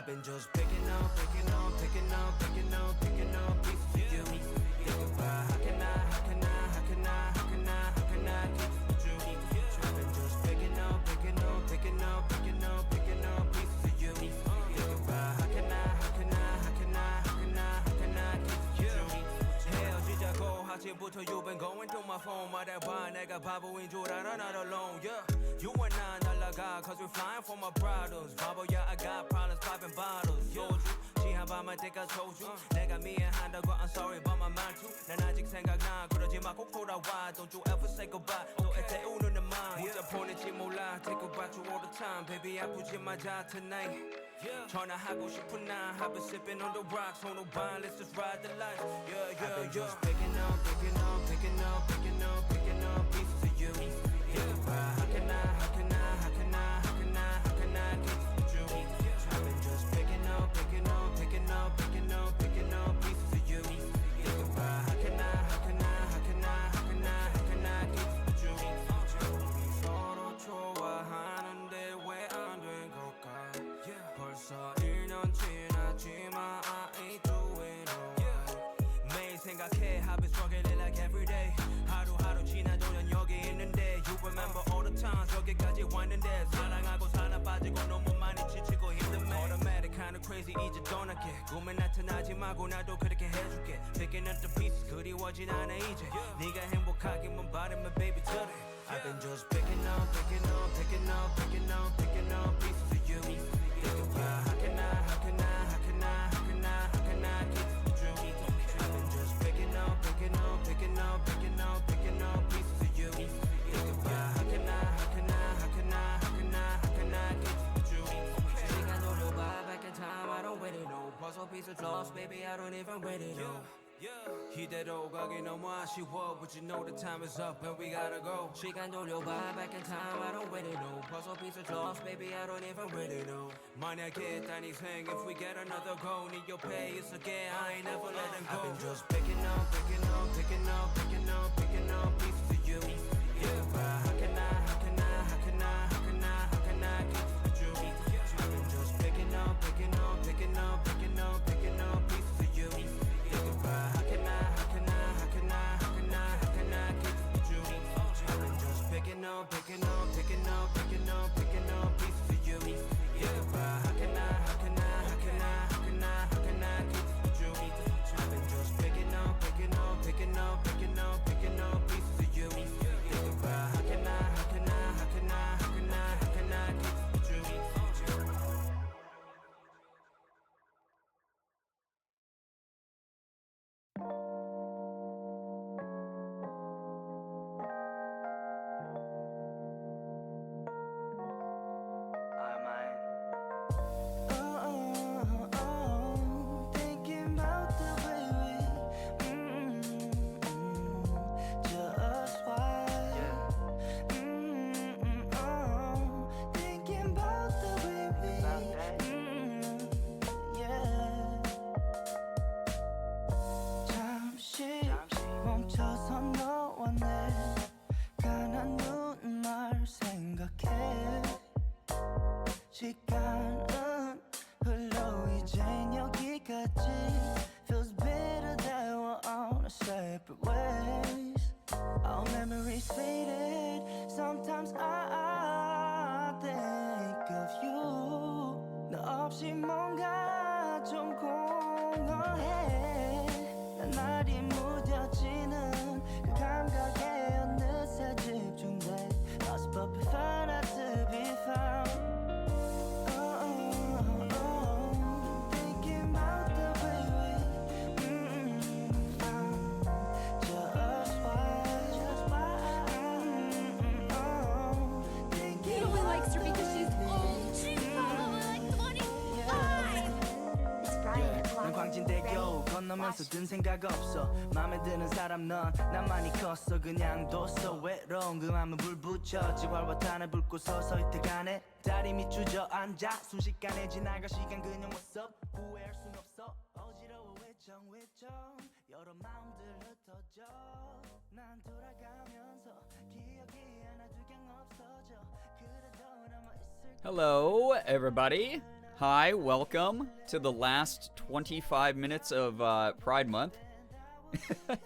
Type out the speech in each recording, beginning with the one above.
I've been just picking up pieces of you. Think about how can I keep you? I've been just picking up pieces of you. Think about how can I keep you? 헤어지자고 아침부터 you've been going through my phone. 말해봐 내가 바보인 줄 알아 not alone. Yeah, you and I 날라가 cause we're flying for my problems. 바보야 I got problems popping bottles. 요즘 지한 밤만 때가 소주. 내가 미안하다고 I'm sorry about my 말투. 난 아직 생각나 그러지 마 꼭 돌아와. Don't you ever say goodbye. 또 애태우는 내 맘 문자 보낼지 몰라. Think about you all the time. Baby 아프지 마자 tonight. 전화하고 싶은 나 I've been sipping on the rocks on the vine. Let's just ride the life. Yeah. I've been just picking up pieces of you. Yeah, how can I keep you? I've been just picking up pieces of you. Yeah, how can I keep you? 서로 좋아하는데 왜 안 된 걸까? 벌써 1년 지났지만 I ain't doing alright. 매일 생각해 I've been struggling like every day. 하루하루 지나도 난 여기 있는데 You remember all the times 여기까지 왔는데 사랑하고 사랑 빠지고 너무 많이 지치고 힘든 매 Automatic kinda crazy 이제 떠날게 꿈에 나타나지 말고 나도 그렇게 해줄게 Picking up the pieces 그리워진 않아 이제 네가 행복하기만 바라면 baby today I've been just picking up pieces of you. Think about how can I keep you? I've been just picking up pieces of you. Think about how can I keep you? 시간 돌려봐 back in time I don't really know. Puzzle pieces lost baby I don't even really know. 이대로 가기 너무 아쉬워 But you know the time is up and we gotta go. 시간 돌려봐 back in time I don't really know. Puzzle pieces lost baby I don't even really know. 만약에 딴 인생 if we get another go need your pay it's okay I ain't never letting go. I've been just picking up pieces of you. Yeah, how can I keep you? I've been just picking up pieces of you. Think about how can I keep you? I've been just picking up pieces of you. Think about how can I keep you? I've been just picking up pieces of you. Think about how can I keep you? Thinking about the way we just watch. Thinking about the way we 잠시 멈춰서 너와 내 가난 눈말 생각해. 시간은 흘러 이젠 여기까지. Feels better that we're on separate ways. Our memories faded. Sometimes I think of you. 너 없이 뭔가 좀 공허해. 난 날이 무뎌지는 그 감각에 어느새 집중돼. Lost but found out to be found. Thinking about the way we just watch. He only likes her because she's old. She's probably like 25. It's Brian at 난 광진대교 건너면서 든 생각 없어. 맘에 드는 사람 넌 나만이 컸어. 그냥 뒀어. 외로운 그 맘은 불 붙여. 지활화탄을 붉고 서서히 태가네. 다리 밑 주저앉아 순식간에 지나가 시간 그냥 what's up. 후회할 순 없어. 어지러워 외정 여러 마음들 흩어져. 난 돌아가면서 기억이 하나 두 개 없어져. 그래도 남아있을 Hello, everybody. Hi, welcome to the last 25 minutes of Pride Month. I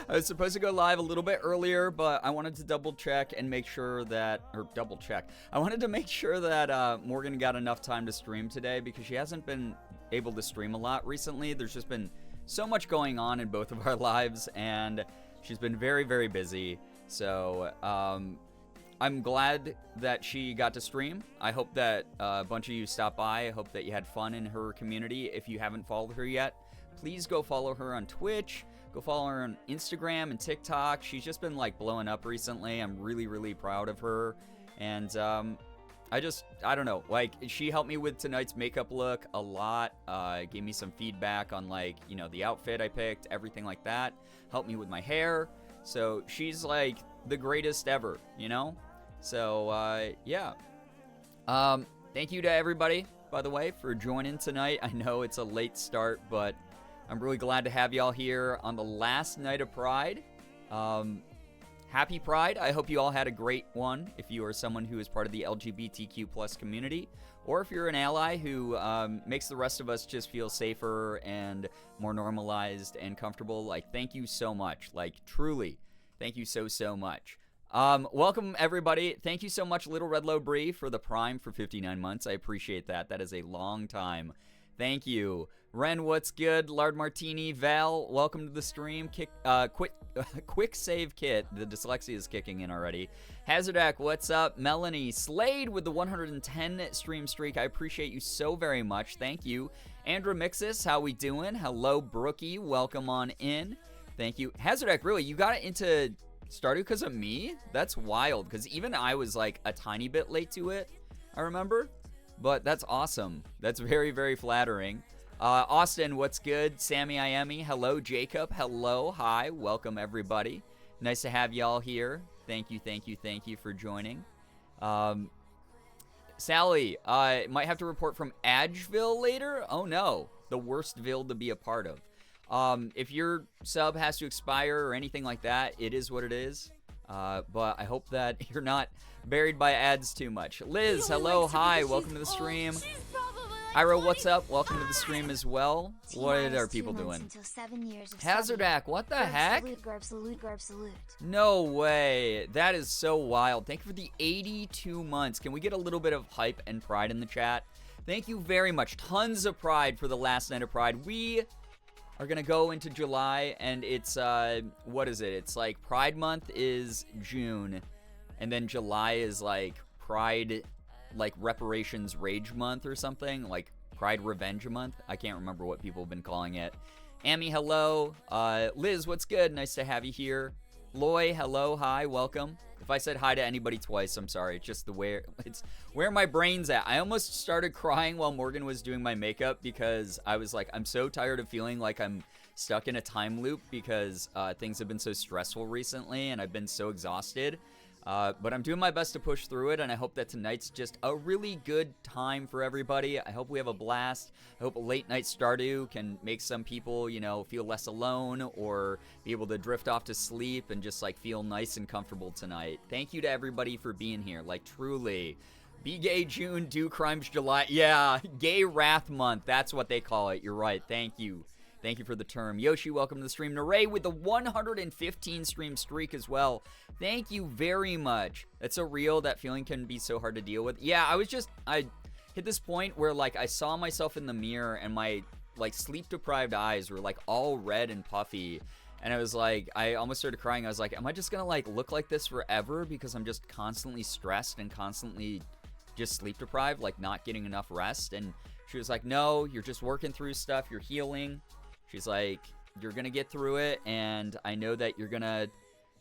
was supposed to go live a little bit earlier, but I wanted to double check and make sure that, I wanted to make sure that Morgan got enough time to stream today because she hasn't been able to stream a lot recently. There's just been so much going on in both of our lives, and she's been very, very busy. So, I'm glad that she got to stream. I hope that a bunch of you stopped by. I hope that you had fun in her community. If you haven't followed her yet, please go follow her on Twitch. Go follow her on Instagram and TikTok. She's just been like blowing up recently. I'm really, really proud of her. And I don't know, like she helped me with tonight's makeup look a lot. Gave me some feedback on like, you know, the outfit I picked, everything like that. Helped me with my hair. So she's like the greatest ever, you know? So, yeah. Thank you to everybody, by the way, for joining tonight. I know it's a late start, but I'm really glad to have y'all here on the last night of Pride. Happy Pride. I hope you all had a great one if you are someone who is part of the LGBTQ plus community, or if you're an ally who makes the rest of us just feel safer and more normalized and comfortable. Like, thank you so much. Like, truly, thank you so, so much. Welcome everybody. Thank you so much, Little Red Low Bree, for the Prime for 59 months. I appreciate that. That is a long time. Thank you. Ren, what's good? Lard Martini, Val, welcome to the stream. Quick save kit. The dyslexia is kicking in already. Hazardak, what's up? Melanie, Slade with the 110 stream streak. I appreciate you so very much. Thank you. Andra Mixis, how we doing? Hello, Brookie. Welcome on in. Thank you. Hazardak, really, you got into Stardew because of me? That's wild, because even I was like a tiny bit late to it, I remember. But that's awesome. That's very, very flattering. Austin, what's good? Sammy Iami, hello. Jacob, hello. Hi, welcome everybody. Nice to have y'all here. Thank you, thank you, thank you for joining. Sally, might have to report from Adgeville later. Oh no, the worst ville to be a part of. If your sub has to expire or anything like that, it is what it is. But I hope that you're not buried by ads too much. Liz, hello, hi, welcome to the stream. Ira, what's up? Welcome to the stream as well. What are people doing? Hazardak, what the heck? No way. That is so wild. Thank you for the 82 months. Can we get a little bit of hype and pride in the chat? Thank you very much. Tons of pride for the last night of Pride. We are gonna go into July, and it's what is it? It's like Pride Month is June, and then July is like Pride, like Reparations Rage Month or something, like Pride Revenge Month. I can't remember what people have been calling it. Amy, hello. Liz, what's good? Nice to have you here. Loy, hello, hi, welcome. If I said hi to anybody twice, I'm sorry. It's just it's where my brain's at. I almost started crying while Morgan was doing my makeup because I was like, I'm so tired of feeling like I'm stuck in a time loop because things have been so stressful recently and I've been so exhausted. But I'm doing my best to push through it, and I hope that tonight's just a really good time for everybody. I hope we have a blast. I hope a late night Stardew can make some people, you know, feel less alone or be able to drift off to sleep and just like feel nice and comfortable tonight. Thank you to everybody for being here. Like, truly. Be gay June, do crimes July. Yeah, gay wrath month. That's what they call it. You're right. Thank you. Thank you for the term. Yoshi, welcome to the stream. Naray with the 115 stream streak as well. Thank you very much. That's so real. That feeling can be so hard to deal with. Yeah, I hit this point where like I saw myself in the mirror and my like sleep deprived eyes were like all red and puffy. And I was like, I almost started crying. I was like, am I just gonna like look like this forever because I'm just constantly stressed and constantly just sleep deprived, like not getting enough rest? And she was like, no, you're just working through stuff. You're healing. She's like, you're going to get through it, and I know that you're going to,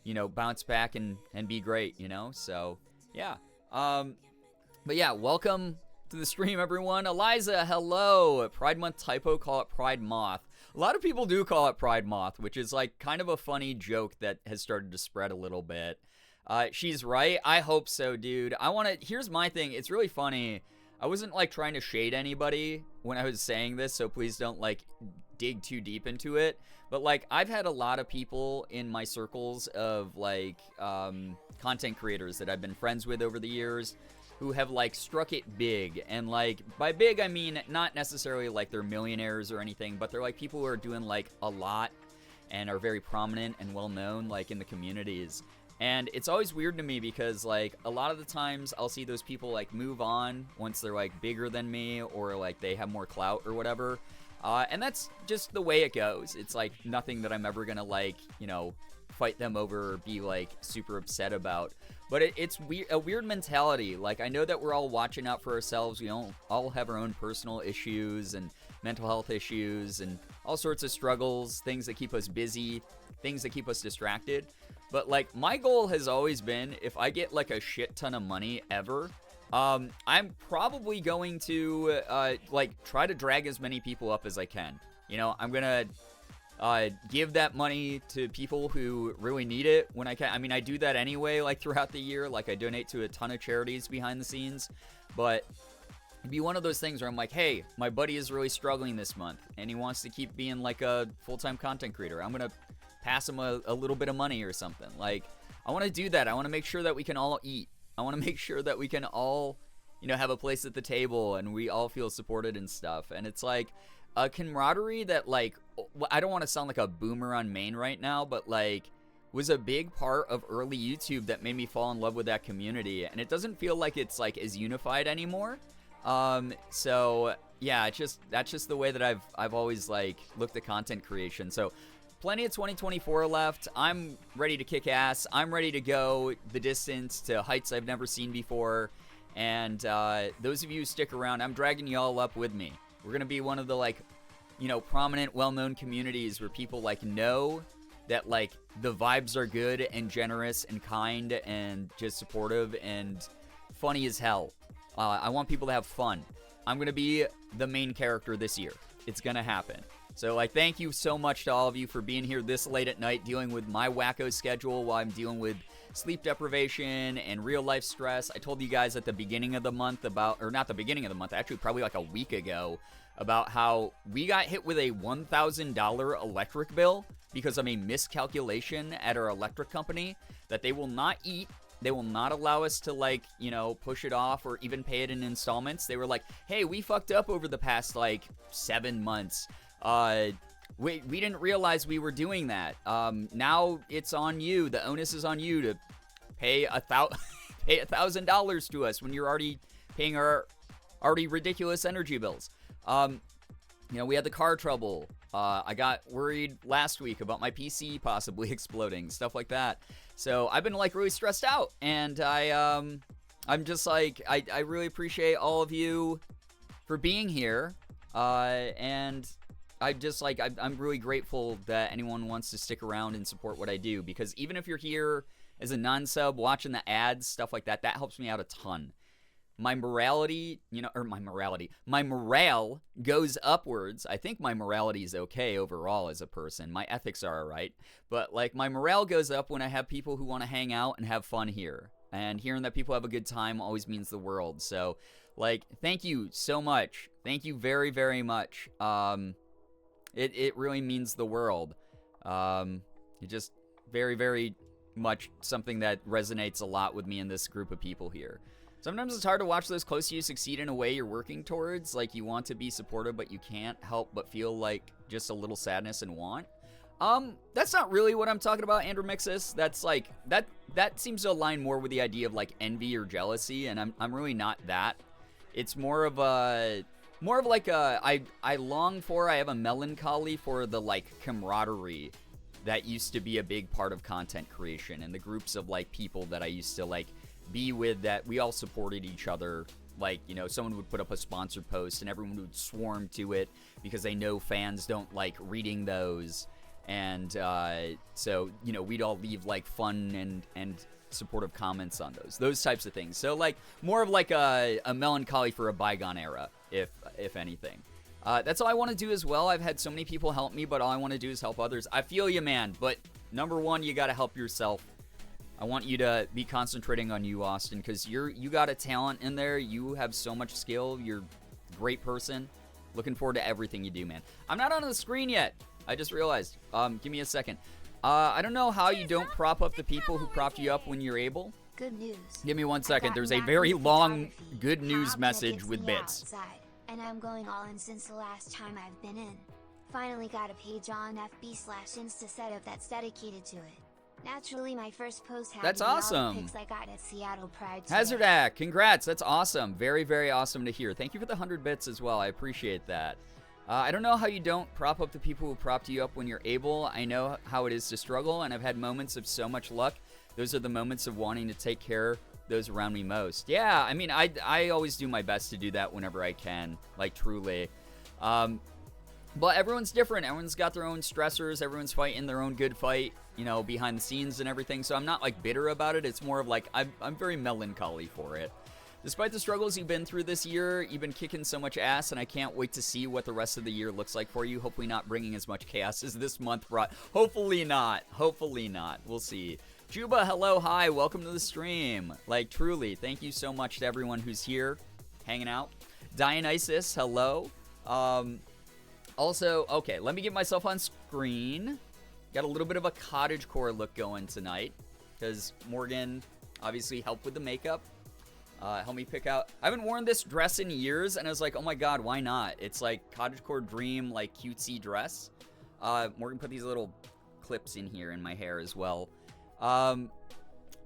you know, bounce back and be great, you know? So, yeah. But yeah, welcome to the stream, everyone. Eliza, hello. Pride Month typo, call it Pride Moth. A lot of people do call it Pride Moth, which is like kind of a funny joke that has started to spread a little bit. She's right. I hope so, dude. Here's my thing. It's really funny. I wasn't like trying to shade anybody when I was saying this, so please don't like dig too deep into it. But like I've had a lot of people in my circles of like content creators that I've been friends with over the years who have like struck it big. And like by big I mean not necessarily like they're millionaires or anything, but they're like people who are doing like a lot and are very prominent and well known like in the communities. And it's always weird to me because like a lot of the times I'll see those people like move on once they're like bigger than me or like they have more clout or whatever. And that's just the way it goes. It's like nothing that I'm ever gonna like, you know, fight them over or be like super upset about. But it's a weird mentality. Like I know that we're all watching out for ourselves. We all have our own personal issues and mental health issues and all sorts of struggles, things that keep us busy, things that keep us distracted. But like my goal has always been, if I get like a shit ton of money ever, I'm probably going to like try to drag as many people up as I can. You know, I'm gonna give that money to people who really need it when I can. I mean, I do that anyway, like throughout the year. Like I donate to a ton of charities behind the scenes, but it'd be one of those things where I'm like, hey, my buddy is really struggling this month and he wants to keep being like a full-time content creator. I'm gonna pass him a little bit of money or something. Like I want to do that. I want to make sure that we can all eat. I want to make sure that we can all, you know, have a place at the table and we all feel supported and stuff. And it's like a camaraderie that like, I don't want to sound like a boomer on Maine right now, but like was a big part of early YouTube that made me fall in love with that community. And it doesn't feel like it's like as unified anymore. So yeah, that's just the way that I've always like looked at content creation. So plenty of 2024 left. I'm ready to kick ass. I'm ready to go the distance to heights I've never seen before. And those of you who stick around, I'm dragging y'all up with me. We're going to be one of the like, you know, prominent, well-known communities where people like know that like the vibes are good and generous and kind and just supportive and funny as hell. I want people to have fun. I'm going to be the main character this year. It's going to happen. So, like, thank you so much to all of you for being here this late at night, dealing with my wacko schedule while I'm dealing with sleep deprivation and real-life stress. I told you guys at the beginning of the month about, or not the beginning of the month, actually probably like a week ago, about how we got hit with a $1,000 electric bill because of a miscalculation at our electric company that they will not eat. They will not allow us to, like, you know, push it off or even pay it in installments. They were like, hey, we fucked up over the past, like, 7 months. We didn't realize we were doing that. Now it's on you. The onus is on you to pay $1,000 to us when you're already paying our already ridiculous energy bills. You know, we had the car trouble. I got worried last week about my PC possibly exploding, stuff like that. So I've been like really stressed out, and I'm just like, I really appreciate all of you for being here. And I just like, I'm really grateful that anyone wants to stick around and support what I do, because even if you're here as a non-sub watching the ads, stuff like that, that helps me out a ton. My morality, my morale goes upwards. I think my morality is okay overall as a person. My ethics are all right. But, like, my morale goes up when I have people who want to hang out and have fun here. And hearing that people have a good time always means the world. So, like, thank you so much. Thank you very, very much. It really means the world. It just very, very much something that resonates a lot with me and this group of people here. Sometimes it's hard to watch those close to you succeed in a way you're working towards. Like, you want to be supportive, but you can't help but feel like just a little sadness and want. That's not really what I'm talking about, Andrew Mixus. That's like, that seems to align more with the idea of like envy or jealousy, and I'm really not that. It's more of like I long for, I have a melancholy for the like camaraderie that used to be a big part of content creation, and the groups of like people that I used to like be with, that we all supported each other. Like, you know, someone would put up a sponsored post and everyone would swarm to it because they know fans don't like reading those. And so, you know, we'd all leave like fun and supportive comments on those types of things. So like more of like a melancholy for a bygone era, if anything. That's all I want to do as well. I've had so many people help me, but all I want to do is help others. I feel you, man, but number one, you got to help yourself. I want you to be concentrating on you, Austin, because you got a talent in there. You have so much skill. You're a great person. Looking forward to everything you do, man. I'm not on the screen yet. I just realized. Give me a second. I don't know how you don't prop up the people who propped you up when you're able. Good news. Give me 1 I've second. gotten There's a back very into long photography. good news Hobby that message gets with me bits. outside, and I'm going all in since the last time I've been in. Finally got a page on FB/Insta setup that's dedicated to it. Naturally, my first post had That's to be all the awesome. pics I got at Seattle Pride today. Hazardak, congrats. That's awesome. Very, very awesome to hear. Thank you for the 100 bits as well. I appreciate that. I don't know how you don't prop up the people who propped you up when you're able. I know how it is to struggle, and I've had moments of so much luck. Those are the moments of wanting to take care of those around me most. Yeah, I mean, I always do my best to do that whenever I can, like, truly. But everyone's different. Everyone's got their own stressors. Everyone's fighting their own good fight, you know, behind the scenes and everything. So I'm not, like, bitter about it. It's more of, like, I'm very melancholy for it. Despite the struggles you've been through this year, you've been kicking so much ass, and I can't wait to see what the rest of the year looks like for you. Hopefully not bringing as much chaos as this month brought. Hopefully not. Hopefully not. We'll see. Juba, hello, hi, welcome to the stream. Like, truly, thank you so much to everyone who's here, hanging out. Dionysus, hello. Also, okay, let me get myself on screen. Got a little bit of a cottagecore look going tonight, because Morgan obviously helped with the makeup. Help me pick out. I haven't worn this dress in years, and I was like, oh my god, why not? It's like cottagecore dream, like cutesy dress. Morgan put these little clips in here in my hair as well.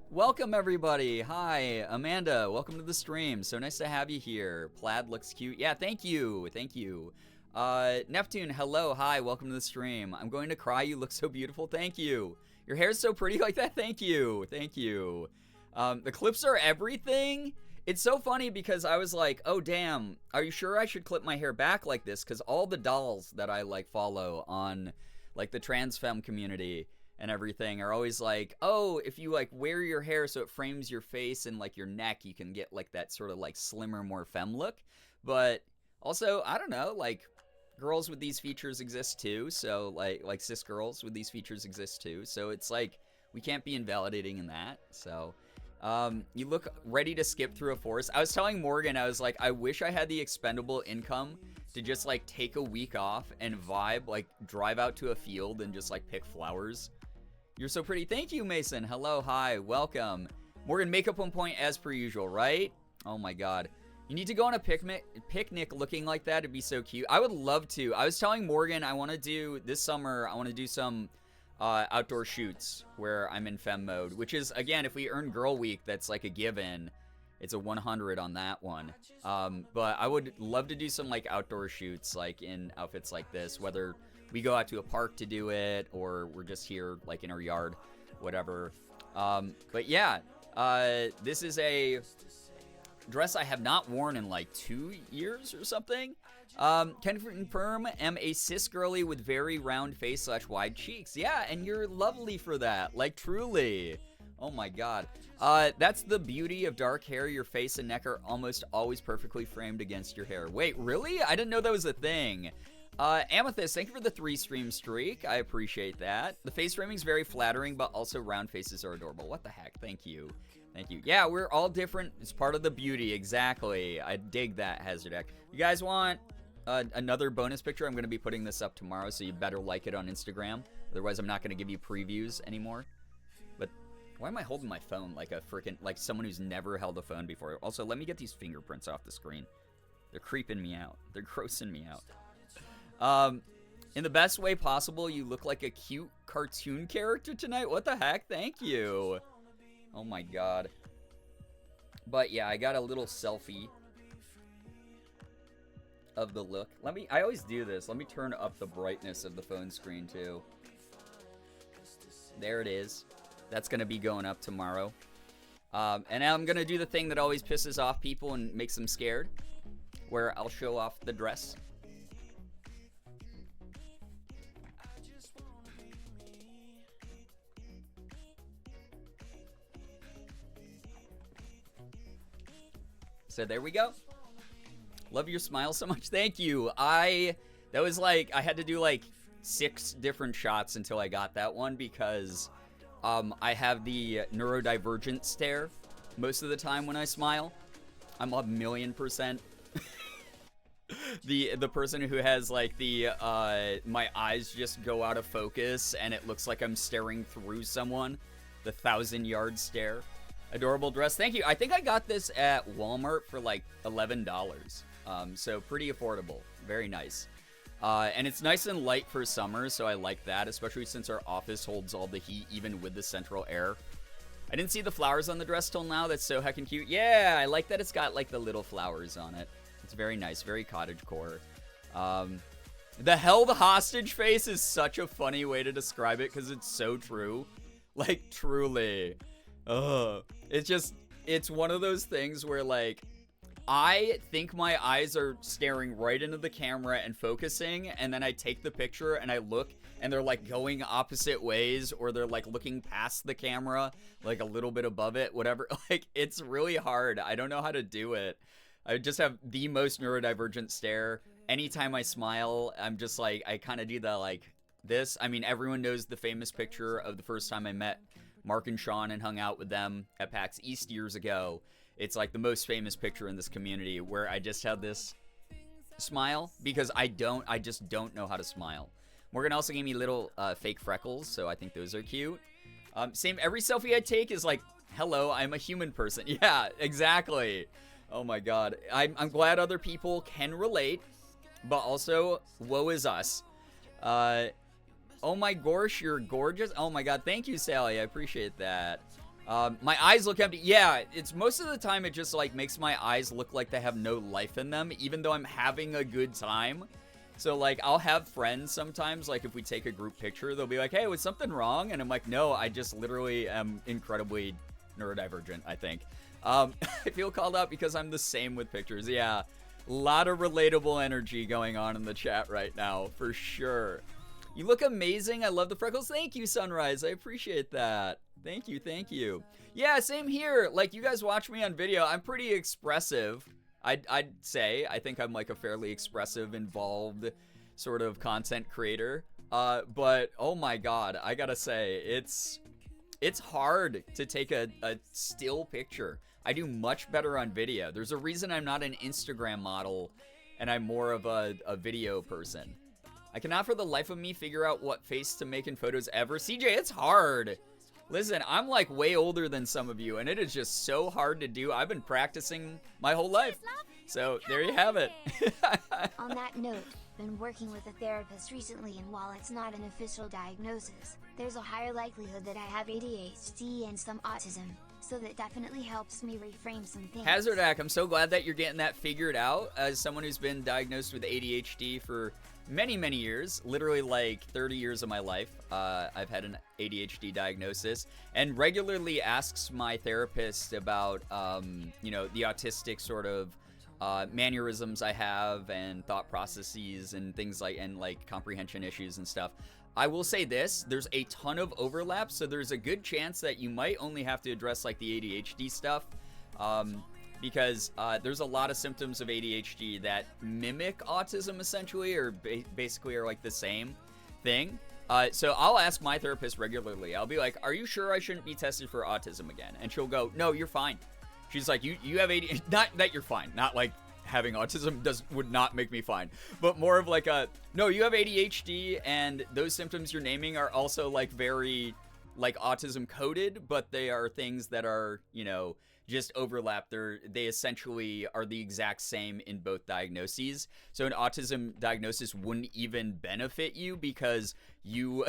Welcome everybody. Hi, Amanda. Welcome to the stream. So nice to have you here. Plaid looks cute. Yeah, thank you. Thank you. Neptune, hello. Hi, welcome to the stream. I'm going to cry. You look so beautiful. Thank you. Your hair's so pretty like that. Thank you. Thank you. The clips are everything. It's so funny because I was like, oh damn, are you sure I should clip my hair back like this? Because all the dolls that I like follow on like the trans femme community and everything are always like, oh, if you like wear your hair so it frames your face and like your neck, you can get like that sort of like slimmer, more femme look. But also, I don't know, like girls with these features exist too. So like cis girls with these features exist too. So it's like we can't be invalidating in that. So you look ready to skip through a forest. I was telling Morgan, I was like, I wish I had the expendable income to just like take a week off and vibe, like drive out to a field and just like pick flowers. You're so pretty. Thank you, Mason. Hello, hi, welcome. Morgan, makeup on point as per usual, right? Oh my god. You need to go on a picnic looking like that. It'd be so cute. I would love to. I was telling Morgan I want to do, this summer, I want to do some outdoor shoots where I'm in femme mode, which is, again, if we earn Girl Week, that's like a given. It's a 100 on that one. But I would love to do some like outdoor shoots, like in outfits like this, whether we go out to a park to do it or we're just here like in our yard, whatever. But yeah, this is a dress I have not worn in like 2 years or something. Can confirm, am a cis girly with very round face / wide cheeks. Yeah, and you're lovely for that. Like, truly. Oh my god. That's the beauty of dark hair. Your face and neck are almost always perfectly framed against your hair. Wait, really? I didn't know that was a thing. Amethyst, thank you for the 3-stream streak. I appreciate that. The face framing is very flattering, but also round faces are adorable. What the heck? Thank you. Thank you. Yeah, we're all different. It's part of the beauty. Exactly. I dig that, Hazardak. You guys want another bonus picture? I'm going to be putting this up tomorrow, so you better like it on Instagram. Otherwise, I'm not going to give you previews anymore. But why am I holding my phone like a freaking, like someone who's never held a phone before? Also, let me get these fingerprints off the screen. They're creeping me out. They're grossing me out. In the best way possible, you look like a cute cartoon character tonight. What the heck? Thank you. Oh my god. But yeah, I got a little selfie of the look. I always do this. Let me turn up the brightness of the phone screen too. There it is. That's gonna be going up tomorrow. And I'm gonna do the thing that always pisses off people and makes them scared, where I'll show off the dress. So there we go. Love your smile so much. Thank you. That was like, I had to do like 6 different shots until I got that one because I have the neurodivergent stare most of the time when I smile. I'm 1,000,000%. The person who has like my eyes just go out of focus and it looks like I'm staring through someone. The 1,000-yard stare. Adorable dress. Thank you. I think I got this at Walmart for like $11. So pretty affordable. Very nice. And it's nice and light for summer, so I like that, especially since our office holds all the heat, even with the central air. I didn't see the flowers on the dress till now. That's so heckin' cute. Yeah, I like that it's got like the little flowers on it. It's very nice, very cottagecore. The held hostage face is such a funny way to describe it because it's so true. Like, truly. It's one of those things where, like, I think my eyes are staring right into the camera and focusing, and then I take the picture and I look, and they're, like, going opposite ways, or they're, like, looking past the camera, like, a little bit above it, whatever. Like, it's really hard. I don't know how to do it. I just have the most neurodivergent stare. Anytime I smile, I'm just, like, I kind of do the, like, this. I mean, everyone knows the famous picture of the first time I met Mark and Sean and hung out with them at PAX East years ago. It's like the most famous picture in this community where I just had this smile because I just don't know how to smile. Morgan also gave me little fake freckles, so I think those are cute. Same, every selfie I take is like, hello, I'm a human person. Yeah, exactly. Oh my god. I'm glad other people can relate, but also, woe is us. Oh my gosh, you're gorgeous. Oh my god, thank you, Sally. I appreciate that. My eyes look empty. Yeah, it's most of the time it just like makes my eyes look like they have no life in them, even though I'm having a good time. So like, I'll have friends sometimes, like if we take a group picture, they'll be like, hey, was something wrong? And I'm like, no, I just literally am incredibly neurodivergent, I think. I feel called out because I'm the same with pictures. Yeah, a lot of relatable energy going on in the chat right now, for sure. You look amazing. I love the freckles. Thank you, Sunrise. I appreciate that. Thank you, thank you. Yeah, same here. Like, you guys watch me on video. I'm pretty expressive, I'd say. I think I'm, like, a fairly expressive, involved sort of content creator. But, oh my god, I gotta say, it's hard to take a still picture. I do much better on video. There's a reason I'm not an Instagram model, and I'm more of a video person. I cannot for the life of me figure out what face to make in photos ever. CJ, it's hard. Listen, I'm like way older than some of you, and it is just so hard to do. I've been practicing my whole life. So there you have it. On that note, been working with a therapist recently, and while it's not an official diagnosis, there's a higher likelihood that I have ADHD and some autism. So that definitely helps me reframe some things. Hazardak, I'm so glad that you're getting that figured out. As someone who's been diagnosed with ADHD for many, many years, literally like 30 years of my life, I've had an ADHD diagnosis, and regularly asks my therapist about, you know, the autistic sort of mannerisms I have and thought processes and things like, and like comprehension issues and stuff. I will say this, there's a ton of overlap, so there's a good chance that you might only have to address like the ADHD stuff, because there's a lot of symptoms of ADHD that mimic autism essentially, or basically are like the same thing. So I'll ask my therapist regularly. I'll be like, are you sure I shouldn't be tested for autism again? And she'll go, no, you're fine. She's like, you have ADHD, not that you're fine, not like having autism would not make me fine, but more of like a, no, you have ADHD, and those symptoms you're naming are also like very like autism coded, but they are things that are, you know, just overlap. They essentially are the exact same in both diagnoses. So an autism diagnosis wouldn't even benefit you because you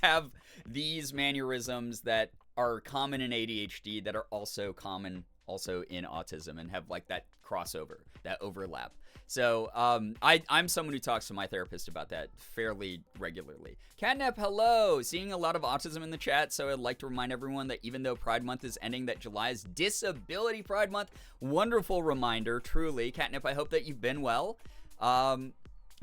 have these mannerisms that are common in ADHD that are also common also in autism, and have like that crossover, that overlap. So I'm someone who talks to my therapist about that fairly regularly. Catnap, hello! Seeing a lot of autism in the chat, so I'd like to remind everyone that even though Pride Month is ending, that July is Disability Pride Month. Wonderful reminder, truly. Catnap, I hope that you've been well.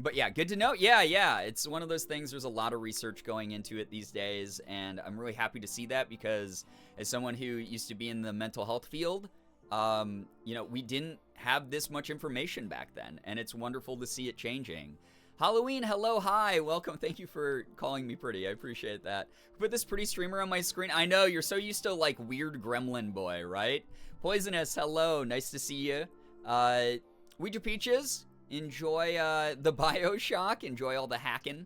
But yeah, good to know. Yeah, it's one of those things, there's a lot of research going into it these days, and I'm really happy to see that, because as someone who used to be in the mental health field, you know, we didn't have this much information back then, and it's wonderful to see it changing. Halloween, hello, hi, welcome, thank you for calling me pretty, I appreciate that. Put this pretty streamer on my screen. I know, you're so used to like weird gremlin boy, right? Poisonous, hello, nice to see you. Ouija Peaches, enjoy the Bioshock, enjoy all the hacking.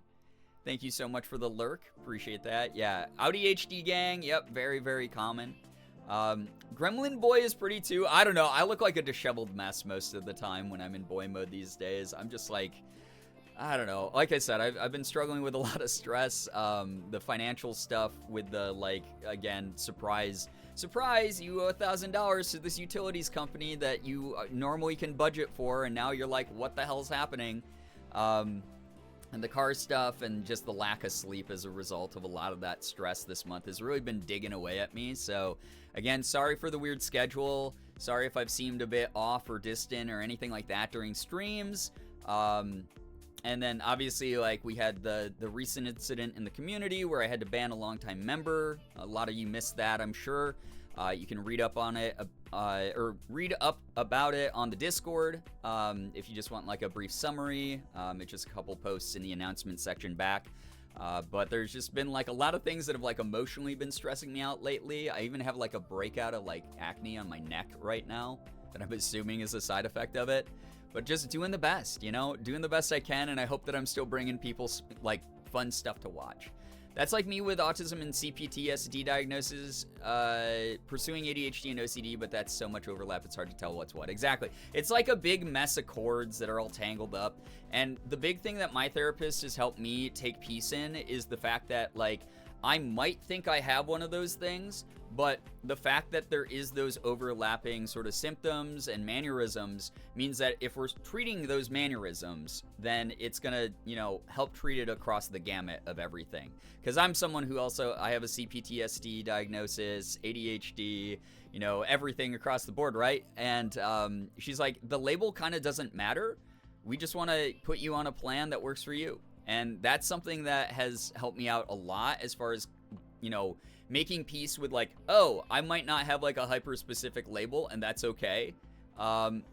Thank you so much for the lurk, appreciate that. Yeah, Audi HD gang, yep, very, very common. Gremlin Boy is pretty too. I don't know. I look like a disheveled mess most of the time when I'm in boy mode these days. I'm just like, I don't know. Like I said, I've been struggling with a lot of stress. The financial stuff with the, like, again, surprise, you owe $1,000 to this utilities company that you normally can budget for, and now you're like, what the hell's happening? And the car stuff and just the lack of sleep as a result of a lot of that stress this month has really been digging away at me. So, again, sorry for the weird schedule. Sorry if I've seemed a bit off or distant or anything like that during streams. And then, obviously, like, we had the recent incident in the community where I had to ban a longtime member. A lot of you missed that, I'm sure. You can read up on it, or read up about it on the Discord, if you just want, like, a brief summary. It's just a couple posts in the announcement section back. But there's just been, like, a lot of things that have, like, emotionally been stressing me out lately. I even have, like, a breakout of, like, acne on my neck right now that I'm assuming is a side effect of it. But just doing the best, you know? Doing the best I can, and I hope that I'm still bringing people, like, fun stuff to watch. That's like me with autism and CPTSD diagnosis, pursuing ADHD and OCD, but that's so much overlap, it's hard to tell what's what. Exactly. It's like a big mess of chords that are all tangled up. And the big thing that my therapist has helped me take peace in is the fact that, like, I might think I have one of those things, but the fact that there is those overlapping sort of symptoms and mannerisms means that if we're treating those mannerisms, then it's gonna, you know, help treat it across the gamut of everything. Because I'm someone who also, I have a CPTSD diagnosis, ADHD, you know, everything across the board, right? And she's like, the label kind of doesn't matter. We just want to put you on a plan that works for you. And that's something that has helped me out a lot as far as, you know, making peace with, like, oh, I might not have, like, a hyper-specific label, and that's okay,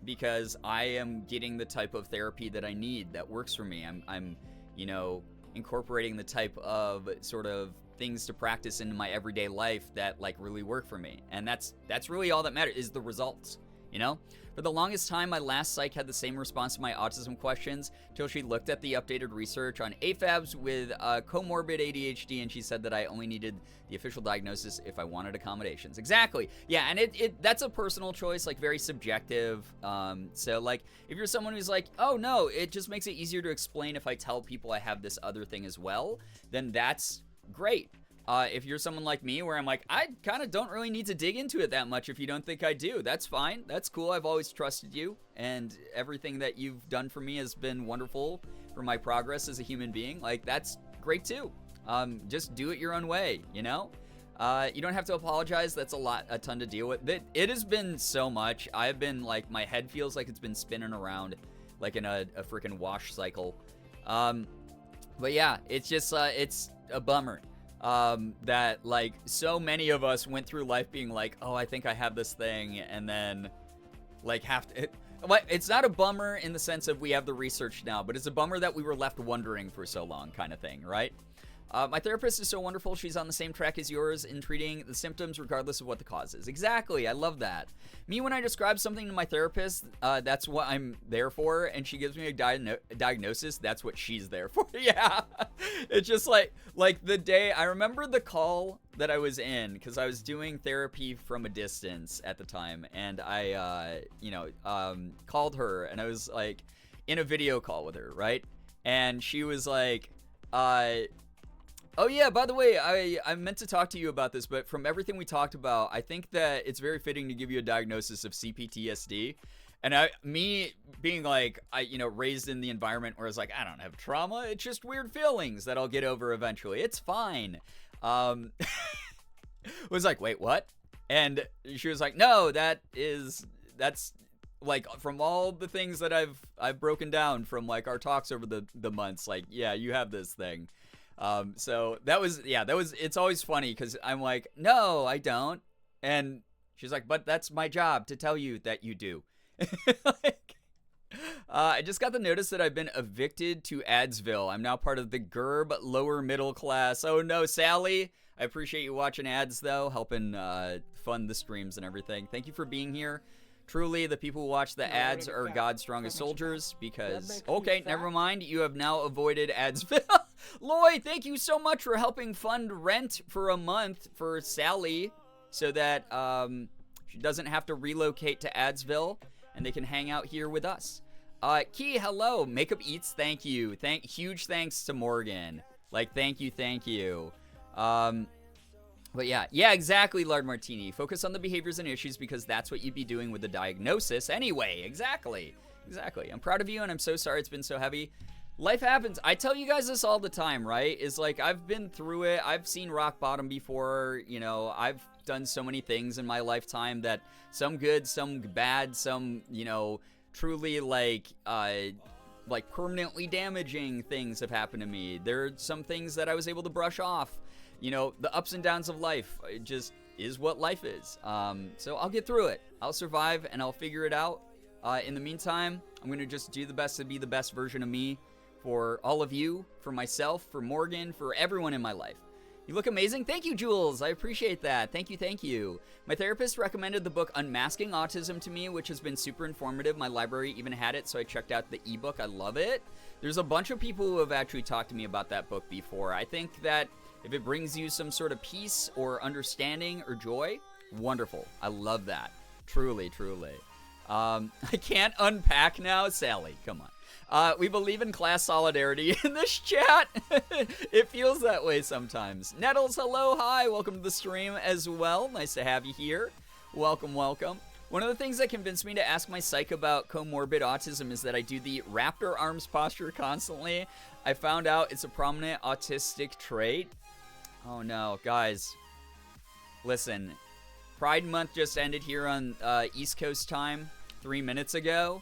because I am getting the type of therapy that I need that works for me. I'm, you know, incorporating the type of sort of things to practice in my everyday life that, like, really work for me. And that's really all that matters, is the results, you know? For the longest time, my last psych had the same response to my autism questions till she looked at the updated research on AFABs with comorbid ADHD, and she said that I only needed the official diagnosis if I wanted accommodations. Exactly. Yeah, and that's a personal choice, like, very subjective. So, like, if you're someone who's like, oh, no, it just makes it easier to explain if I tell people I have this other thing as well, then that's great. If you're someone like me where I'm like, I kind of don't really need to dig into it that much if you don't think I do, that's fine. That's cool. I've always trusted you, and everything that you've done for me has been wonderful for my progress as a human being. Like, that's great too. Just do it your own way, you know? You don't have to apologize. That's a ton to deal with. It has been so much. I've been, like, my head feels like it's been spinning around like in a freaking wash cycle. But yeah, it's just, it's a bummer. That, like, so many of us went through life being like, oh, I think I have this thing, and then, like, it's not a bummer in the sense of we have the research now, but it's a bummer that we were left wondering for so long, kind of thing, right? My therapist is so wonderful. She's on the same track as yours in treating the symptoms regardless of what the cause is. Exactly. I love that. Me, when I describe something to my therapist, that's what I'm there for, and she gives me a diagnosis, that's what she's there for. Yeah. It's just like the day, I remember the call that I was in, because I was doing therapy from a distance at the time, and I, called her, and I was, like, in a video call with her, right? And she was like, oh yeah, by the way, I meant to talk to you about this, but from everything we talked about, I think that it's very fitting to give you a diagnosis of CPTSD. And me being like, raised in the environment where I was like, I don't have trauma, it's just weird feelings that I'll get over eventually. It's fine. Was like, wait, what? And she was like, no, that's like, from all the things that I've broken down from, like, our talks over the months, like, yeah, you have this thing. So it's always funny because I'm like, no, I don't. And she's like, but that's my job to tell you that you do. I just got the notice that I've been evicted to Adsville. I'm now part of the Gerb lower middle class. Oh no, Sally. I appreciate you watching ads though, helping fund the streams and everything. Thank you for being here. Truly, the people who watch the ads are God's strongest soldiers, because, okay, never mind, you have now avoided ads. Lloyd, thank you so much for helping fund rent for a month for Sally. so that she doesn't have to relocate to Adsville, and they can hang out here with us. Key, hello. Makeup Eats, thank you. Huge thanks to Morgan. Like, thank you. But yeah, exactly, Lard Martini. Focus on the behaviors and issues because that's what you'd be doing with the diagnosis anyway. Exactly. I'm proud of you, and I'm so sorry it's been so heavy. Life happens. I tell you guys this all the time, right? Is like, I've been through it. I've seen rock bottom before. You know, I've done so many things in my lifetime that some good, some bad, some, you know, truly like permanently damaging things have happened to me. There are some things that I was able to brush off. You know, the ups and downs of life, it just is what life is. So I'll get through it. I'll survive, and I'll figure it out. In the meantime, I'm going to just do the best to be the best version of me for all of you, for myself, for Morgan, for everyone in my life. You look amazing. Thank you, Jules. I appreciate that. Thank you. My therapist recommended the book Unmasking Autism to me, which has been super informative. My library even had it, so I checked out the ebook. I love it. There's a bunch of people who have actually talked to me about that book before. I think that if it brings you some sort of peace or understanding or joy, wonderful. I love that. Truly. I can't unpack now. Sally, come on. We believe in class solidarity in this chat. It feels that way sometimes. Nettles, hello, hi. Welcome to the stream as well. Nice to have you here. Welcome. One of the things that convinced me to ask my psych about comorbid autism is that I do the raptor arms posture constantly. I found out it's a prominent autistic trait. Oh no, guys. Listen, Pride Month just ended here on East Coast time 3 minutes ago,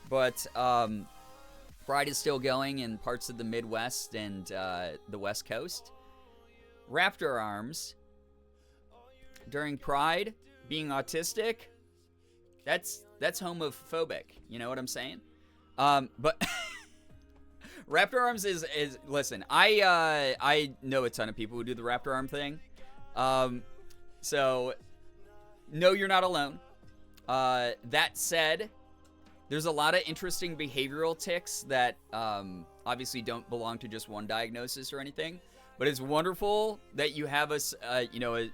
but Pride is still going in parts of the Midwest and the West Coast. Raptor arms during Pride, being autistic, that's homophobic. You know what I'm saying? But Raptor arms is listen, I know a ton of people who do the raptor arm thing. So no, you're not alone. That said, there's a lot of interesting behavioral tics that obviously don't belong to just one diagnosis or anything. But it's wonderful that you have a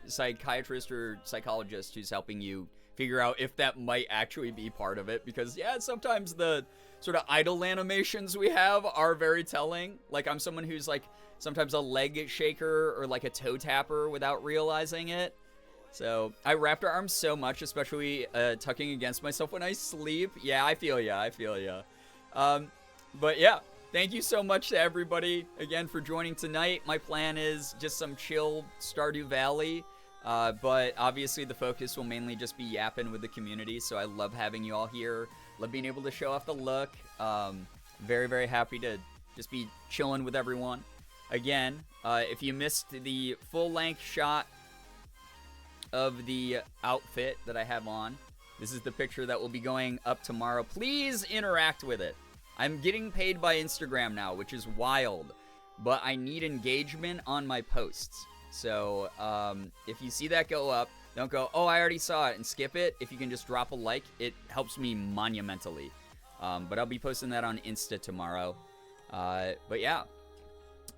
psychiatrist or psychologist who's helping you figure out if that might actually be part of it. Because yeah, sometimes the sort of idle animations we have are very telling. Like, I'm someone who's like sometimes a leg shaker or like a toe tapper without realizing it. So I raptor arms so much, especially tucking against myself when I sleep. Yeah, I feel ya. But yeah, thank you so much to everybody again for joining tonight. My plan is just some chill Stardew Valley. But obviously the focus will mainly just be yapping with the community. So I love having you all here. Love being able to show off the look. Very, very happy to just be chilling with everyone. Again, if you missed the full-length shot of the outfit that I have on, this is the picture that will be going up tomorrow. Please interact with it. I'm getting paid by Instagram now, which is wild. But I need engagement on my posts. So if you see that go up, don't go, oh, I already saw it, and skip it. If you can just drop a like, it helps me monumentally. But I'll be posting that on Insta tomorrow. But yeah.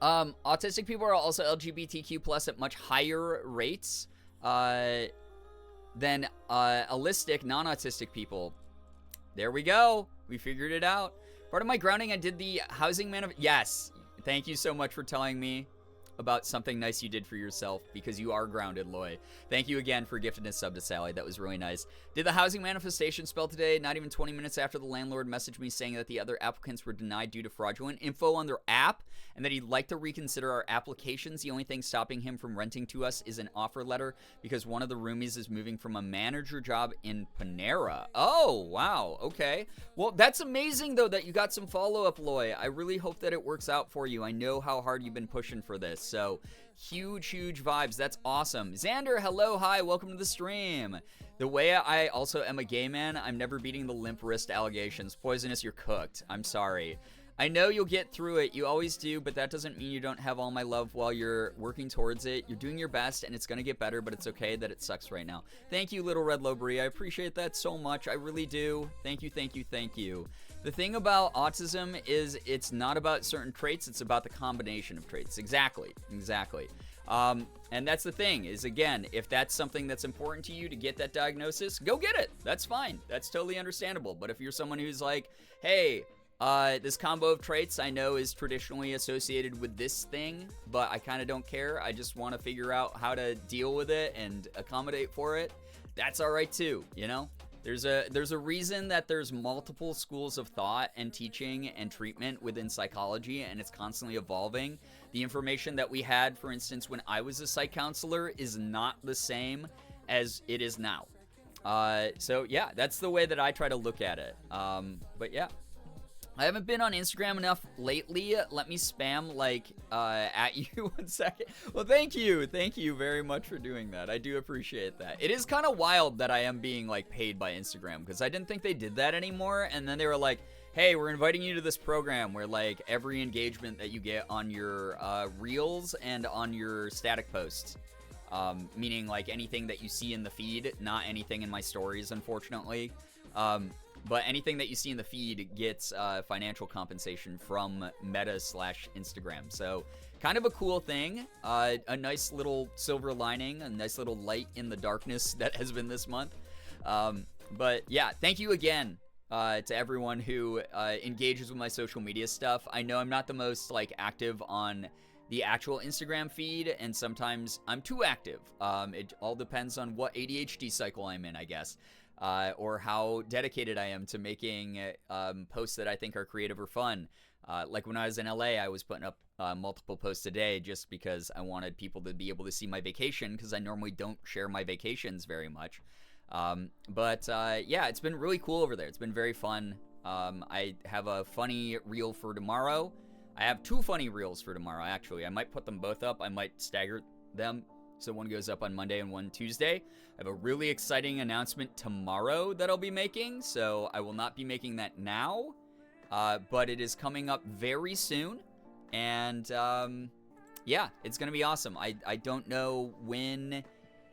Autistic people are also LGBTQ plus at much higher rates than allistic, non-autistic people. There we go. We figured it out. Part of my grounding, I did the housing manifest. Yes. Thank you so much for telling me about something nice you did for yourself, because you are grounded, Loy. Thank you again for gifting a sub to Sally. That was really nice. Did the housing manifestation spell today, not even 20 minutes after the landlord messaged me saying that the other applicants were denied due to fraudulent info on their app, and that he'd like to reconsider our applications. The only thing stopping him from renting to us is an offer letter, because one of the roomies is moving from a manager job in Panera. Oh, wow. Okay. Well, that's amazing, though, that you got some follow-up, Loy. I really hope that it works out for you. I know how hard you've been pushing for this. So, huge vibes. That's awesome. Xander, hello, hi, welcome to the stream. The way I also am a gay man, I'm never beating the limp wrist allegations. Poisonous, you're cooked. I'm sorry. I know you'll get through it. You always do, but that doesn't mean you don't have all my love while you're working towards it. You're doing your best, and it's going to get better, but it's okay that it sucks right now. Thank you, Little Red Lobry. I appreciate that so much. I really do. Thank you. The thing about autism is it's not about certain traits. It's about the combination of traits. Exactly. And that's the thing is, again, if that's something that's important to you to get that diagnosis, go get it. That's fine. That's totally understandable. But if you're someone who's like, hey, this combo of traits I know is traditionally associated with this thing, but I kind of don't care. I just want to figure out how to deal with it and accommodate for it. That's all right too, you know? There's a reason that there's multiple schools of thought and teaching and treatment within psychology, and it's constantly evolving. The information that we had, for instance, when I was a psych counselor is not the same as it is now. So yeah, that's the way that I try to look at it. But yeah. I haven't been on Instagram enough lately. Let me spam, like, at you 1 second. Well, thank you. Thank you very much for doing that. I do appreciate that. It is kind of wild that I am being, like, paid by Instagram, because I didn't think they did that anymore. And then they were like, hey, we're inviting you to this program where, like, every engagement that you get on your reels and on your static posts, meaning, like, anything that you see in the feed, not anything in my stories, unfortunately, but anything that you see in the feed gets financial compensation from Meta/Instagram. So kind of a cool thing, a nice little silver lining, a nice little light in the darkness that has been this month. But yeah, thank you again to everyone who engages with my social media stuff. I know I'm not the most like active on the actual Instagram feed, and sometimes I'm too active. It all depends on what ADHD cycle I'm in, I guess. Or how dedicated I am to making posts that I think are creative or fun. Like when I was in LA, I was putting up multiple posts a day just because I wanted people to be able to see my vacation, because I normally don't share my vacations very much. But yeah, it's been really cool over there. It's been very fun. I have a funny reel for tomorrow. I have 2 funny reels for tomorrow, actually. I might put them both up. I might stagger them. So one goes up on Monday and one Tuesday. I have a really exciting announcement tomorrow that I'll be making, so I will not be making that now, but it is coming up very soon, and yeah, it's going to be awesome. I don't know when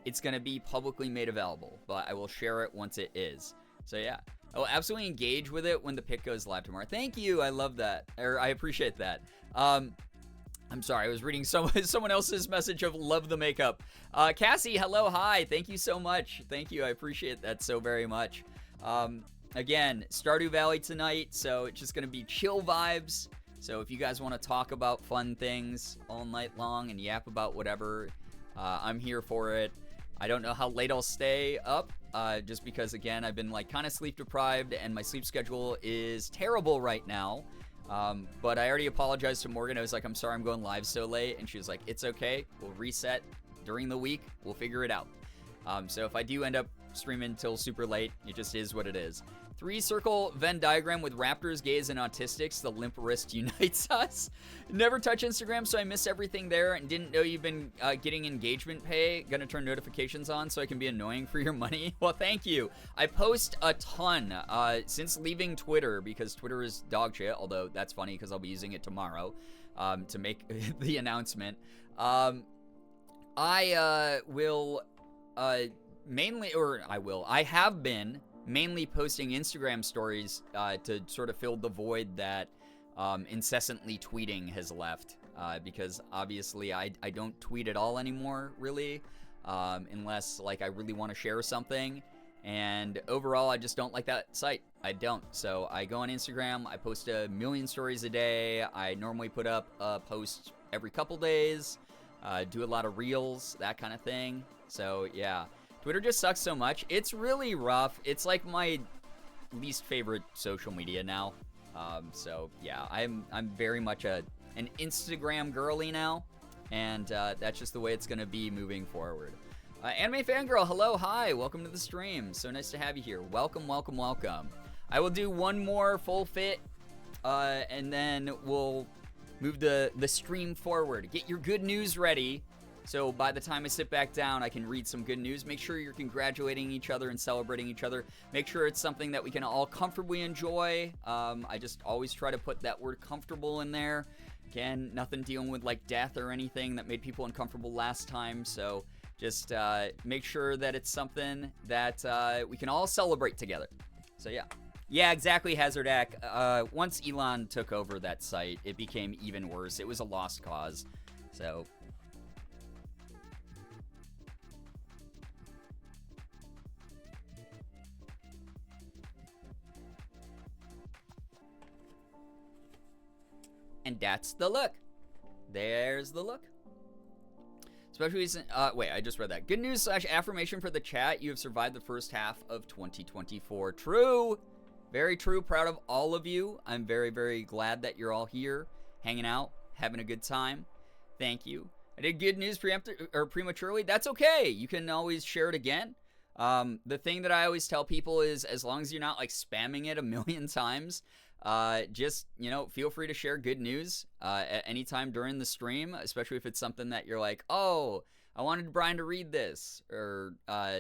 it's going to be publicly made available, but I will share it once it is. So yeah, I will absolutely engage with it when the pic goes live tomorrow. Thank you, I love that, or I appreciate that. I'm sorry, I was reading someone else's message of love the makeup. Cassie, hello, hi, thank you so much. Thank you, I appreciate that so very much. Again, Stardew Valley tonight, so it's just going to be chill vibes. So if you guys want to talk about fun things all night long and yap about whatever, I'm here for it. I don't know how late I'll stay up, just because, again, I've been like kind of sleep deprived, and my sleep schedule is terrible right now. But I already apologized to Morgan. I was like, I'm sorry I'm going live so late. And she was like, it's okay. We'll reset during the week. We'll figure it out. So if I do end up streaming till super late, it just is what it is. 3-circle Venn diagram with raptors, gays, and autistics. The limp wrist unites us. Never touch Instagram, so I miss everything there, and didn't know you've been getting engagement pay. Gonna turn notifications on so I can be annoying for your money. Well, thank you. I post a ton since leaving Twitter, because Twitter is dog shit, although that's funny because I'll be using it tomorrow to make the announcement. I have been mainly posting Instagram stories to sort of fill the void that incessantly tweeting has left, because obviously I don't tweet at all anymore, really, unless like I really want to share something, and overall I just don't like that site. I don't. So I go on Instagram, I post a million stories a day. I normally put up a post every couple days, do a lot of reels, that kind of thing. So yeah, Twitter just sucks so much. It's really rough. It's like my least favorite social media now. So yeah, I'm very much an Instagram girly now, and that's just the way it's gonna be moving forward. Anime Fangirl, hello, hi, welcome to the stream. So nice to have you here. Welcome, welcome, welcome. I will do one more full fit, and then we'll move the stream forward. Get your good news ready. So by the time I sit back down, I can read some good news. Make sure you're congratulating each other and celebrating each other. Make sure it's something that we can all comfortably enjoy. I just always try to put that word comfortable in there. Again, nothing dealing with like death or anything that made people uncomfortable last time. So just make sure that it's something that we can all celebrate together. So yeah. Yeah, exactly, Hazardak. Once Elon took over that site, it became even worse. It was a lost cause. So And that's the look. There's the look. Especially recent, wait, I just read that. Good news / affirmation for the chat. You have survived the first half of 2024. True. Very true. Proud of all of you. I'm very, very glad that you're all here, hanging out, having a good time. Thank you. I did good news prematurely. That's okay. You can always share it again. The thing that I always tell people is, as long as you're not like spamming it a million times, just, you know, feel free to share good news at any time during the stream, especially if it's something that you're like, oh, I wanted Brian to read this, or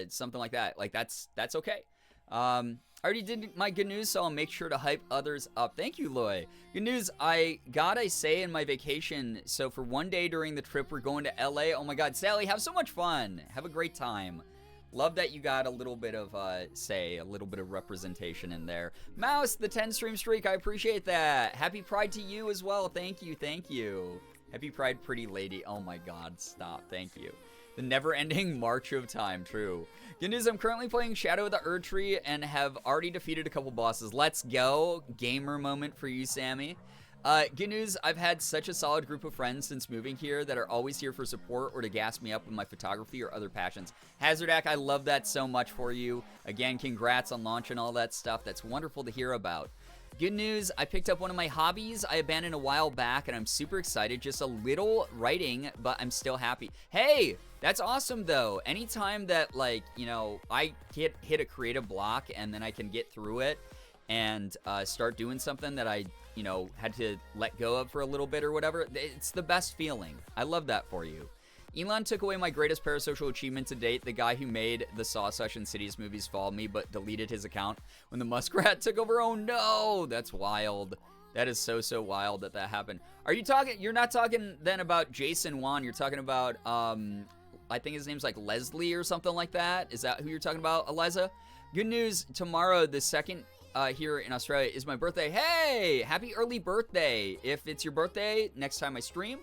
something like that. Like, that's okay. I already did my good news, so I'll make sure to hype others up. Thank you, Loy. Good news, I gotta say in my vacation, so for one day during the trip, we're going to LA. Oh my god, Sally, have so much fun. Have a great time. Love that you got a little bit of, a little bit of representation in there. Mouse, the 10 stream streak, I appreciate that. Happy Pride to you as well. Thank you, thank you. Happy Pride, pretty lady. Oh my god, stop. Thank you. The never-ending march of time, true. Good news, I'm currently playing Shadow of the Erdtree and have already defeated a couple bosses. Let's go. Gamer moment for you, Sammy. Good news, I've had such a solid group of friends since moving here that are always here for support or to gas me up in my photography or other passions. Hazardak, I love that so much for you. Again, congrats on launching all that stuff. That's wonderful to hear about. Good news, I picked up one of my hobbies I abandoned a while back, and I'm super excited. Just a little writing, but I'm still happy. Hey, that's awesome, though. Anytime that, like, you know, I hit a creative block, and then I can get through it and start doing something that I, you know, had to let go of for a little bit or whatever, it's the best feeling. I love that for you. Elon took away my greatest parasocial achievement to date. The guy who made the Saw Such and Cities movies followed me, but deleted his account when the Muskrat took over. Oh no, that's wild. That is so wild that happened. Are you talking, you're not talking then about Jason Wan, you're talking about, I think his name's like Leslie or something like that. Is that who you're talking about, Eliza? Good news, tomorrow, the second here in Australia, is my birthday. Hey, happy early birthday. If it's your birthday, next time I stream,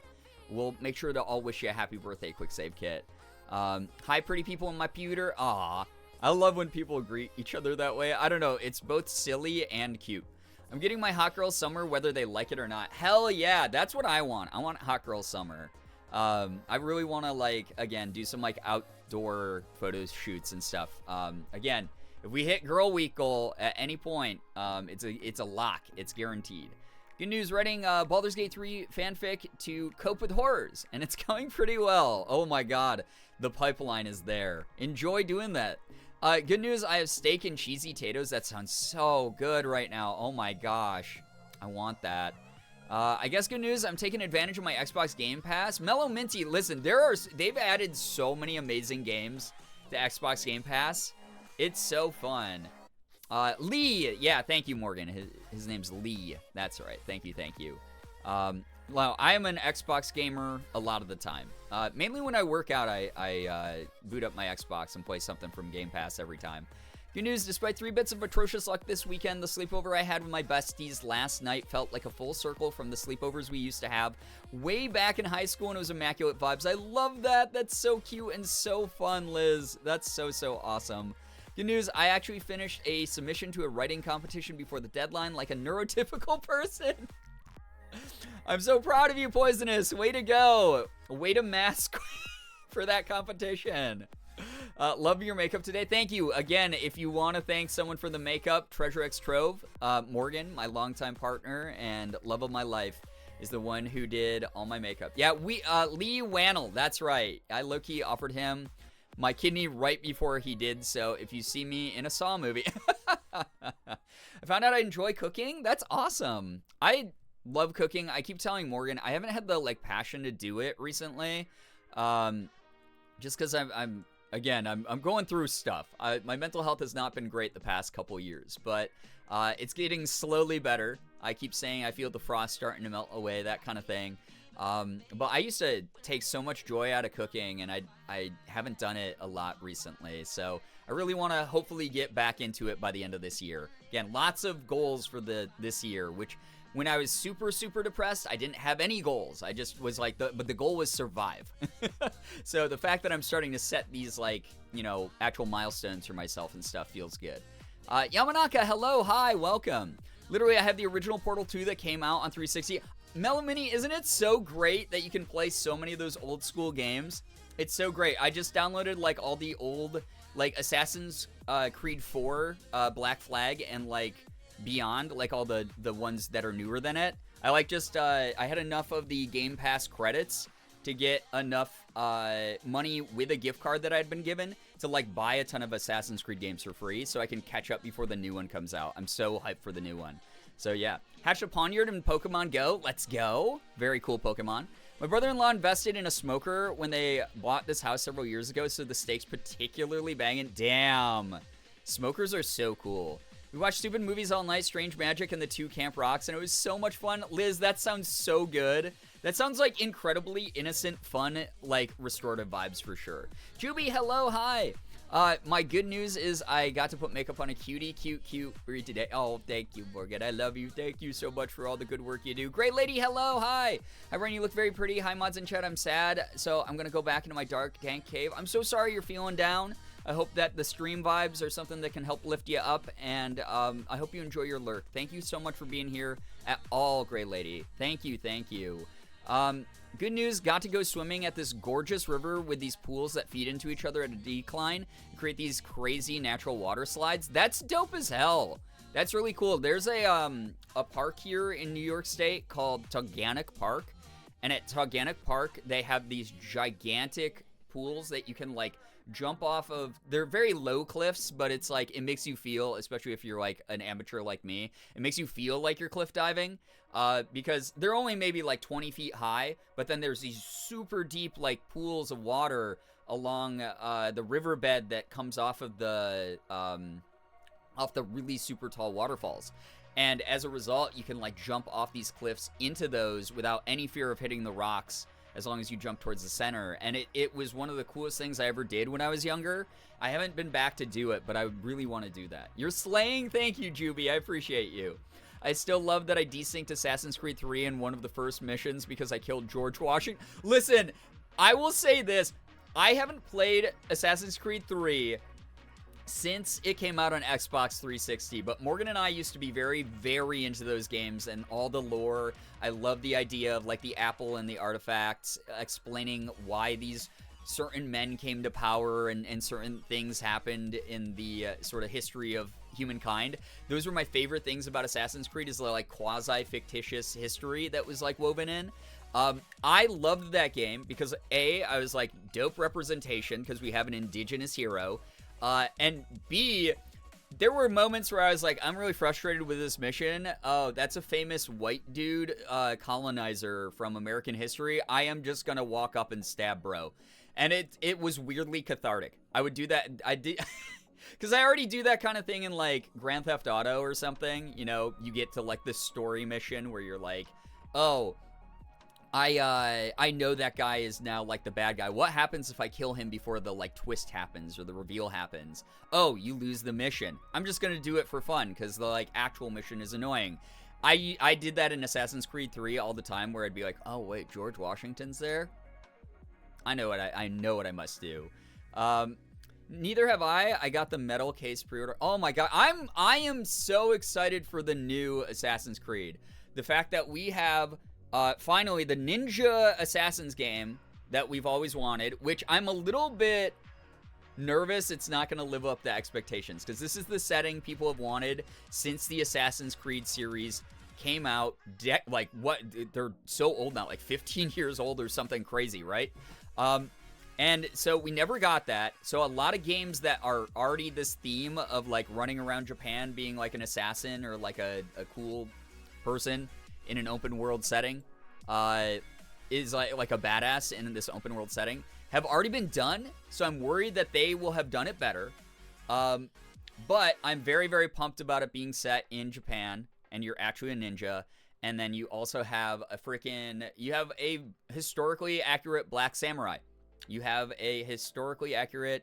we'll make sure to all wish you a happy birthday, Quick Save Kit. Hi, pretty people in my pewter. Aw, I love when people greet each other that way. I don't know, it's both silly and cute. I'm getting my Hot Girl Summer whether they like it or not. Hell yeah, that's what I want. I want Hot Girl Summer. I really want to, like, again, do some, like, outdoor photo shoots and stuff. Again, if we hit Girl Week goal at any point, it's a lock. It's guaranteed. Good news, writing Baldur's Gate 3 fanfic to cope with horrors, and it's going pretty well. Oh my god, the pipeline is there. Enjoy doing that. Good news, I have steak and cheesy potatoes. That sounds so good right now. Oh my gosh, I want that. I guess good news, I'm taking advantage of my Xbox Game Pass. Mellow Minty, listen, they've added so many amazing games to Xbox Game Pass. It's so fun. Lee, yeah, thank you, Morgan. His name's Lee. That's right. Thank you. Well, I am an Xbox gamer a lot of the time. Mainly when I work out, I boot up my Xbox and play something from Game Pass every time. Good news, despite 3 bits of atrocious luck this weekend, the sleepover I had with my besties last night felt like a full circle from the sleepovers we used to have way back in high school, and it was immaculate vibes. I love that. That's so cute and so fun, Liz. That's so awesome. Good news, I actually finished a submission to a writing competition before the deadline like a neurotypical person. I'm so proud of you, Poisonous. Way to go. Way to mask for that competition. Love your makeup today. Thank you. Again, if you want to thank someone for the makeup, Treasure X Trove, Morgan, my longtime partner and love of my life, is the one who did all my makeup. Yeah, Lee Wannell, that's right. I low-key offered him my kidney right before he did, so if you see me in a Saw movie. I found out I enjoy cooking. That's awesome. I love cooking. I keep telling Morgan, I haven't had the, like, passion to do it recently. Just because I'm going through stuff. My mental health has not been great the past couple years, but it's getting slowly better. I keep saying I feel the frost starting to melt away, that kind of thing. But I used to take so much joy out of cooking, and I haven't done it a lot recently. So I really want to hopefully get back into it by the end of this year. Again, lots of goals for this year, which when I was super depressed, I didn't have any goals. I just was like, but the goal was survive. So the fact that I'm starting to set these, like, you know, actual milestones for myself and stuff feels good. Yamanaka, hello, hi, welcome. Literally, I have the original Portal 2 that came out on 360. Mellow Mini, isn't it so great that you can play so many of those old school games? It's so great. I just downloaded like all the old like Assassin's Creed 4 Black Flag and like Beyond, like all the ones that are newer than it. I like just I had enough of the Game Pass credits to get enough money with a gift card that I'd been given to like buy a ton of Assassin's Creed games for free so I can catch up before the new one comes out. I'm so hyped for the new one. So yeah, hatch a Poniard in Pokemon Go. Let's go. Very cool Pokemon. My brother-in-law invested in a smoker when they bought this house several years ago, so the steak's particularly banging. Damn. Smokers are so cool. We watched stupid movies all night, Strange Magic and the 2 Camp Rocks, and it was so much fun. Liz, that sounds so good. That sounds like incredibly innocent, fun, like restorative vibes for sure. Juby, hello, hi. My good news is I got to put makeup on a cute Uri today. Oh, thank you, Morgan. I love you. Thank you so much for all the good work you do. Great lady, hello, hi. Hi, Brian, you look very pretty. Hi, mods and chat. I'm sad, so I'm going to go back into my dark, dank cave. I'm so sorry you're feeling down. I hope that the stream vibes are something that can help lift you up, and I hope you enjoy your lurk. Thank you so much for being here at all, great lady. Thank you, thank you. Good news, got to go swimming at this gorgeous river with these pools that feed into each other at a decline and create these crazy natural water slides. That's dope as hell. That's really cool. There's a park here in New York State called Taughannock Park, and at Taughannock Park, they have these gigantic pools that you can, like, jump off of. They're very low cliffs, but it's like, it makes you feel, especially if you're like an amateur like me, it makes you feel like you're cliff diving, because they're only maybe like 20 feet high, but then there's these super deep like pools of water along the riverbed that comes off of the really super tall waterfalls. And as a result, you can like jump off these cliffs into those without any fear of hitting the rocks, as long as you jump towards the center. And it was one of the coolest things I ever did when I was younger. I haven't been back to do it, but I really want to do that. You're slaying. Thank you, Juby. I appreciate you. I still love that I desynced Assassin's Creed 3 in one of the first missions because I killed George Washington. Listen, I will say this. I haven't played Assassin's Creed 3 since it came out on Xbox 360, but Morgan and I used to be very, very into those games and all the lore. I love the idea of like the apple and the artifacts, explaining why these certain men came to power and certain things happened in the sort of history of humankind. Those were my favorite things about Assassin's Creed, is the like quasi-fictitious history that was like woven in. I loved that game because A, I was like, dope representation because we have an indigenous hero. And B, there were moments where I was like, I'm really frustrated with this mission. Oh, that's a famous white dude, colonizer from American history. I am just gonna walk up and stab bro. And it was weirdly cathartic. I would do that. I did, because I already do that kind of thing in like Grand Theft Auto or something. You know, you get to like the story mission where you're like, oh, I know that guy is now like the bad guy. What happens if I kill him before the like twist happens or the reveal happens? Oh, you lose the mission. I'm just gonna do it for fun because the like actual mission is annoying. I did that in Assassin's Creed 3 all the time, where I'd be like, oh wait, George Washington's there. I know what I must do. Neither have I. I got the metal case pre-order. Oh my god, I am so excited for the new Assassin's Creed. The fact that we have finally the Ninja Assassins game that we've always wanted, which I'm a little bit nervous it's not going to live up to expectations, because this is the setting people have wanted since the Assassin's Creed series came out. Like, what, they're so old now, like 15 years old or something crazy, right? And so we never got that. So a lot of games that are already this theme of like running around Japan being like an assassin or like a cool person in an open world setting, is like a badass in this open world setting, have already been done. So I'm worried that they will have done it better. But I'm very, very pumped about it being set in Japan and you're actually a ninja. And then you also have you have a historically accurate black samurai. You have a historically accurate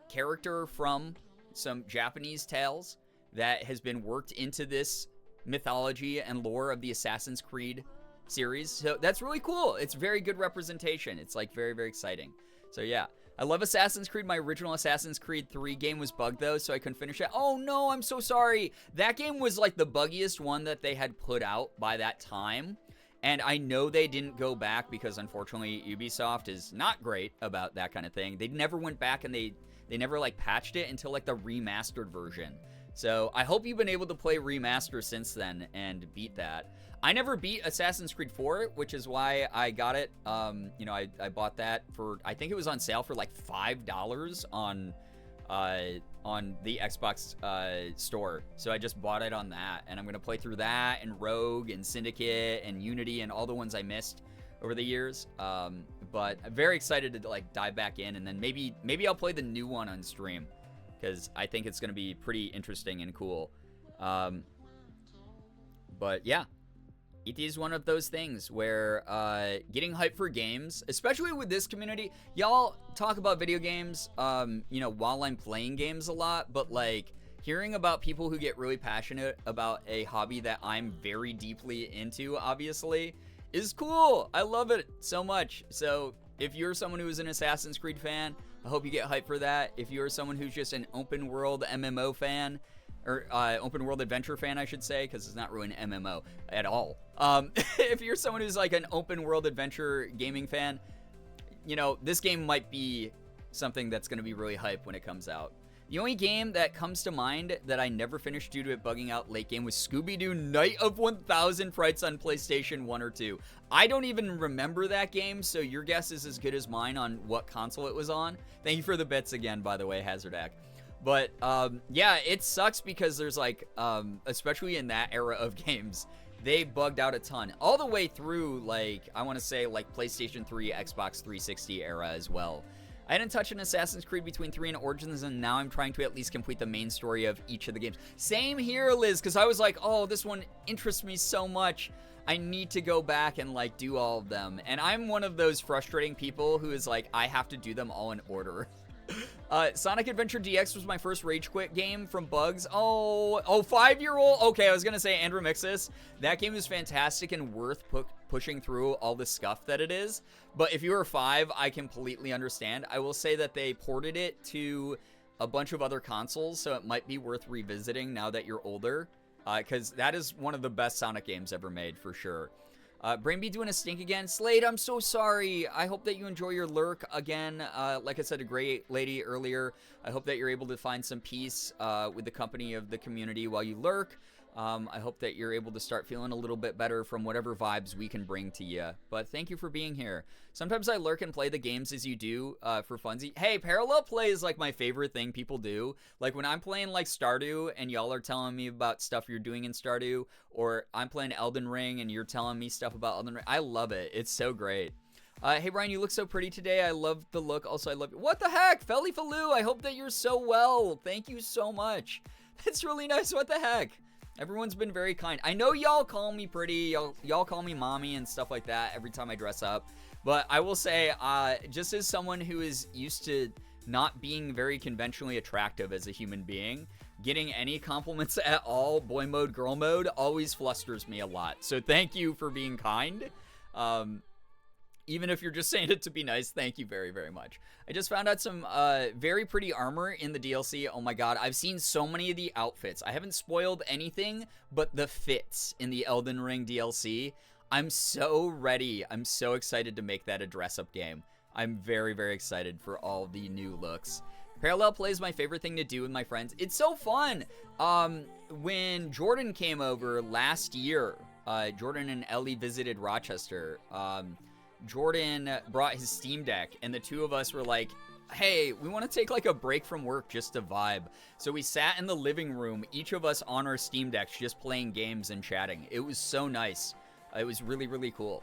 character from some Japanese tales that has been worked into this mythology and lore of the Assassin's Creed series. So that's really cool. It's very good representation. It's like very, very exciting. So yeah, I love Assassin's Creed. My original Assassin's Creed 3 game was bugged though, so I couldn't finish it. Oh no, I'm so sorry. That game was like the buggiest one that they had put out by that time. And I know they didn't go back because, unfortunately, Ubisoft is not great about that kind of thing. They never went back and they never, like, patched it until, like, the remastered version. So I hope you've been able to play remaster since then and beat that. I never beat Assassin's Creed 4, which is why I got it. You know, I bought that for, I think it was on sale for, like, $5 on the Xbox store. So I just bought it on that, and I'm gonna play through that and Rogue and Syndicate and Unity and all the ones I missed over the years. But I'm very excited to like dive back in, and then maybe I'll play the new one on stream because I think it's gonna be pretty interesting and cool. But yeah. It is one of those things where getting hyped for games, especially with this community, y'all talk about video games, you know, while I'm playing games a lot, but like hearing about people who get really passionate about a hobby that I'm very deeply into, obviously, is cool. I love it so much. So if you're someone who is an Assassin's Creed fan, I hope you get hyped for that. If you're someone who's just an open world MMO fan, or open world adventure fan, I should say, because it's not really an MMO at all. If you're someone who's like an open world adventure gaming fan, you know, this game might be something that's going to be really hype when it comes out. The only game that comes to mind that I never finished due to it bugging out late game was Scooby-Doo Night of 1000 Frights on PlayStation 1 or 2. I don't even remember that game, so your guess is as good as mine on what console it was on. Thank you for the bits again, by the way, Hazardak. But, yeah, it sucks because there's, like, especially in that era of games, they bugged out a ton. All the way through, like, I want to say, like, PlayStation 3, Xbox 360 era as well. I hadn't touched an Assassin's Creed between 3 and Origins, and now I'm trying to at least complete the main story of each of the games. Same here, Liz, because I was like, oh, this one interests me so much. I need to go back and, like, do all of them. And I'm one of those frustrating people who is like, I have to do them all in order. Sonic Adventure DX was my first rage quit game from bugs. Oh, 5-year-old? Okay, I was gonna say Andrew Mixis. That game is fantastic and worth pushing through all the scuff that it is. But if you were 5, I completely understand. I will say that they ported it to a bunch of other consoles, so it might be worth revisiting now that you're older. Because that is one of the best Sonic games ever made, for sure. Brainbee doing a stink again. Slade, I'm so sorry. I hope that you enjoy your lurk again. Like I said, a great lady earlier. I hope that you're able to find some peace with the company of the community while you lurk. I hope that you're able to start feeling a little bit better from whatever vibes we can bring to you. But thank you for being here. Sometimes I lurk and play the games as you do for funsies. Hey, parallel play is like my favorite thing people do. Like when I'm playing like Stardew and y'all are telling me about stuff you're doing in Stardew, or I'm playing Elden Ring and you're telling me stuff about Elden Ring. I love it. It's so great. Hey, Brian, you look so pretty today. I love the look. Also, I love you. What the heck? Felly Faloo, I hope that you're so well. Thank you so much. That's really nice. What the heck? Everyone's been very kind. I know y'all call me pretty. Y'all call me mommy and stuff like that every time I dress up. But I will say, just as someone who is used to not being very conventionally attractive as a human being, getting any compliments at all, boy mode, girl mode, always flusters me a lot. So thank you for being kind. Even if you're just saying it to be nice, thank you very, very much. I just found out some very pretty armor in the DLC. Oh my god, I've seen so many of the outfits. I haven't spoiled anything but the fits in the Elden Ring DLC. I'm so ready. I'm so excited to make that a dress-up game. I'm very, very excited for all the new looks. Parallel play is my favorite thing to do with my friends. It's so fun. When Jordan came over last year, Jordan and Ellie visited Rochester. Jordan brought his Steam Deck, and the two of us were like, hey, we want to take like a break from work just to vibe. So we sat in the living room, each of us on our Steam Decks, just playing games and chatting. It was so nice. It was really, really cool.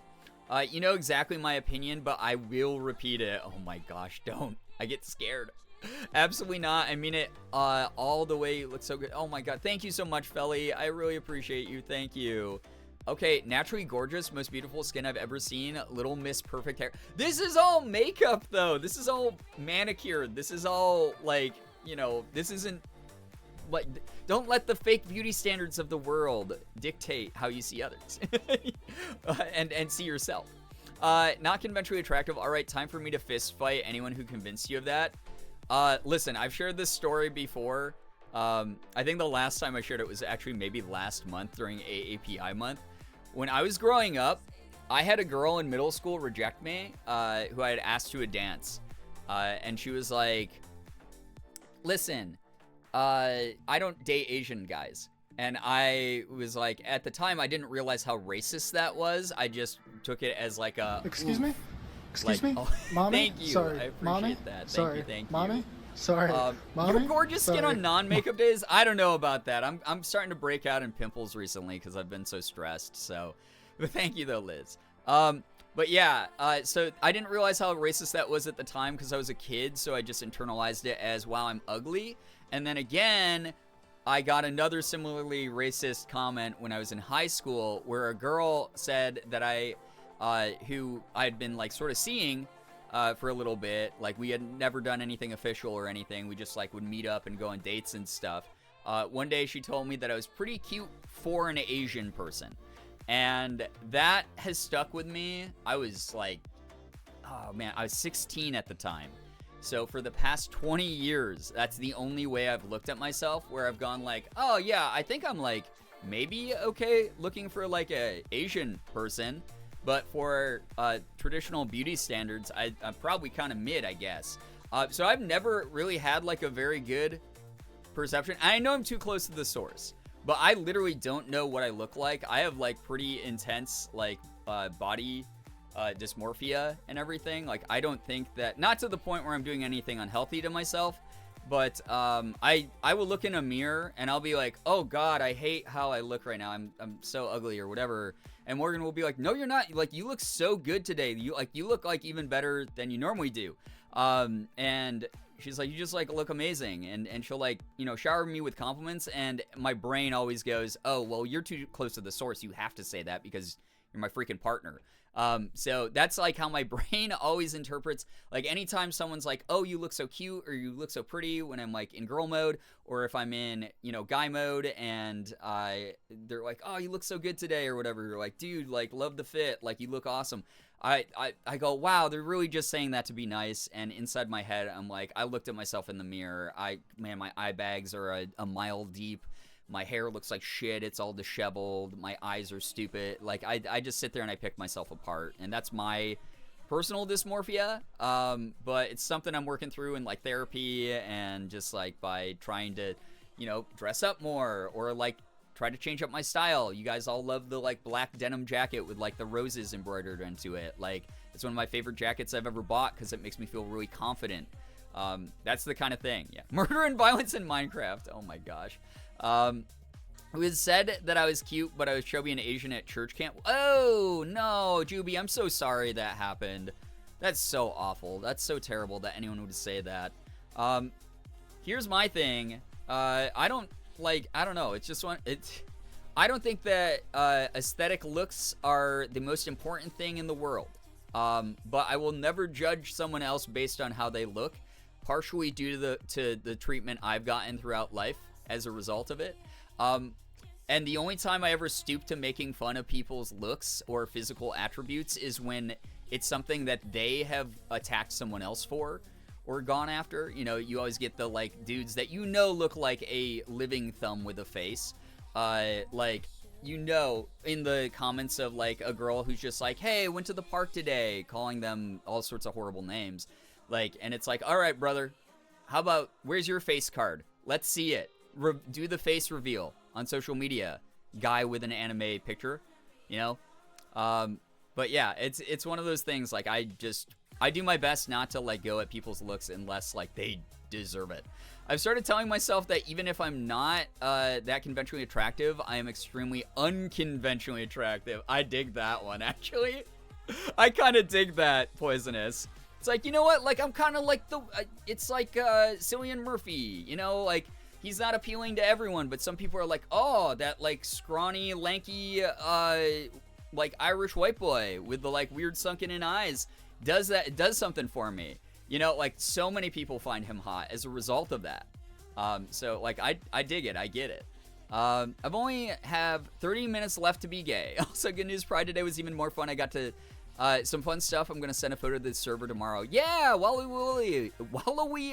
You know exactly my opinion, but I will repeat it. Oh my gosh, don't. I get scared. Absolutely not. I mean it all the way. It looks so good. Oh my god. Thank you so much, Felly. I really appreciate you. Thank you. Okay, naturally gorgeous, most beautiful skin I've ever seen. Little Miss Perfect hair. This is all makeup, though. This is all manicured. This is all, like, you know, this isn't, like, don't let the fake beauty standards of the world dictate how you see others. and see yourself. Not conventionally attractive. All right, time for me to fist fight anyone who convinced you of that. Listen, I've shared this story before. I think the last time I shared it was actually maybe last month during AAPI month. When I was growing up, I had a girl in middle school reject me, who I had asked to a dance. And she was like, listen, I don't date Asian guys. And I was like, at the time, I didn't realize how racist that was. I just took it as like a... Excuse me? Excuse like, me? oh, Mommy? Thank you. Sorry. I appreciate Mommy? that. Sorry. Thank you. Mommy? Sorry. Mommy? Your gorgeous skin Sorry. on non-makeup days? I don't know about that. I'm starting to break out in pimples recently because I've been so stressed. So, but thank you though, Liz. But yeah, so I didn't realize how racist that was at the time because I was a kid, so I just internalized it as, wow, I'm ugly. And then again, I got another similarly racist comment when I was in high school where a girl said that who I had been like sort of seeing for a little bit, like we had never done anything official or anything. We just like would meet up and go on dates and stuff. One day she told me that I was pretty cute for an Asian person. And that has stuck with me. I was like, oh man, I was 16 at the time. So for the past 20 years, that's the only way I've looked at myself, where I've gone like, oh yeah, I think I'm like maybe okay looking for like a Asian person. But for traditional beauty standards, I'm probably kind of mid, I guess. So I've never really had like a very good perception. I know I'm too close to the source. But I literally don't know what I look like. I have like pretty intense like body dysmorphia and everything. Like I don't think that, not to the point where I'm doing anything unhealthy to myself, but I will look in a mirror and I'll be like, oh God, I hate how I look right now. I'm so ugly or whatever. And Morgan will be like, no, you're not. Like you look so good today. You look like even better than you normally do. And she's like, you just like look amazing. And she'll like, shower me with compliments. And my brain always goes, oh, well, you're too close to the source. You have to say that because you're my freaking partner. So that's like how my brain always interprets, like anytime someone's like, oh, you look so cute or you look so pretty when I'm like in girl mode, or if I'm in, guy mode and they're like, oh, you look so good today or whatever. You're like, dude, like love the fit. Like you look awesome. I go, wow, they're really just saying that to be nice. And inside my head, I'm like, I looked at myself in the mirror. My eye bags are a mile deep. My hair looks like shit. It's all disheveled. My eyes are stupid. Like, I just sit there and I pick myself apart. And that's my personal dysmorphia. But it's something I'm working through in, like, therapy and just, like, by trying to, dress up more or, like, try to change up my style. You guys all love the, like, black denim jacket with, like, the roses embroidered into it. Like, it's one of my favorite jackets I've ever bought because it makes me feel really confident. That's the kind of thing. Yeah. Murder and violence in Minecraft. Oh, my gosh. It was said that I was cute, but I was chubby and Asian at church camp. Oh, no, Juby, I'm so sorry that happened. That's so awful. That's so terrible that anyone would say that. Here's my thing. I don't know. It's just I don't think that aesthetic looks are the most important thing in the world. But I will never judge someone else based on how they look, partially due to the treatment I've gotten throughout life as a result of it. And the only time I ever stoop to making fun of people's looks or physical attributes is when it's something that they have attacked someone else for or gone after. You always get the like dudes that look like a living thumb with a face. Like, in the comments of like a girl who's just like, hey, I went to the park today, calling them all sorts of horrible names. Like, and it's like, all right, brother, how about, where's your face card? Let's see it. Do the face reveal on social media. Guy with an anime picture, But yeah, it's one of those things. Like I do my best not to like go at people's looks unless like they deserve it. I've started telling myself that even if I'm not that conventionally attractive, I am extremely unconventionally attractive. I dig that one, actually. I kind of dig that, Poisonous. It's like, you know what? Like I'm kind of like it's like Cillian Murphy, like. He's not appealing to everyone, but some people are like, oh, that, like, scrawny, lanky, like, Irish white boy with the, like, weird sunken-in eyes does something for me. Like, so many people find him hot as a result of that. So, like, I dig it. I get it. I've only have 30 minutes left to be gay. Also, good news, Pride today was even more fun. I got to... some fun stuff. I'm going to send a photo to the server tomorrow. Yeah, Wallowy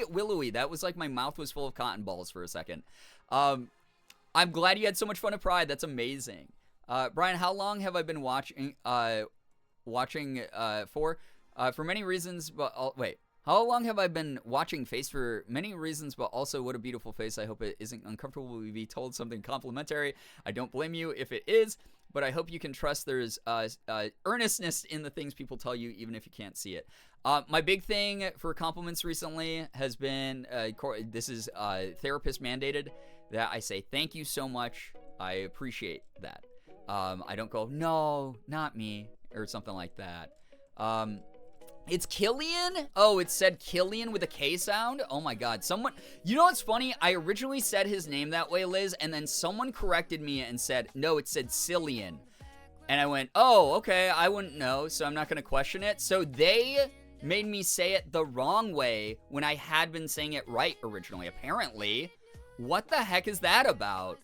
Willowy. That was like my mouth was full of cotton balls for a second. I'm glad you had so much fun at Pride. That's amazing. Brian, how long have I been watching watching for many reasons, but wait. How long have I been watching Face for many reasons, but also what a beautiful face. I hope it isn't uncomfortable to be told something complimentary. I don't blame you if it is, but I hope you can trust there's earnestness in the things people tell you, even if you can't see it. My big thing for compliments recently has been, this is therapist mandated, that I say thank you so much. I appreciate that. I don't go, no, not me, or something like that. It's Killian? Oh, it said Killian with a K sound? Oh my god. Someone, you know what's funny? I originally said his name that way, Liz, and then someone corrected me and said, no, it said Cillian. And I went, oh, okay, I wouldn't know, so I'm not going to question it. So they made me say it the wrong way when I had been saying it right originally, apparently. What the heck is that about?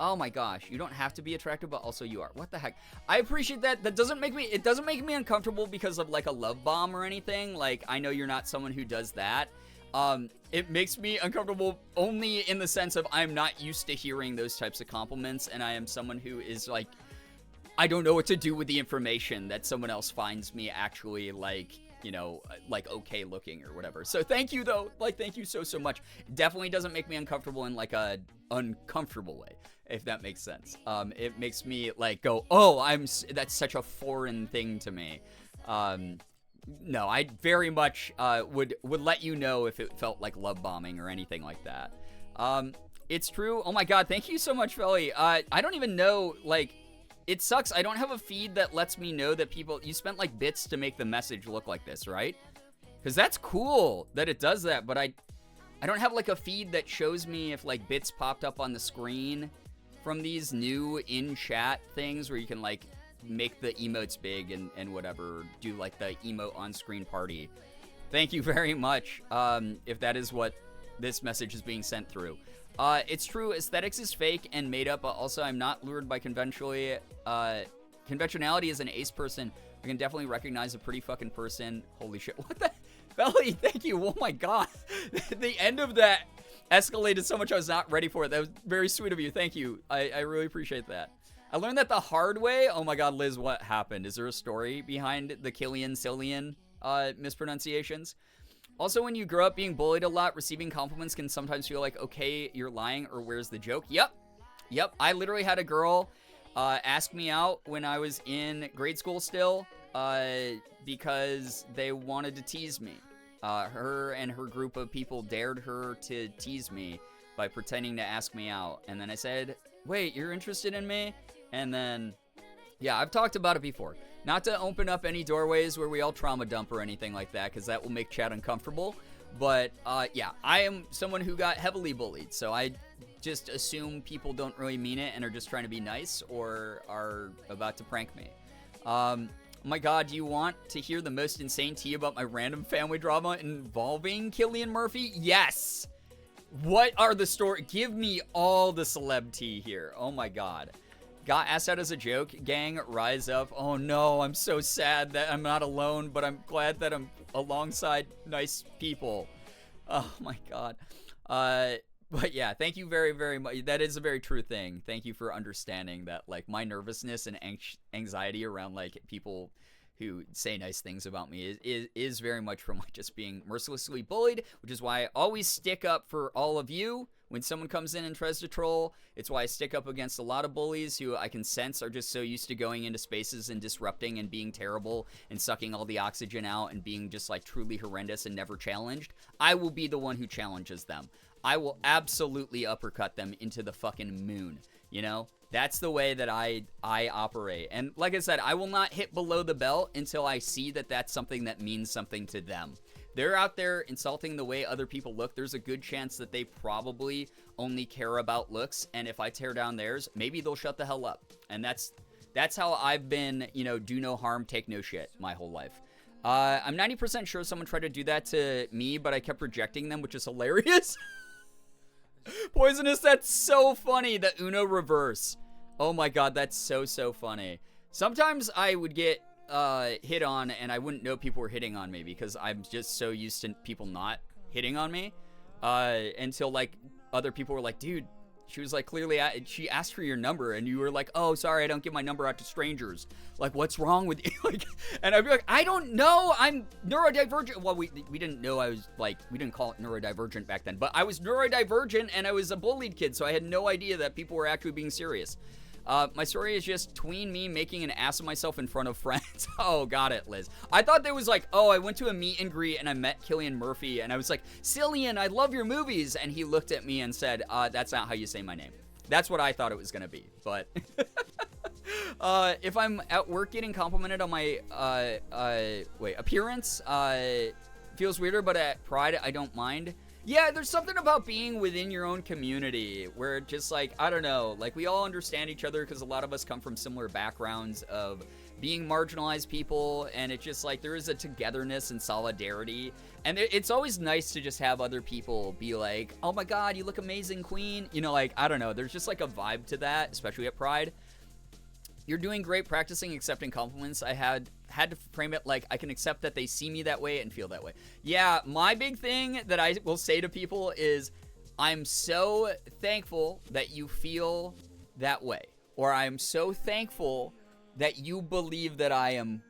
Oh my gosh, you don't have to be attractive, but also you are. What the heck? I appreciate that. That doesn't make me, it doesn't make me uncomfortable because of like a love bomb or anything. Like, I know you're not someone who does that. It makes me uncomfortable only in the sense of I'm not used to hearing those types of compliments, and I am someone who is like, I don't know what to do with the information that someone else finds me actually like, you know, like okay looking or whatever. So thank you though, like thank you so much. Definitely doesn't make me uncomfortable in like a uncomfortable way, if that makes sense. It makes me like go, oh, that's such a foreign thing to me. No, I very much would let you know if it felt like love bombing or anything like that. It's true. Oh my god, thank you so much, Felly. I don't even know, like, it sucks. I don't have a feed that lets me know that you spent like bits to make the message look like this, right? Because that's cool that it does that, but I don't have like a feed that shows me if like bits popped up on the screen from these new in-chat things where you can like make the emotes big and whatever, do like the emote on-screen party. Thank you very much, if that is what this message is being sent through. It's true, aesthetics is fake and made up, but also I'm not lured by conventionality as an ace person. I can definitely recognize a pretty fucking person. Holy shit, what the? Belly, thank you, oh my god. The end of that escalated so much I was not ready for it. That was very sweet of you, thank you. I really appreciate that. I learned that the hard way. Oh my god, Liz, what happened? Is there a story behind the Cillian mispronunciations? Also, when you grow up being bullied a lot, receiving compliments can sometimes feel like, okay, you're lying, or where's the joke? Yep. I literally had a girl ask me out when I was in grade school still because they wanted to tease me. Her and her group of people dared her to tease me by pretending to ask me out. And then I said, wait, you're interested in me? And then, yeah, I've talked about it before. Not to open up any doorways where we all trauma dump or anything like that, because that will make chat uncomfortable. But, yeah, I am someone who got heavily bullied, so I just assume people don't really mean it and are just trying to be nice or are about to prank me. Oh my god, do you want to hear the most insane tea about my random family drama involving Cillian Murphy? Yes! What are the stories? Give me all the celeb tea here. Oh my god. Got asked out as a joke. Gang, rise up. Oh no, I'm so sad that I'm not alone, but I'm glad that I'm alongside nice people. Oh my god. But yeah, thank you very, very much. That is a very true thing. Thank you for understanding that, like, my nervousness and anxiety around, like, people who say nice things about me is very much from, like, just being mercilessly bullied, which is why I always stick up for all of you. When someone comes in and tries to troll, it's why I stick up against a lot of bullies who I can sense are just so used to going into spaces and disrupting and being terrible and sucking all the oxygen out and being just like truly horrendous and never challenged. I will be the one who challenges them. I will absolutely uppercut them into the fucking moon, you know? That's the way that I operate. And like I said, I will not hit below the belt until I see that that's something that means something to them. They're out there insulting the way other people look. There's a good chance that they probably only care about looks. And if I tear down theirs, maybe they'll shut the hell up. And that's how I've been, you know, do no harm, take no shit my whole life. I'm 90% sure someone tried to do that to me, but I kept rejecting them, which is hilarious. Poisonous, that's so funny. The Uno reverse. Oh my god, that's so funny. Sometimes I would get hit on and I wouldn't know people were hitting on me because I'm just so used to people not hitting on me until like other people were like, dude, she was like, clearly, she asked for your number, and you were like, oh, sorry, I don't give my number out to strangers. Like, what's wrong with you? Like, and I'd be like, I don't know, I'm neurodivergent. Well, we didn't know I was, like, we didn't call it neurodivergent back then, but I was neurodivergent, and I was a bullied kid, so I had no idea that people were actually being serious. My story is just tween me making an ass of myself in front of friends. Oh, got it, Liz. I thought there was like, oh, I went to a meet and greet and I met Cillian Murphy and I was like, Cillian, I love your movies. And he looked at me and said, that's not how you say my name. That's what I thought it was going to be. But if I'm at work getting complimented on my appearance, feels weirder, but at Pride, I don't mind. Yeah, there's something about being within your own community where just like, I don't know, like we all understand each other because a lot of us come from similar backgrounds of being marginalized people, and it's just like there is a togetherness and solidarity, and it's always nice to just have other people be like, oh my god, you look amazing, queen, you know, like, I don't know, there's just like a vibe to that, especially at Pride. You're doing great practicing accepting compliments. I had to frame it like I can accept that they see me that way and feel that way. Yeah, my big thing that I will say to people is I'm so thankful that you feel that way. Or I'm so thankful that you believe that I am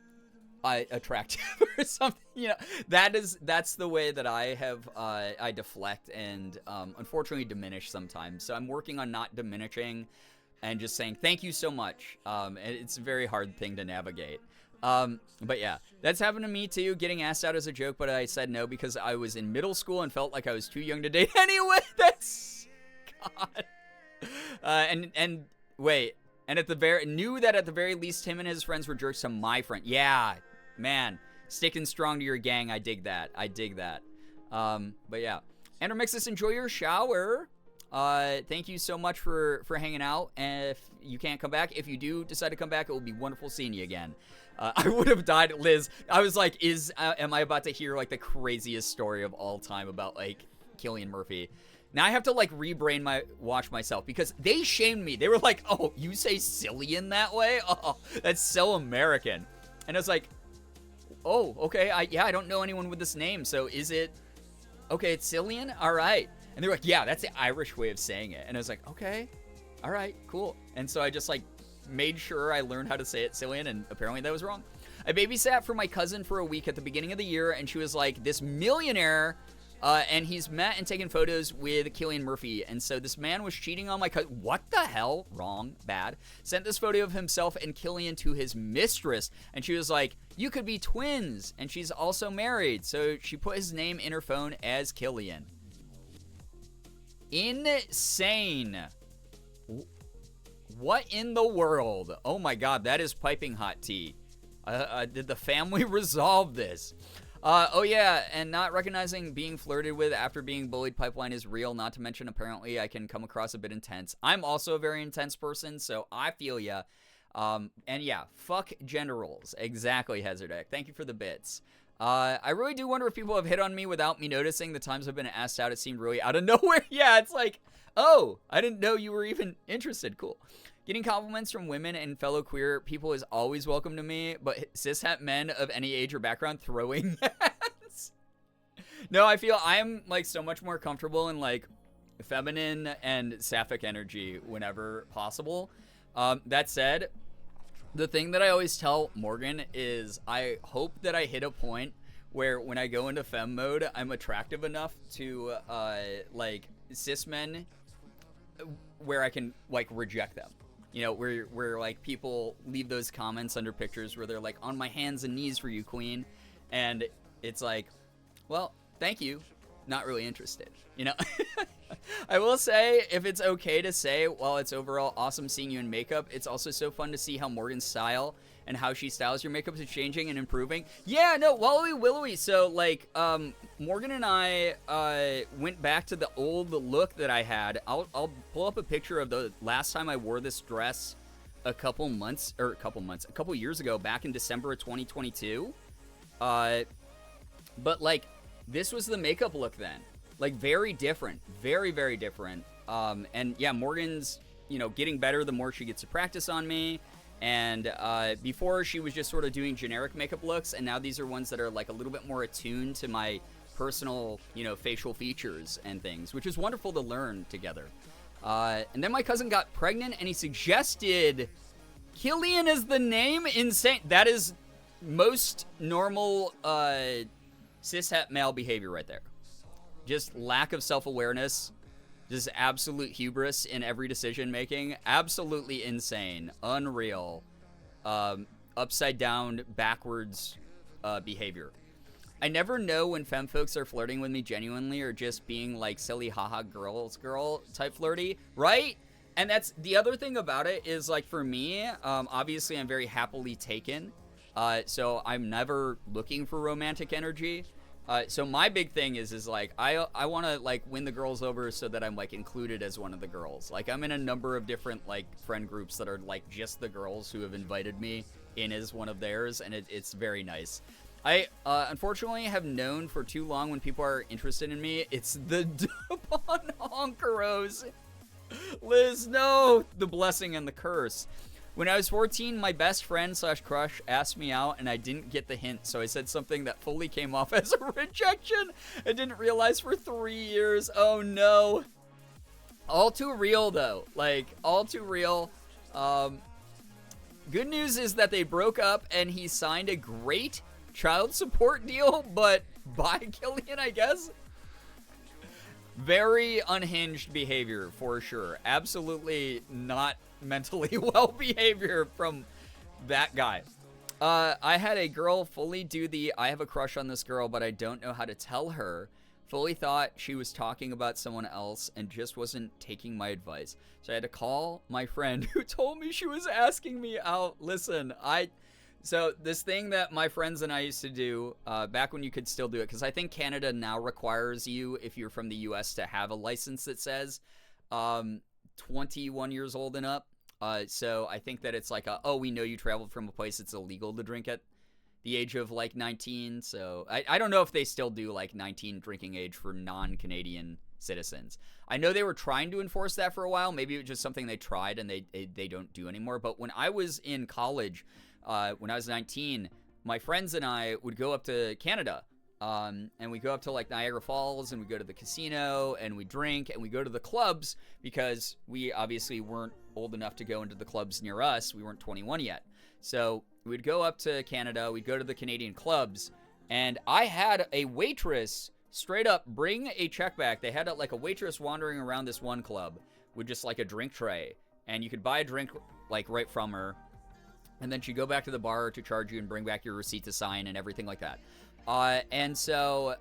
attractive or something. You know, that's the way that I have I deflect and unfortunately diminish sometimes. So I'm working on not diminishing and just saying thank you so much. And it's a very hard thing to navigate. But yeah, that's happened to me too, getting asked out as a joke, but I said no because I was in middle school and felt like I was too young to date anyway. That's God. And wait, and knew that at the very least him and his friends were jerks to my friend. Yeah, man, sticking strong to your gang. I dig that. But yeah, Andrew Mixus, enjoy your shower. Thank you so much for hanging out. And if you can't come back, if you do decide to come back, it will be wonderful seeing you again. I would have died, Liz. I was like, am I about to hear like the craziest story of all time about like Cillian Murphy? Now I have to like watch myself because they shamed me. They were like, oh, you say Cillian that way? Oh, that's so American. And I was like, oh, okay. I don't know anyone with this name. So is it, okay, it's Cillian? All right. And they were like, yeah, that's the Irish way of saying it. And I was like, okay, all right, cool. And so I just like made sure I learned how to say it, Cillian, and apparently that was wrong. I babysat for my cousin for a week at the beginning of the year, and she was like this millionaire, and he's met and taken photos with Cillian Murphy. And so this man was cheating on my cousin. What the hell? Wrong, bad. Sent this photo of himself and Cillian to his mistress, and she was like, you could be twins, and she's also married. So she put his name in her phone as Cillian. Insane. What in the world? Oh my god, that is piping hot tea. Did the family resolve this? Oh yeah, and not recognizing being flirted with after being bullied pipeline is real, not to mention apparently I can come across a bit intense. I'm also a very intense person, so I feel ya. And yeah, fuck gender roles. Exactly, Hezardek. Thank you for the bits. I really do wonder if people have hit on me without me noticing. The times I've been asked out, it seemed really out of nowhere. Yeah, it's like, oh, I didn't know you were even interested. Cool. Getting compliments from women and fellow queer people is always welcome to me, but cishet men of any age or background throwing hands. No, I feel I'm like so much more comfortable in like feminine and sapphic energy whenever possible. That said, the thing that I always tell Morgan is I hope that I hit a point where when I go into femme mode, I'm attractive enough to like cis men where I can like reject them. You know, where like people leave those comments under pictures where they're like, on my hands and knees for you, queen. And it's like, well, thank you. Not really interested, you know? I will say, if it's okay to say, while it's overall awesome seeing you in makeup, it's also so fun to see how Morgan's style and how she styles your makeup is changing and improving. Yeah, no, wallowy willowy. So, like, Morgan and I went back to the old look that I had. I'll pull up a picture of the last time I wore this dress a couple years ago, back in December of 2022. But, like, this was the makeup look then. Like, very different. Very, very different. And, yeah, Morgan's, you know, getting better the more she gets to practice on me. And before, she was just sort of doing generic makeup looks, and now these are ones that are, like, a little bit more attuned to my personal, you know, facial features and things, which is wonderful to learn together. And then my cousin got pregnant, and he suggested Killian as the name. Insane. That is most normal cishet male behavior right there. Just lack of self-awareness. Just absolute hubris in every decision making. Absolutely insane. Unreal. Upside down, backwards behavior. I never know when femme folks are flirting with me genuinely or just being like silly haha girl type flirty, right? And that's the other thing about it is, like, for me, obviously I'm very happily taken. So I'm never looking for romantic energy. So my big thing is like, I want to, like, win the girls over so that I'm, like, included as one of the girls. Like, I'm in a number of different, like, friend groups that are, like, just the girls who have invited me in as one of theirs, and it's very nice. I, unfortunately have known for too long when people are interested in me, it's the Dupont Honkeros. Liz, no! The blessing and the curse. When I was 14, my best friend / crush asked me out, and I didn't get the hint, so I said something that fully came off as a rejection. I didn't realize for 3 years. Oh, no. All too real, though. Like, all too real. Good news is that they broke up, and he signed a great child support deal, but by Killian, I guess. Very unhinged behavior, for sure. Absolutely not mentally well behavior from that guy. I had a girl fully do the I have a crush on this girl, but I don't know how to tell her. Fully thought she was talking about someone else and just wasn't taking my advice. So I had to call my friend who told me she was asking me out. Listen, so this thing that my friends and I used to do, back when you could still do it, because I think Canada now requires you, if you're from the U.S., to have a license that says 21 years old and up. So I think that it's like, we know you traveled from a place it's illegal to drink at the age of, like, 19. So I don't know if they still do, like, 19 drinking age for non-Canadian citizens. I know they were trying to enforce that for a while. Maybe it was just something they tried and they don't do anymore. But when I was in college, when I was 19, my friends and I would go up to Canada, and we go up to, like, Niagara Falls, and we go to the casino, and we drink, and we go to the clubs, because we obviously weren't old enough to go into the clubs near us. We weren't 21 yet. So we'd go up to Canada, we'd go to the Canadian clubs, and I had a waitress straight up bring a check back. They had like a waitress wandering around this one club with just, like, a drink tray, and you could buy a drink, like, right from her. And then she'd go back to the bar to charge you and bring back your receipt to sign and everything like that. And so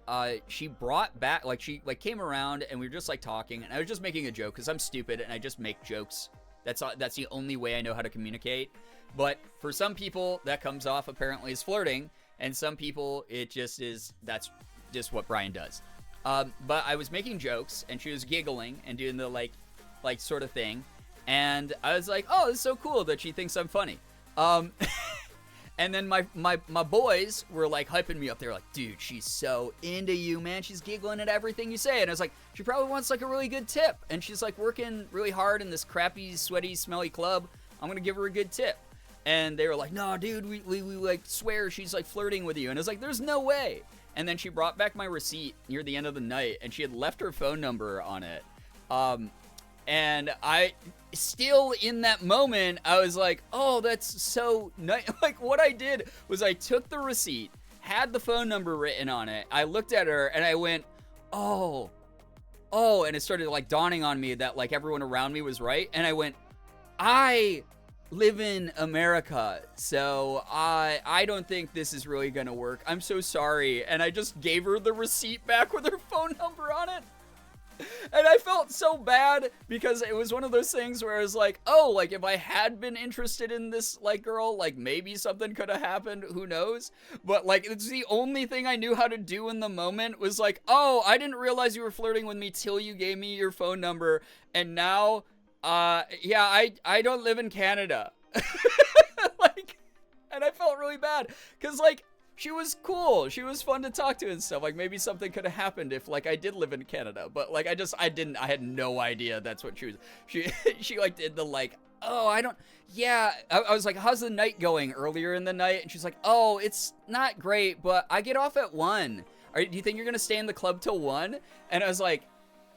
she brought back, like, she, like, came around, and we were just, like, talking. And I was just making a joke, because I'm stupid, and I just make jokes. That's the only way I know how to communicate. But for some people, that comes off apparently as flirting. And some people, it just is, that's just what Brian does. But I was making jokes, and she was giggling and doing the, like sort of thing. And I was like, oh, it's so cool that she thinks I'm funny. And then my boys were, like, hyping me up. They were like, dude, she's so into you, man. She's giggling at everything you say. And I was like, she probably wants, like, a really good tip. And she's, like, working really hard in this crappy, sweaty, smelly club. I'm going to give her a good tip. And they were like, no, dude, we like, swear she's, like, flirting with you. And I was like, there's no way. And then she brought back my receipt near the end of the night, and she had left her phone number on it. And I, still in that moment, I was like, oh, that's so nice. Like, what I did was I took the receipt, had the phone number written on it. I looked at her, and I went, oh, and it started, like, dawning on me that, like, everyone around me was right. And I went, I live in America, so I don't think this is really gonna work. I'm so sorry. And I just gave her the receipt back with her phone number on it. And I felt so bad, because it was one of those things where I was like, oh, like, if I had been interested in this, like, girl, like, maybe something could have happened, who knows? But, like, it's the only thing I knew how to do in the moment was like, oh, I didn't realize you were flirting with me till you gave me your phone number, and now, yeah, I don't live in Canada. Like, and I felt really bad, because, like, she was cool. She was fun to talk to and stuff. Like, maybe something could have happened if, like, I did live in Canada. But, like, I had no idea that's what she was. She like, did the, like, oh, I don't, yeah. I was like, how's the night going earlier in the night? And she's like, oh, it's not great, but I get off at 1. Do you think you're going to stay in the club till 1? And I was like,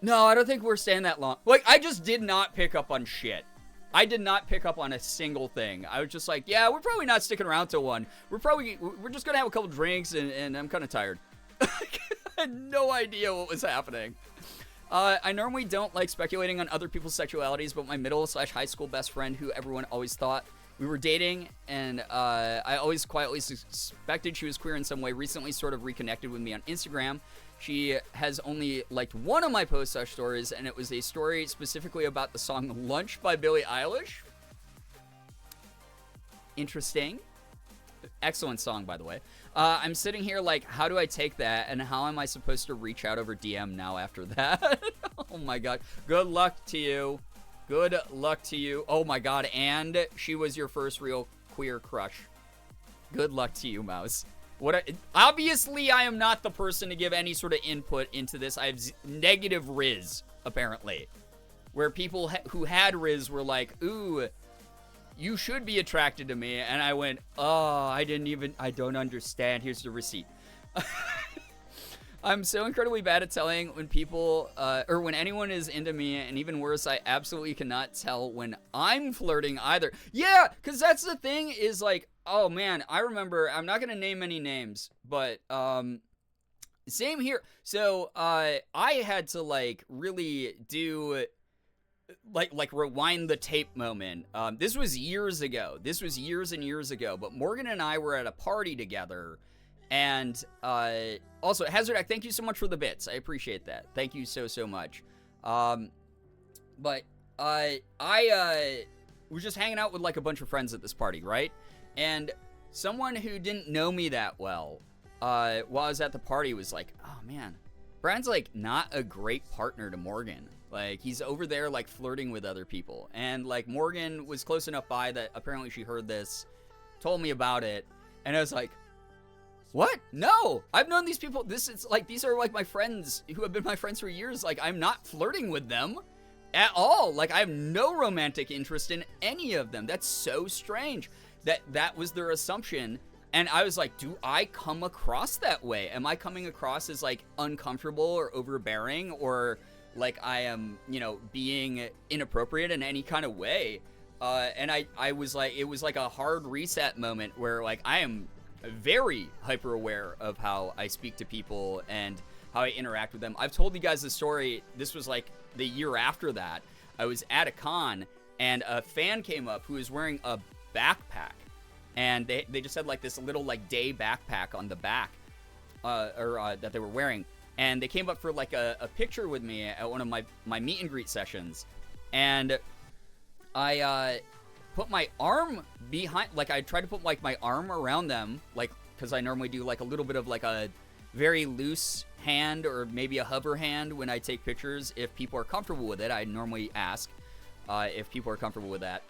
No, I don't think we're staying that long. Like, I just did not pick up on shit. I did not pick up on a single thing. I was just like, yeah, we're probably not sticking around till 1. We're just gonna have a couple drinks, and I'm kind of tired. I had no idea what was happening. I normally don't like speculating on other people's sexualities, but my middle/high school best friend, who everyone always thought we were dating, and I always quietly suspected she was queer in some way, recently sort of reconnected with me on Instagram. She has only liked one of my post-stories, and it was a story specifically about the song Lunch by Billie Eilish. Interesting. Excellent song, by the way. I'm sitting here like, how do I take that, and how am I supposed to reach out over DM now after that? Oh my god. Good luck to you. Good luck to you. Oh my god, and she was your first real queer crush. Good luck to you, Mouse. Obviously, I am not the person to give any sort of input into this. I have negative rizz, apparently. Where people who had rizz were like, ooh, you should be attracted to me. And I went, oh, I don't understand. Here's the receipt. I'm so incredibly bad at telling when people, or when anyone is into me, and even worse, I absolutely cannot tell when I'm flirting either. Yeah, because that's the thing is like, oh man, I remember, I'm not going to name any names, but, same here. So, I had to like really do like rewind the tape moment. This was years ago. This was years and years ago, but Morgan and I were at a party together. And, also, Hazardak, thank you so much for the bits. I appreciate that. Thank you so, so much. But, I was just hanging out with, like, a bunch of friends at this party, right? And someone who didn't know me that well, while I was at the party was like, oh, man, Brian's, like, not a great partner to Morgan. Like, he's over there, like, flirting with other people. And, like, Morgan was close enough by that apparently she heard this, told me about it, and I was like, what? No! I've known these people. These are like my friends who have been my friends for years. Like, I'm not flirting with them at all. Like, I have no romantic interest in any of them. That's so strange that was their assumption. And I was like, do I come across that way? Am I coming across as like uncomfortable or overbearing, or like I am, being inappropriate in any kind of way? And I was like, it was like a hard reset moment where like I am very hyper aware of how I speak to people and how I interact with them. I've told you guys the story. This was like the year after that. I was at a con and a fan came up who was wearing a backpack, and they just had like this little like day backpack on the back, that they were wearing, and they came up for like a picture with me at one of my meet and greet sessions, and I put my arm behind, like I tried to put like my arm around them, like, because I normally do like a little bit of like a very loose hand or maybe a hover hand when I take pictures. If people are comfortable with it, I normally ask if people are comfortable with that.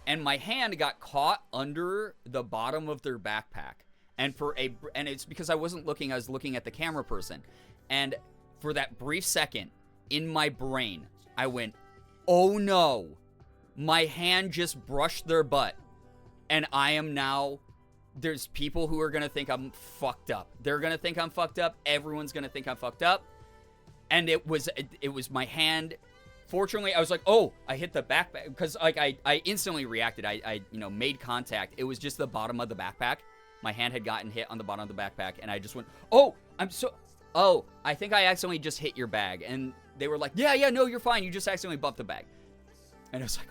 And my hand got caught under the bottom of their backpack, and it's because I wasn't looking, I was looking at the camera person, and for that brief second in my brain, I went, oh no. My hand just brushed their butt, and I am now, there's people who are going to think I'm fucked up. They're going to think I'm fucked up. Everyone's going to think I'm fucked up. And it was my hand. Fortunately, I was like, oh, I hit the backpack, because like I instantly reacted. I made contact. It was just the bottom of the backpack. My hand had gotten hit on the bottom of the backpack, and I just went, oh, I think I accidentally just hit your bag. And they were like, yeah, no, you're fine. You just accidentally bumped the bag. And I was like,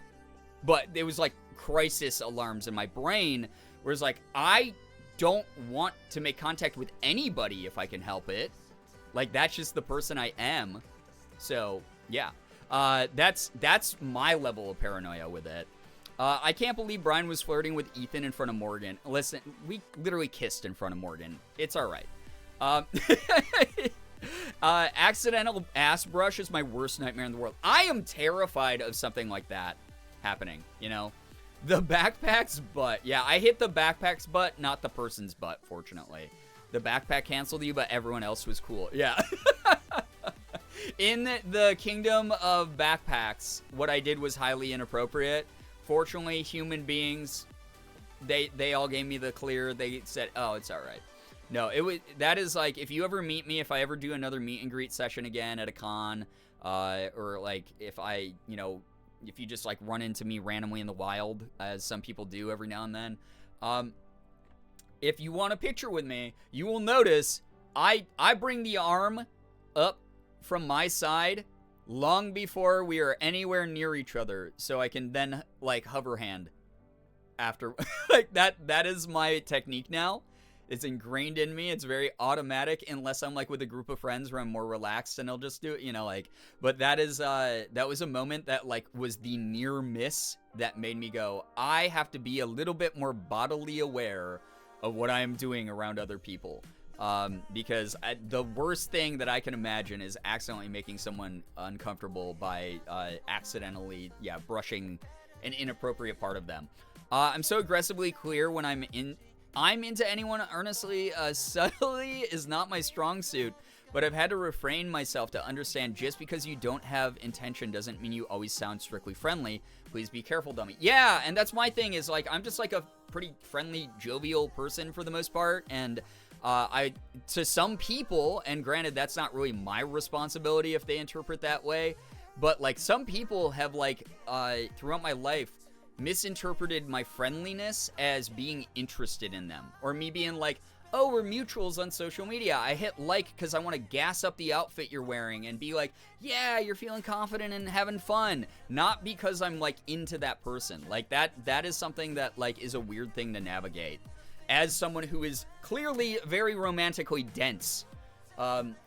but it was like crisis alarms in my brain, where it's like, I don't want to make contact with anybody if I can help it. Like, that's just the person I am. So, yeah. That's my level of paranoia with it. I can't believe Brian was flirting with Ethan in front of Morgan. Listen, we literally kissed in front of Morgan. It's alright. Accidental ass brush is my worst nightmare in the world. I am terrified of something like that happening, The backpack's butt. Yeah, I hit the backpack's butt, not the person's butt, fortunately. The backpack canceled you, but everyone else was cool. Yeah. In the kingdom of backpacks, what I did was highly inappropriate. Fortunately, human beings, they all gave me the clear. They said, oh, it's all right. No, that is like, if you ever meet me, if I ever do another meet and greet session again at a con, or like if I, you know, if you just like run into me randomly in the wild, as some people do every now and then, if you want a picture with me, you will notice I bring the arm up from my side long before we are anywhere near each other, so I can then like hover hand after. Like that is my technique now. It's ingrained in me. It's very automatic, unless I'm like with a group of friends where I'm more relaxed and I'll just do it, you know, like. But that is that was a moment that like was the near miss that made me go, I have to be a little bit more bodily aware of what I'm doing around other people. Because the worst thing that I can imagine is accidentally making someone uncomfortable by accidentally, brushing an inappropriate part of them. I'm so aggressively clear when I'm into anyone earnestly. Subtly is not my strong suit, but I've had to refrain myself to understand just because you don't have intention doesn't mean you always sound strictly friendly. Please be careful, dummy. Yeah, and that's my thing is like, I'm just like a pretty friendly, jovial person for the most part, and to some people, and granted that's not really my responsibility if they interpret that way, but like some people have like throughout my life misinterpreted my friendliness as being interested in them, or me being like, oh, we're mutuals on social media. I hit like because I want to gas up the outfit you're wearing and be like, yeah, you're feeling confident and having fun, not because I'm like into that person. Like that is something that like is a weird thing to navigate as someone who is clearly very romantically dense.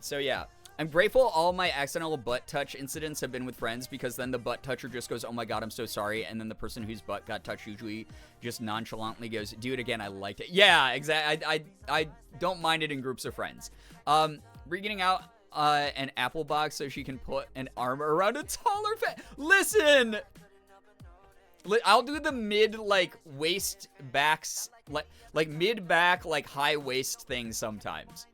So yeah, I'm grateful all my accidental butt touch incidents have been with friends, because then the butt toucher just goes, oh my god, I'm so sorry, and then the person whose butt got touched usually just nonchalantly goes, do it again, I liked it. Yeah, exactly. I don't mind it in groups of friends. We're getting out an apple box so she can put an arm around a taller Listen! I'll do the mid, like, waist backs, like mid-back, like, high-waist thing sometimes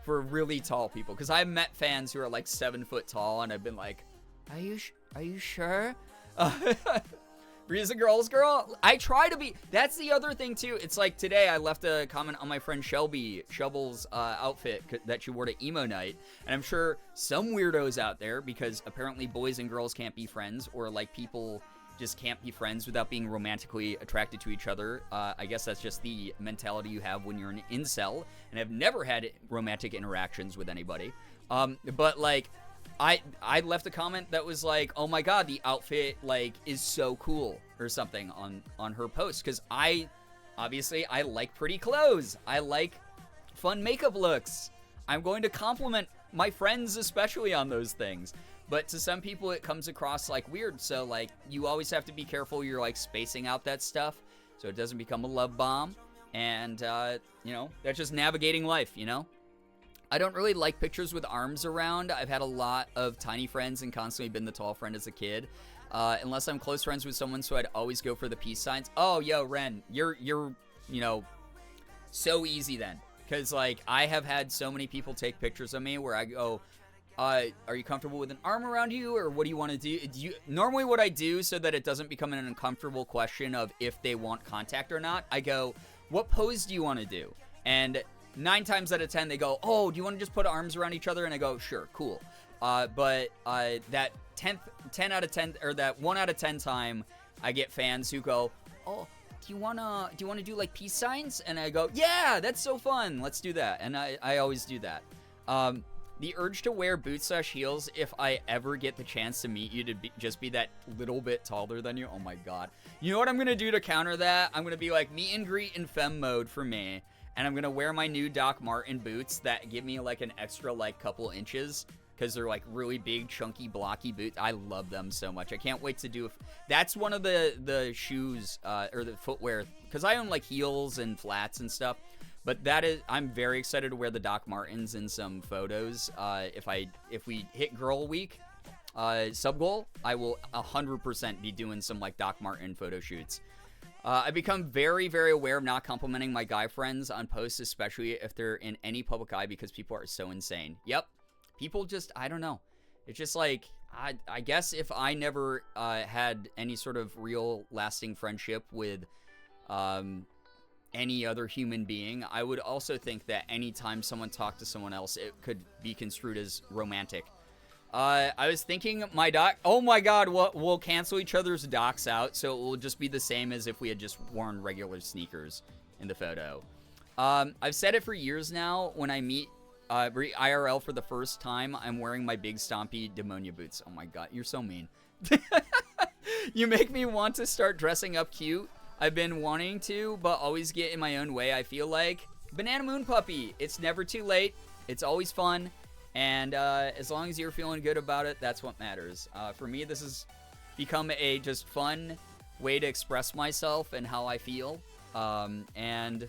for really tall people, because I've met fans who are, like, 7 foot tall, and I've been like, are you sure? Rizz a girl's girl? I try to be. That's the other thing, too. It's like, today I left a comment on my friend Shovel's outfit that she wore to emo night, and I'm sure some weirdos out there, because apparently boys and girls can't be friends, or, like, people just can't be friends without being romantically attracted to each other. I guess that's just the mentality you have when you're an incel and have never had romantic interactions with anybody. But like, I left a comment that was like, oh my god, the outfit like is so cool or something on her post, because obviously I like pretty clothes. I like fun makeup looks. I'm going to compliment my friends especially on those things. But to some people, it comes across like weird. So, like, you always have to be careful you're, like, spacing out that stuff so it doesn't become a love bomb. And, you know, that's just navigating life, you know? I don't really like pictures with arms around. I've had a lot of tiny friends and constantly been the tall friend as a kid. Unless I'm close friends with someone, so I'd always go for the peace signs. Oh, yo, Ren, you're you know, so easy then. Because, like, I have had so many people take pictures of me where I go, are you comfortable with an arm around you, or what do you want to do? Normally what I do, so that it doesn't become an uncomfortable question of if they want contact or not, I go, what pose do you want to do? And 9 times out of 10, they go, oh, do you want to just put arms around each other? And I go, sure, cool. But that 10 out of 10, or that 1 out of 10 time, I get fans who go, oh, do you wanna do like peace signs? And I go, yeah, that's so fun, let's do that. And I always do that. The urge to wear boots/heels if I ever get the chance to meet you to just be that little bit taller than you. Oh my god. You know what I'm gonna do to counter that? I'm gonna be like meet and greet in femme mode for me, and I'm gonna wear my new Doc Marten boots that give me like an extra like couple inches, because they're like really big, chunky, blocky boots. I love them so much. I can't wait to do. That's one of the shoes or the footwear, because I own like heels and flats and stuff. But I'm very excited to wear the Doc Martens in some photos. If we hit Girl Week sub goal, I will 100% be doing some like Doc Marten photo shoots. I've become very, very aware of not complimenting my guy friends on posts, especially if they're in any public eye, because people are so insane. Yep, people just, I don't know. It's just like, I guess if I never had any sort of real lasting friendship with any other human being, I would also think that anytime someone talked to someone else, it could be construed as romantic. I was thinking my doc. Oh my god, we'll cancel each other's docs out, so it will just be the same as if we had just worn regular sneakers in the photo. I've said it for years now. When I meet IRL for the first time, I'm wearing my big stompy demonia boots. Oh my god, you're so mean. You make me want to start dressing up cute. I've been wanting to, but always get in my own way, I feel like. Banana Moon Puppy. It's never too late. It's always fun. And as long as you're feeling good about it, that's what matters. For me, this has become a just fun way to express myself and how I feel. And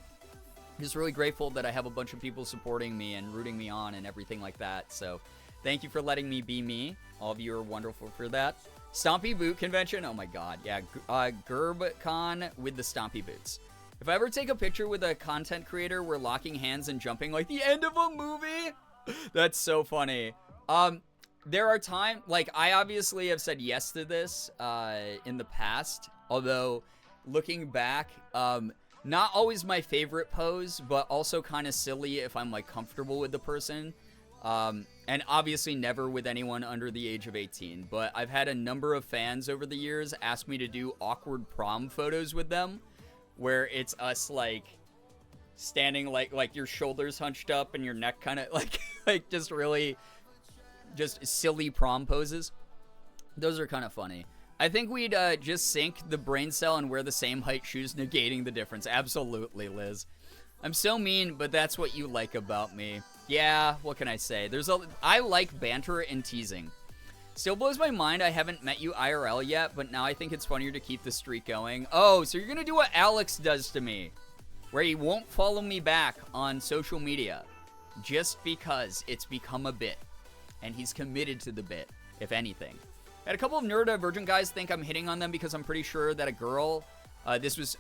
just really grateful that I have a bunch of people supporting me and rooting me on and everything like that. So thank you for letting me be me. All of you are wonderful for that. Stompy Boot Convention. Oh my god. Yeah, GerbeCon with the Stompy Boots. If I ever take a picture with a content creator, we're locking hands and jumping like the end of a movie. That's so funny. There are times, like, I obviously have said yes to this in the past. Although, looking back, not always my favorite pose, but also kind of silly if I'm, like, comfortable with the person. And obviously never with anyone under the age of 18. But I've had a number of fans over the years ask me to do awkward prom photos with them, where it's us, like, standing like your shoulders hunched up and your neck kind of like just really just silly prom poses. Those are kind of funny. I think we'd just sync the brain cell and wear the same height shoes, negating the difference. Absolutely, Liz. I'm so mean, but that's what you like about me. Yeah, what can I say? I like banter and teasing. Still blows my mind I haven't met you IRL yet, but now I think it's funnier to keep the streak going. Oh, so you're gonna do what Alex does to me, where he won't follow me back on social media just because it's become a bit, and he's committed to the bit, if anything. I had a couple of neurodivergent guys think I'm hitting on them because I'm pretty sure that a girl, this was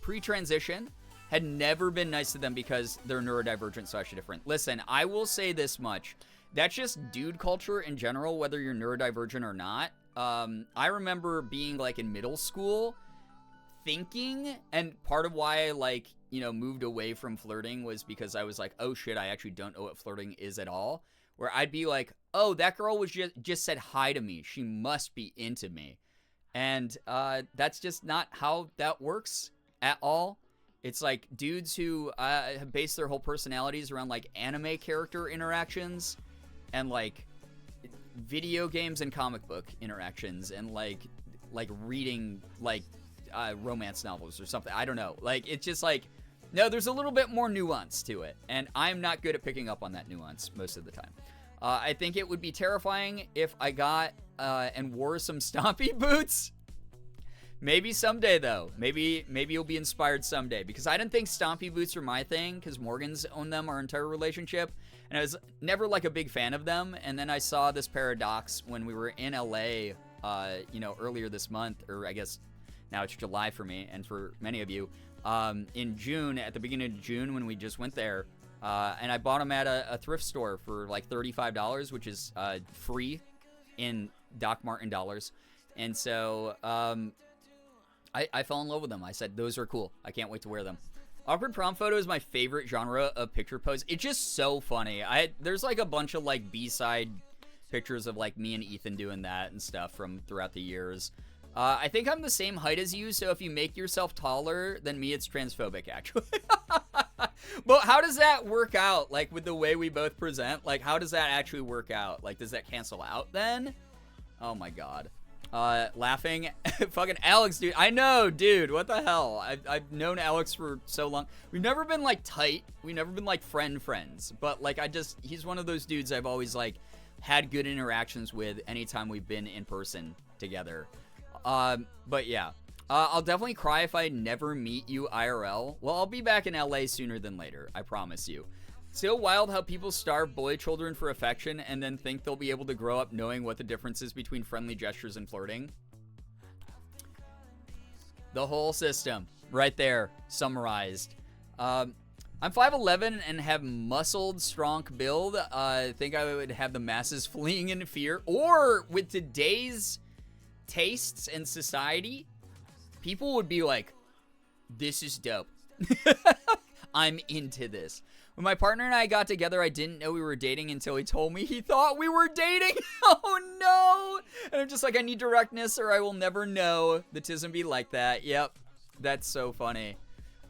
pre-transition, had never been nice to them because they're neurodivergent / different. Listen, I will say this much. That's just dude culture in general, whether you're neurodivergent or not. I remember being, like, in middle school, thinking, and part of why I, like, you know, moved away from flirting was because I was like, oh shit, I actually don't know what flirting is at all. Where I'd be like, oh, that girl was just said hi to me. She must be into me. And that's just not how that works at all. It's like dudes who have based their whole personalities around, like, anime character interactions and, like, video games and comic book interactions and, like reading, like, romance novels or something. I don't know. Like, it's just like, no, there's a little bit more nuance to it. And I'm not good at picking up on that nuance most of the time. I think it would be terrifying if I got and wore some stompy boots. Maybe someday, though. Maybe you'll be inspired someday. Because I didn't think stompy boots were my thing, because Morgan's owned them our entire relationship. And I was never, like, a big fan of them. And then I saw this paradox when we were in LA, you know, earlier this month. Or I guess now it's July for me and for many of you. In June, at the beginning of June, when we just went there. And I bought them at a thrift store for, like, $35, which is free in Doc Martin dollars. And so I fell in love with them. I said, those are cool. I can't wait to wear them. Awkward prom photo is my favorite genre of picture pose. It's just so funny. There's, like, a bunch of, like, B-side pictures of, like, me and Ethan doing that and stuff from throughout the years. I think I'm the same height as you, so if you make yourself taller than me, it's transphobic, actually. But how does that work out, like, with the way we both present? Like, how does that actually work out? Like, does that cancel out then? Oh, my God. Laughing. Fucking Alex, dude. I know, dude. What the hell? I've known Alex for so long. We've never been, like, tight. We've never been, like, friends. But, like, he's one of those dudes I've always, like, had good interactions with anytime we've been in person together. But yeah. I'll definitely cry if I never meet you IRL. Well, I'll be back in LA sooner than later. I promise you. Still wild how people starve boy children for affection and then think they'll be able to grow up knowing what the difference is between friendly gestures and flirting. The whole system. Right there. Summarized. I'm 5'11" and have muscled, strong build. I think I would have the masses fleeing in fear. Or, with today's tastes and society, people would be like, this is dope. I'm into this. When my partner and I got together, I didn't know we were dating until he told me he thought we were dating. Oh, no. And I'm just like, I need directness or I will never know. The tism be like that. Yep. That's so funny.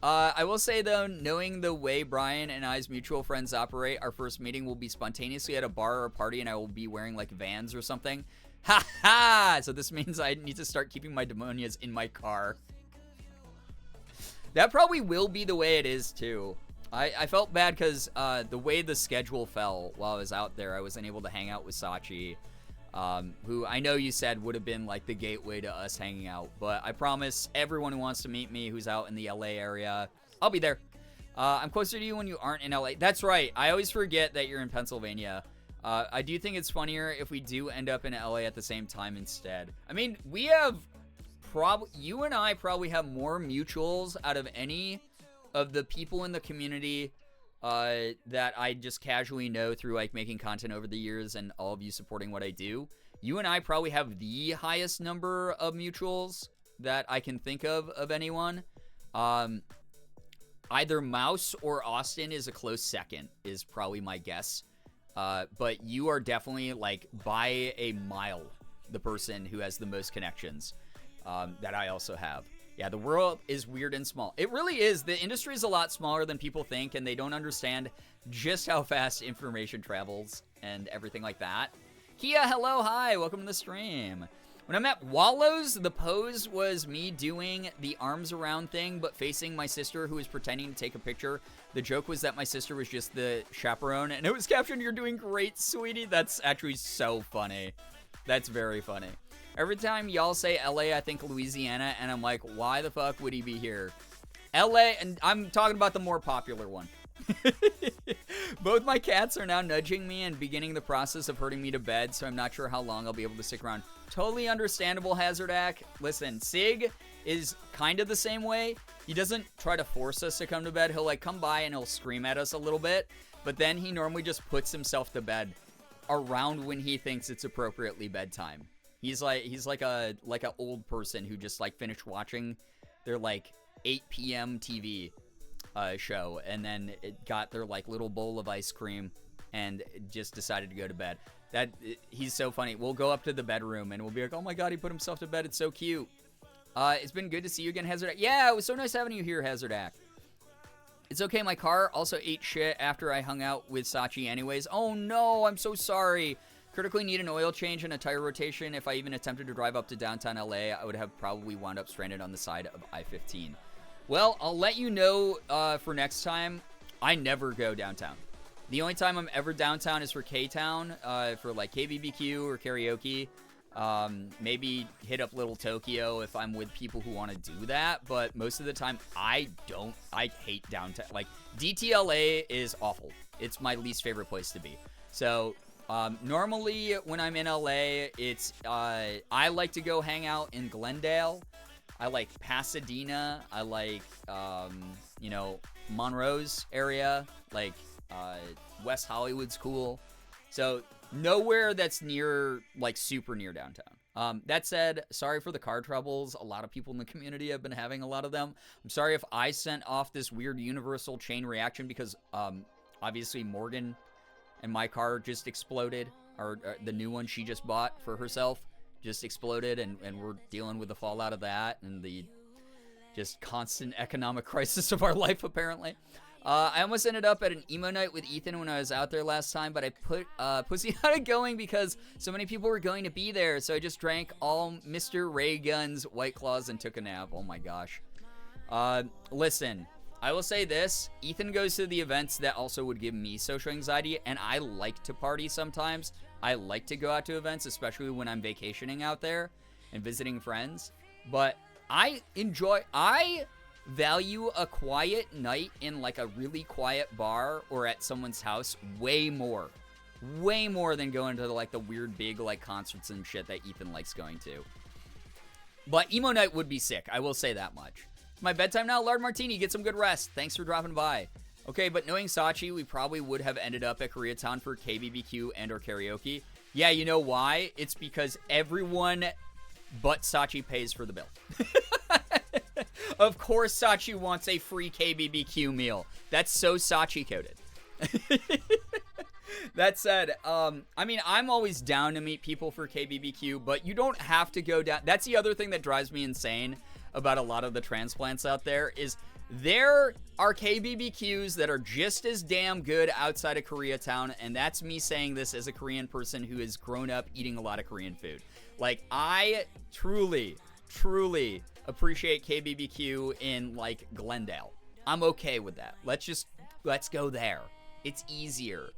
I will say, though, knowing the way Brian and I's mutual friends operate, our first meeting will be spontaneously at a bar or a party, and I will be wearing, like, Vans or something. Ha ha! So this means I need to start keeping my demonias in my car. That probably will be the way it is, too. I felt bad because the way the schedule fell while I was out there, I wasn't able to hang out with Sachi, who I know you said would have been like the gateway to us hanging out. But I promise everyone who wants to meet me who's out in the LA area, I'll be there. I'm closer to you when you aren't in LA. That's right. I always forget that you're in Pennsylvania. I do think it's funnier if we do end up in LA at the same time instead. I mean, we have you and I probably have more mutuals out of any of the people in the community that I just casually know through like making content over the years and all of you supporting what I do. You and I probably have the highest number of mutuals that I can think of anyone. Either Mouse or Austin is a close second, is probably my guess. But you are definitely like by a mile the person who has the most connections that I also have. Yeah, the world is weird and small. It really is. The industry is a lot smaller than people think, and they don't understand just how fast information travels and everything like that. Kia, hello, hi, welcome to the stream. When I'm at Wallows, the pose was me doing the arms around thing, but facing my sister who was pretending to take a picture. The joke was that my sister was just the chaperone, and it was captioned, "You're doing great, sweetie." That's actually so funny. That's very funny. Every time y'all say LA, I think Louisiana, and I'm like, why the fuck would he be here? LA, and I'm talking about the more popular one. Both my cats are now nudging me and beginning the process of herding me to bed, so I'm not sure how long I'll be able to stick around. Totally understandable, Hazardak. Listen, Sig is kind of the same way. He doesn't try to force us to come to bed. He'll like come by and he'll scream at us a little bit, but then he normally just puts himself to bed around when he thinks it's appropriately bedtime. He's like a old person who just like finished watching their like 8 p.m. TV show and then it got their like little bowl of ice cream and just decided to go to bed. He's so funny. We'll go up to the bedroom and we'll be like, oh my god, he put himself to bed. It's so cute. It's been good to see you again, Hazardak. Yeah, it was so nice having you here, Hazardak. It's okay, my car also ate shit after I hung out with Sachi anyways. Oh no, I'm so sorry. Critically need an oil change and a tire rotation. If I even attempted to drive up to downtown LA, I would have probably wound up stranded on the side of I-15. Well, I'll let you know for next time. I never go downtown. The only time I'm ever downtown is for K-Town, for like KBBQ or karaoke. Maybe hit up Little Tokyo if I'm with people who want to do that. But most of the time, I hate downtown. Like, DTLA is awful. It's my least favorite place to be. So normally when I'm in LA, it's I like to go hang out in Glendale. I like Pasadena. I like Monroe's area. Like West Hollywood's cool. So nowhere that's near, like, super near downtown. That said, sorry for the car troubles. A lot of people in the community have been having a lot of them. I'm sorry if I sent off this weird universal chain reaction because obviously Morgan and my car just exploded, or the new one she just bought for herself just exploded, and we're dealing with the fallout of that and the just constant economic crisis of our life, apparently. I almost ended up at an emo night with Ethan when I was out there last time, but I put pussy out of going because so many people were going to be there, so I just drank all Mr. Ray Gun's White Claws and took a nap. Oh my gosh. Listen, I will say this. Ethan goes to the events that also would give me social anxiety, and I like to party sometimes. I like to go out to events, especially when I'm vacationing out there and visiting friends. But I value a quiet night in like a really quiet bar or at someone's house way more than going to like the weird big like concerts and shit that Ethan likes going to. But emo night would be sick, I will say that much. It's my bedtime now. Lard Martini, get some good rest. Thanks for dropping by. Okay, but knowing Sachi, we probably would have ended up at Koreatown for KBBQ and or karaoke. Yeah, you know why? It's because everyone but Sachi pays for the bill. Of course Sachi wants a free KBBQ meal. That's so Sachi coded. That said, I mean, I'm always down to meet people for KBBQ, but you don't have to go down. That's the other thing that drives me insane about a lot of the transplants out there is there are KBBQs that are just as damn good outside of Koreatown, and that's me saying this as a Korean person who has grown up eating a lot of Korean food. Like, I truly appreciate KBBQ in, like, Glendale. I'm okay with that. Let's go there. It's easier.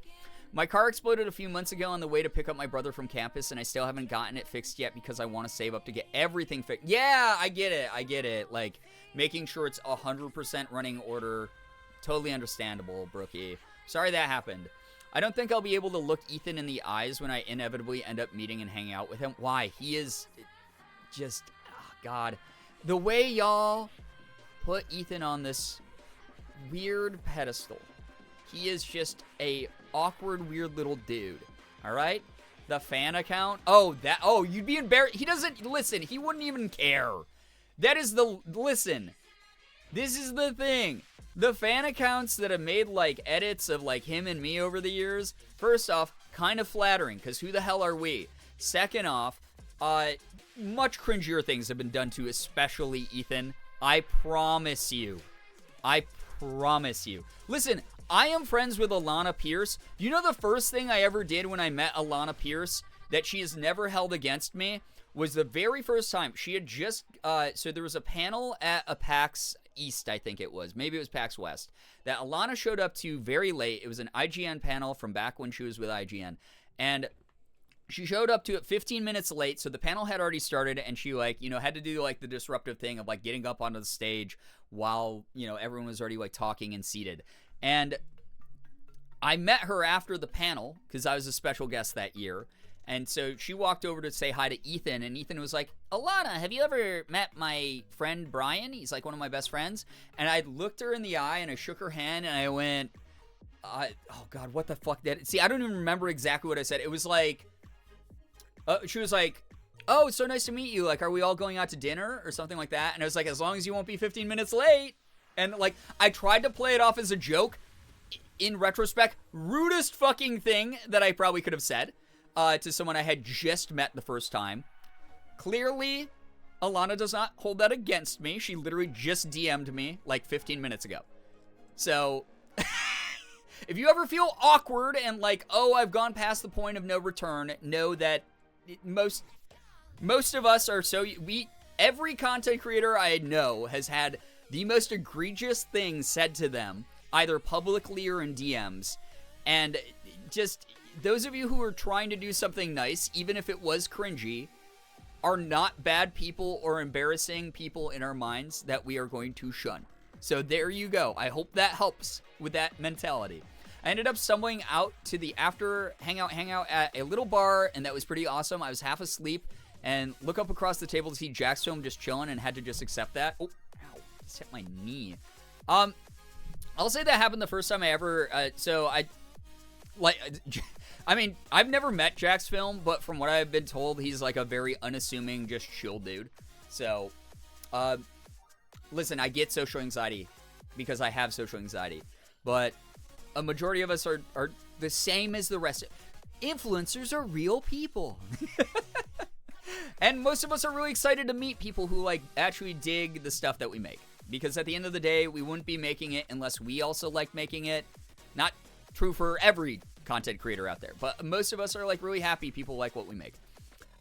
My car exploded a few months ago on the way to pick up my brother from campus, and I still haven't gotten it fixed yet because I want to save up to get everything fixed. Yeah, I get it. Like, making sure it's 100% running order. Totally understandable, Brookie. Sorry that happened. I don't think I'll be able to look Ethan in the eyes when I inevitably end up meeting and hanging out with him. Why? He is just, oh God. The way y'all put Ethan on this weird pedestal. He is just a awkward, weird little dude. All right? The fan account. Oh, you'd be embarrassed. He doesn't, listen, he wouldn't even care. Listen, this is the thing. The fan accounts that have made, like, edits of, like, him and me over the years, first off, kind of flattering, because who the hell are we? Second off, much cringier things have been done to especially Ethan. I promise you. Listen, I am friends with Alana Pierce. You know the first thing I ever did when I met Alana Pierce that she has never held against me was the very first time. She had just, so there was a panel at a PAX East, I think it was. Maybe it was PAX West. That Alana showed up to very late. It was an IGN panel from back when she was with IGN. And she showed up to it 15 minutes late, so the panel had already started, and she, like, you know, had to do, like, the disruptive thing of, like, getting up onto the stage while, you know, everyone was already, like, talking and seated. And I met her after the panel, because I was a special guest that year, and so she walked over to say hi to Ethan, and Ethan was like, Alana, have you ever met my friend Brian? He's, like, one of my best friends. And I looked her in the eye, and I shook her hand, and I went, oh, God, what the fuck did it? See, I don't even remember exactly what I said. It was like, she was like, oh, it's so nice to meet you. Like, are we all going out to dinner or something like that? And I was like, as long as you won't be 15 minutes late. And, like, I tried to play it off as a joke. In retrospect, rudest fucking thing that I probably could have said to someone I had just met the first time. Clearly, Alana does not hold that against me. She literally just DM'd me, like, 15 minutes ago. So, if you ever feel awkward and like, oh, I've gone past the point of no return, know that most of us are every content creator I know has had the most egregious things said to them, either publicly or in DMs. And just, those of you who are trying to do something nice, even if it was cringy, are not bad people or embarrassing people in our minds that we are going to shun. So there you go. I hope that helps with that mentality. I ended up stumbling out to the after hangout at a little bar, and that was pretty awesome. I was half asleep and look up across the table to see Jack's film just chilling and had to just accept that. Oh, ow, just hit my knee. I'll say that happened the first time I ever, I mean, I've never met Jack's film, but from what I've been told, he's like a very unassuming, just chill dude. So, listen, I get social anxiety because I have social anxiety, but a majority of us are the same as the rest. Influencers are real people. And most of us are really excited to meet people who, like, actually dig the stuff that we make. Because at the end of the day, we wouldn't be making it unless we also like making it. Not true for every content creator out there, but most of us are, like, really happy people like what we make.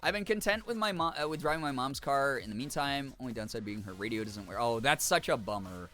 I've been content with my with driving my mom's car in the meantime. Only downside being her radio doesn't work. Oh, that's such a bummer.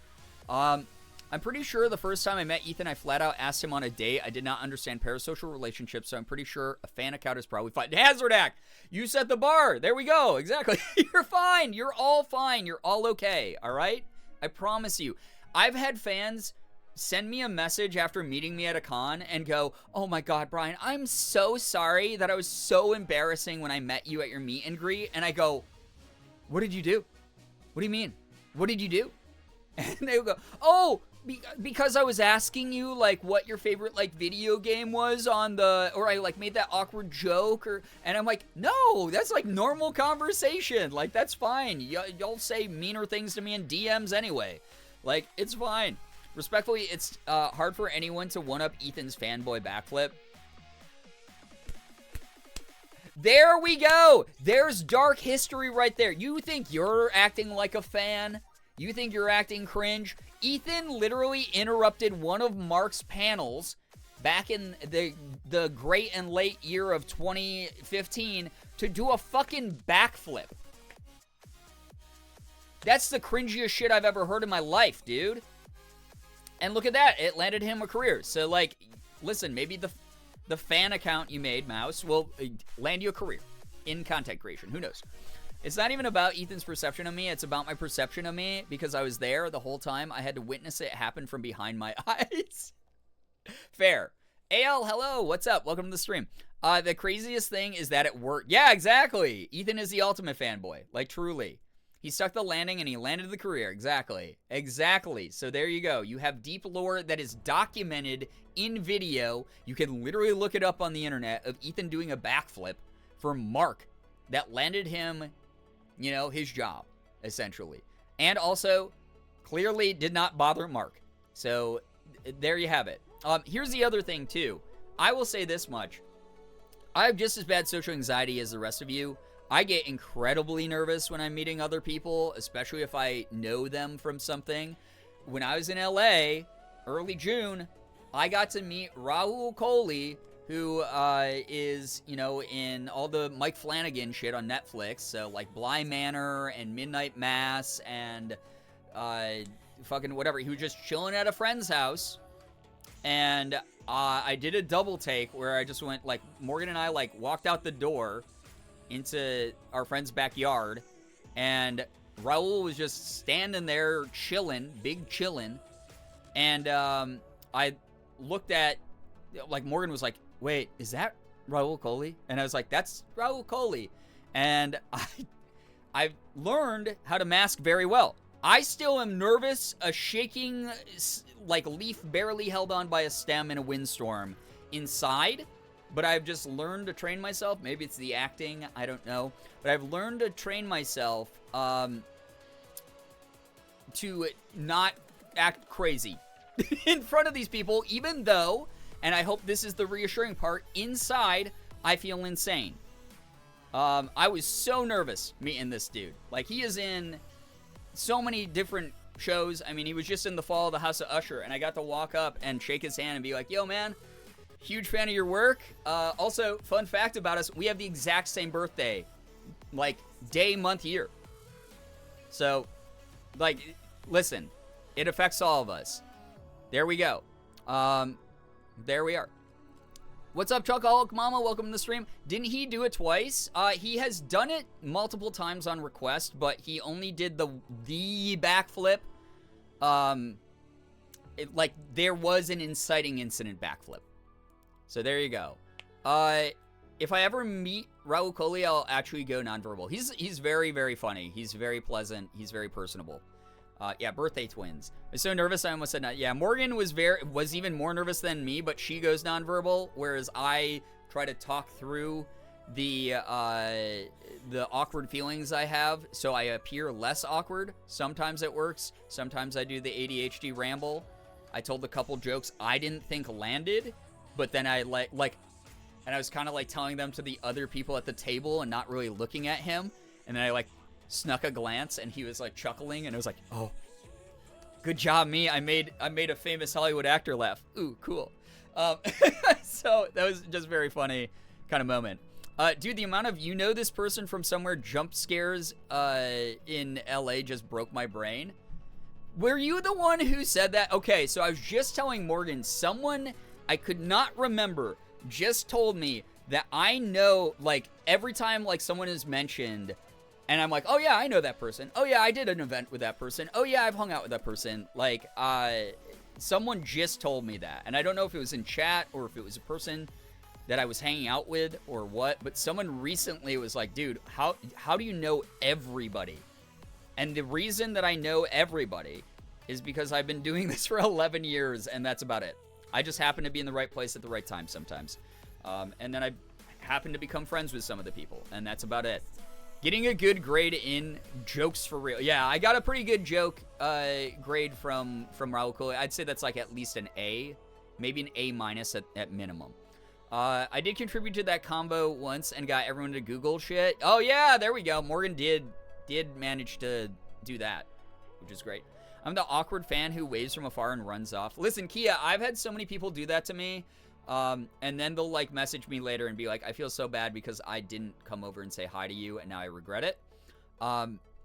I'm pretty sure the first time I met Ethan, I flat out asked him on a date. I did not understand parasocial relationships, so I'm pretty sure a fan account is probably fine. Hazardak, you set the bar. There we go. Exactly. You're fine. You're all fine. You're all okay. All right? I promise you. I've had fans send me a message after meeting me at a con and go, oh my God, Brian, I'm so sorry that I was so embarrassing when I met you at your meet and greet. And I go, what did you do? What do you mean? What did you do? And they would go, oh, because I was asking you, like, what your favorite, like, video game was on the, or I, like, made that awkward joke, or, and I'm like, no, that's, like, normal conversation. Like, that's fine. Y'all say meaner things to me in DMs anyway. Like, it's fine. Respectfully, it's hard for anyone to one-up Ethan's fanboy backflip. There we go! There's dark history right there. You think you're acting like a fan? You think you're acting cringe? Ethan literally interrupted one of Mark's panels back in the great and late year of 2015 to do a fucking backflip. That's the cringiest shit I've ever heard in my life, dude. And look at that. It landed him a career. So, like, listen, maybe the fan account you made, Mouse, will land you a career in content creation. Who knows? It's not even about Ethan's perception of me. It's about my perception of me because I was there the whole time. I had to witness it happen from behind my eyes. Fair. AL, hello. What's up? Welcome to the stream. The craziest thing is that it worked. Yeah, exactly. Ethan is the ultimate fanboy. Like, truly. He stuck the landing and he landed the career. Exactly. Exactly. So there you go. You have deep lore that is documented in video. You can literally look it up on the internet of Ethan doing a backflip for Mark that landed him, you know, his job, essentially. And also, clearly did not bother Mark. So there you have it. Here's the other thing, too. I will say this much. I have just as bad social anxiety as the rest of you. I get incredibly nervous when I'm meeting other people, especially if I know them from something. When I was in LA, early June, I got to meet Rahul Kohli, who is, you know, in all the Mike Flanagan shit on Netflix. So, like, Bly Manor and Midnight Mass and fucking whatever. He was just chilling at a friend's house. And I did a double take where I just went, like, Morgan and I, like, walked out the door into our friend's backyard, and Raul was just standing there chilling, big chilling, and I looked at, like, Morgan was like, wait, is that Rahul Kohli? And I was like, that's Rahul Kohli. And I've learned how to mask very well. I still am nervous, a shaking, like, leaf barely held on by a stem in a windstorm inside. But I've just learned to train myself. Maybe it's the acting. I don't know. But I've learned to train myself to not act crazy in front of these people, even though, and I hope this is the reassuring part, inside, I feel insane. I was so nervous meeting this dude. Like, he is in so many different shows. I mean, he was just in The Fall of the House of Usher, and I got to walk up and shake his hand and be like, yo, man. Huge fan of your work. Also, fun fact about us, we have the exact same birthday. Like, day, month, year. So, like, listen, it affects all of us. There we go. There we are. What's up, Chocoholic Mama? Welcome to the stream. Didn't he do it twice? He has done it multiple times on request, but he only did the backflip. Like, there was an inciting incident backflip. So there you go. If I ever meet Rahul Kohli, I'll actually go nonverbal. He's very, very funny. He's very pleasant. He's very personable. Yeah, birthday twins. I was so nervous I almost said not. Yeah, Morgan was even more nervous than me, but she goes nonverbal, whereas I try to talk through the awkward feelings I have, so I appear less awkward. Sometimes it works. Sometimes I do the ADHD ramble. I told a couple jokes I didn't think landed. But then I and I was kind of like telling them to the other people at the table and not really looking at him. And then I like snuck a glance and he was like chuckling and I was like, oh, good job, me. I made a famous Hollywood actor laugh. Ooh, cool. So that was just very funny kind of moment. Dude, the amount of this person from somewhere jump scares in LA just broke my brain. Were you the one who said that? Okay, so I was just telling Morgan, someone I could not remember just told me that I know, like, every time, like, someone is mentioned, and I'm like, oh, yeah, I know that person. Oh, yeah, I did an event with that person. Oh, yeah, I've hung out with that person. Like, someone just told me that. And I don't know if it was in chat or if it was a person that I was hanging out with or what, but someone recently was like, dude, how do you know everybody? And the reason that I know everybody is because I've been doing this for 11 years, and that's about it. I just happen to be in the right place at the right time sometimes. And then I happen to become friends with some of the people, and that's about it. Getting a good grade in jokes for real. Yeah, I got a pretty good joke grade from Raul Cooley. I'd say that's like at least an A, maybe an A minus at minimum. I did contribute to that combo once and got everyone to Google shit. Oh yeah, there we go. Morgan did manage to do that, which is great. I'm the awkward fan who waves from afar and runs off. Listen, Kia, I've had so many people do that to me, and then they'll like message me later and be like, I feel so bad because I didn't come over and say hi to you and now I regret it.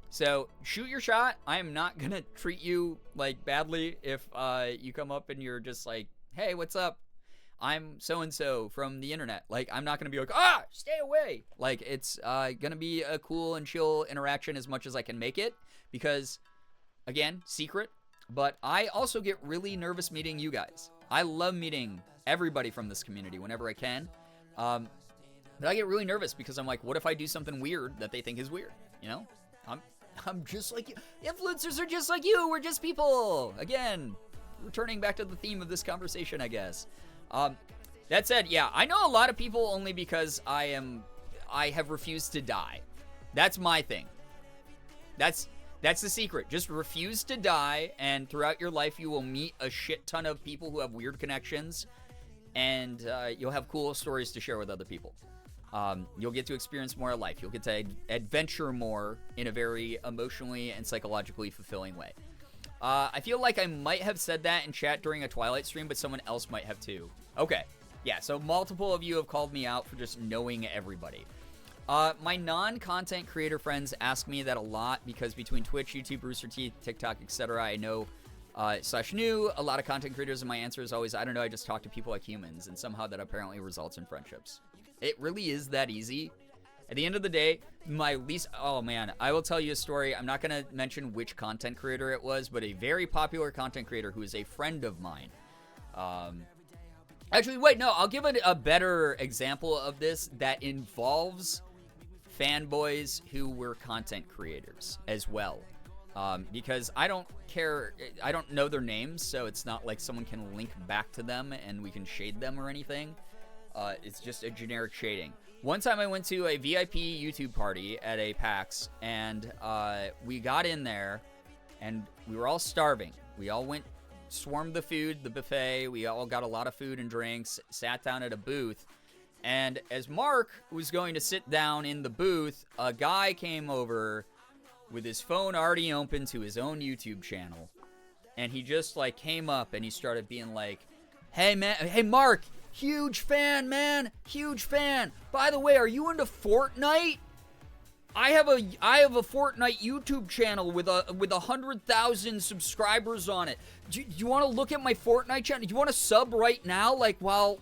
So shoot your shot. I am not gonna treat you like badly if you come up and you're just like, hey, what's up? I'm so-and-so from the internet. Like, I'm not going to be like, stay away. Like, it's going to be a cool and chill interaction as much as I can make it. Because, again, secret. But I also get really nervous meeting you guys. I love meeting everybody from this community whenever I can. But I get really nervous because I'm like, what if I do something weird that they think is weird? You know? I'm just like you. Influencers are just like you. We're just people. Again, returning back to the theme of this conversation, I guess. That said, yeah, I know a lot of people only because I have refused to die. That's my thing. That's the secret. Just refuse to die, and throughout your life you will meet a shit ton of people who have weird connections, and you'll have cool stories to share with other people. You'll get to experience more of life. You'll get to adventure more in a very emotionally and psychologically fulfilling way. I feel like I might have said that in chat during a Twilight stream, but someone else might have too. Okay. Yeah, so multiple of you have called me out for just knowing everybody. My non-content creator friends ask me that a lot because between Twitch, YouTube, Rooster Teeth, TikTok, etc., I know /knew a lot of content creators, and my answer is always, I don't know, I just talk to people like humans, and somehow that apparently results in friendships. It really is that easy. At the end of the day, oh man, I will tell you a story. I'm not going to mention which content creator it was, but a very popular content creator who is a friend of mine. Actually, wait, no, I'll give it a better example of this that involves fanboys who were content creators as well. Because I don't care, I don't know their names, so it's not like someone can link back to them and we can shade them or anything. It's just a generic shading. One time I went to a VIP YouTube party at a PAX, and we got in there, and we were all starving. We all swarmed the buffet. We all got a lot of food and drinks, sat down at a booth, and as Mark was going to sit down in the booth, a guy came over with his phone already open to his own YouTube channel, and he just, like, came up, and he started being like, hey, man, hey, Mark, huge fan, man. Huge fan. By the way, are you into Fortnite? I have a Fortnite YouTube channel with 100,000 subscribers on it. Do you want to look at my Fortnite channel? Do you want to sub right now, like while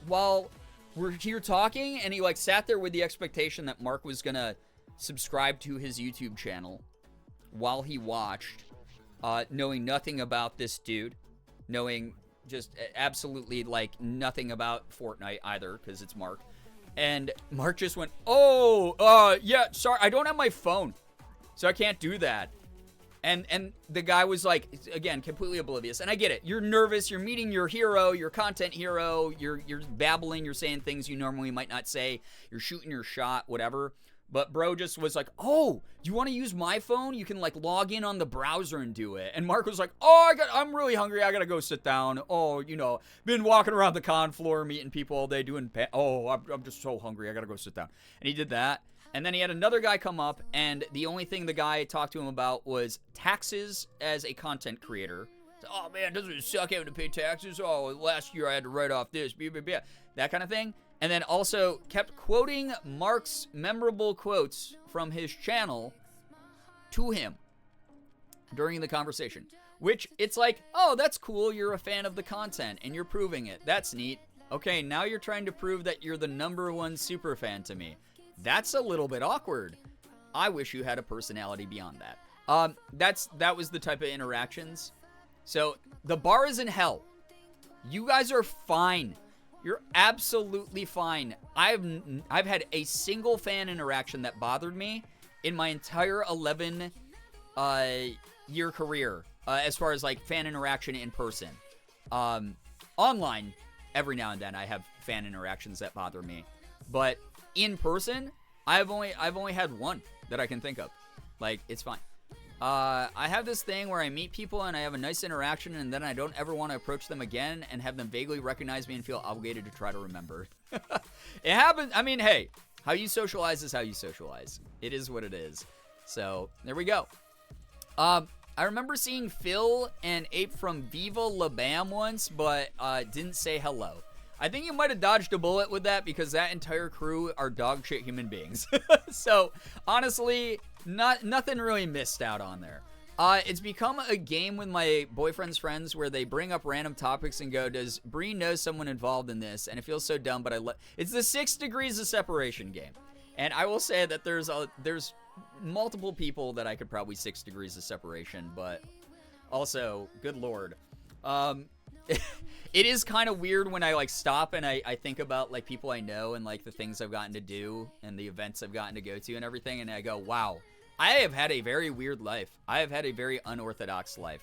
we're here talking? And he like sat there with the expectation that Mark was gonna subscribe to his YouTube channel while he watched, knowing nothing about this dude, knowing just absolutely like nothing about Fortnite either, because it's Mark. And Mark just went, yeah, sorry, I don't have my phone, so I can't do that. And the guy was like, again, completely oblivious. And I get it. You're nervous. You're meeting your hero, your content hero. You're babbling. You're saying things you normally might not say. You're shooting your shot, whatever. But bro just was like, oh, do you want to use my phone? You can like log in on the browser and do it. And Mark was like, I'm really hungry. I got to go sit down. Oh, been walking around the con floor, meeting people all day doing, I'm just so hungry. I got to go sit down. And he did that. And then he had another guy come up, and the only thing the guy talked to him about was taxes as a content creator. So, oh man, doesn't it suck having to pay taxes? Oh, last year I had to write off this, that kind of thing. And then also kept quoting Mark's memorable quotes from his channel to him during the conversation. Which, it's like, oh, that's cool. You're a fan of the content, and you're proving it. That's neat. Okay, now you're trying to prove that you're the #1 super fan to me. That's a little bit awkward. I wish you had a personality beyond that. That was the type of interactions. So, the bar is in hell. You guys are fine. You're absolutely fine. I've had a single fan interaction that bothered me in my entire 11 year career, as far as like fan interaction in person. Online, every now and then I have fan interactions that bother me, but in person, I've only had one that I can think of. Like, it's fine. I have this thing where I meet people and I have a nice interaction, and then I don't ever want to approach them again and have them vaguely recognize me and feel obligated to try to remember. It happens. I mean, hey, how you socialize is how you socialize. It is what it is. So there we go. I remember seeing Phil and Ape from Viva La Bam once, but didn't say hello. I think you might have dodged a bullet with that because that entire crew are dog shit human beings. So honestly, nothing really missed out on there. It's become a game with my boyfriend's friends where they bring up random topics and go, does Bree know someone involved in this? And it feels so dumb, but it's the 6 degrees of separation game. And I will say that there's multiple people that I could probably 6 degrees of separation, but also, good lord. It is kind of weird when I like stop and I think about like people I know and like the things I've gotten to do and the events I've gotten to go to and everything, and I go, wow, I have had a very weird life. I have had a very unorthodox life.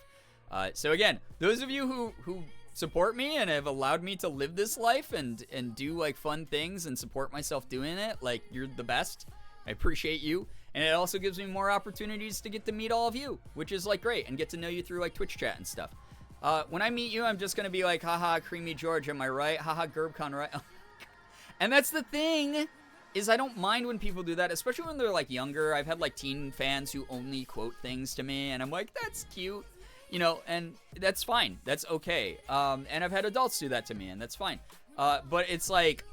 So again, those of you who support me and have allowed me to live this life and do like fun things and support myself doing it, like, you're the best. I appreciate you. And it also gives me more opportunities to get to meet all of you, which is like great, and get to know you through like Twitch chat and stuff. When I meet you, I'm just going to be like, haha, Creamy George, am I right? Haha, Gerbcon, right? And that's the thing, is I don't mind when people do that, especially when they're like younger. I've had like teen fans who only quote things to me, and I'm like, that's cute, you know, and that's fine. That's okay. And I've had adults do that to me, and that's fine. But it's like,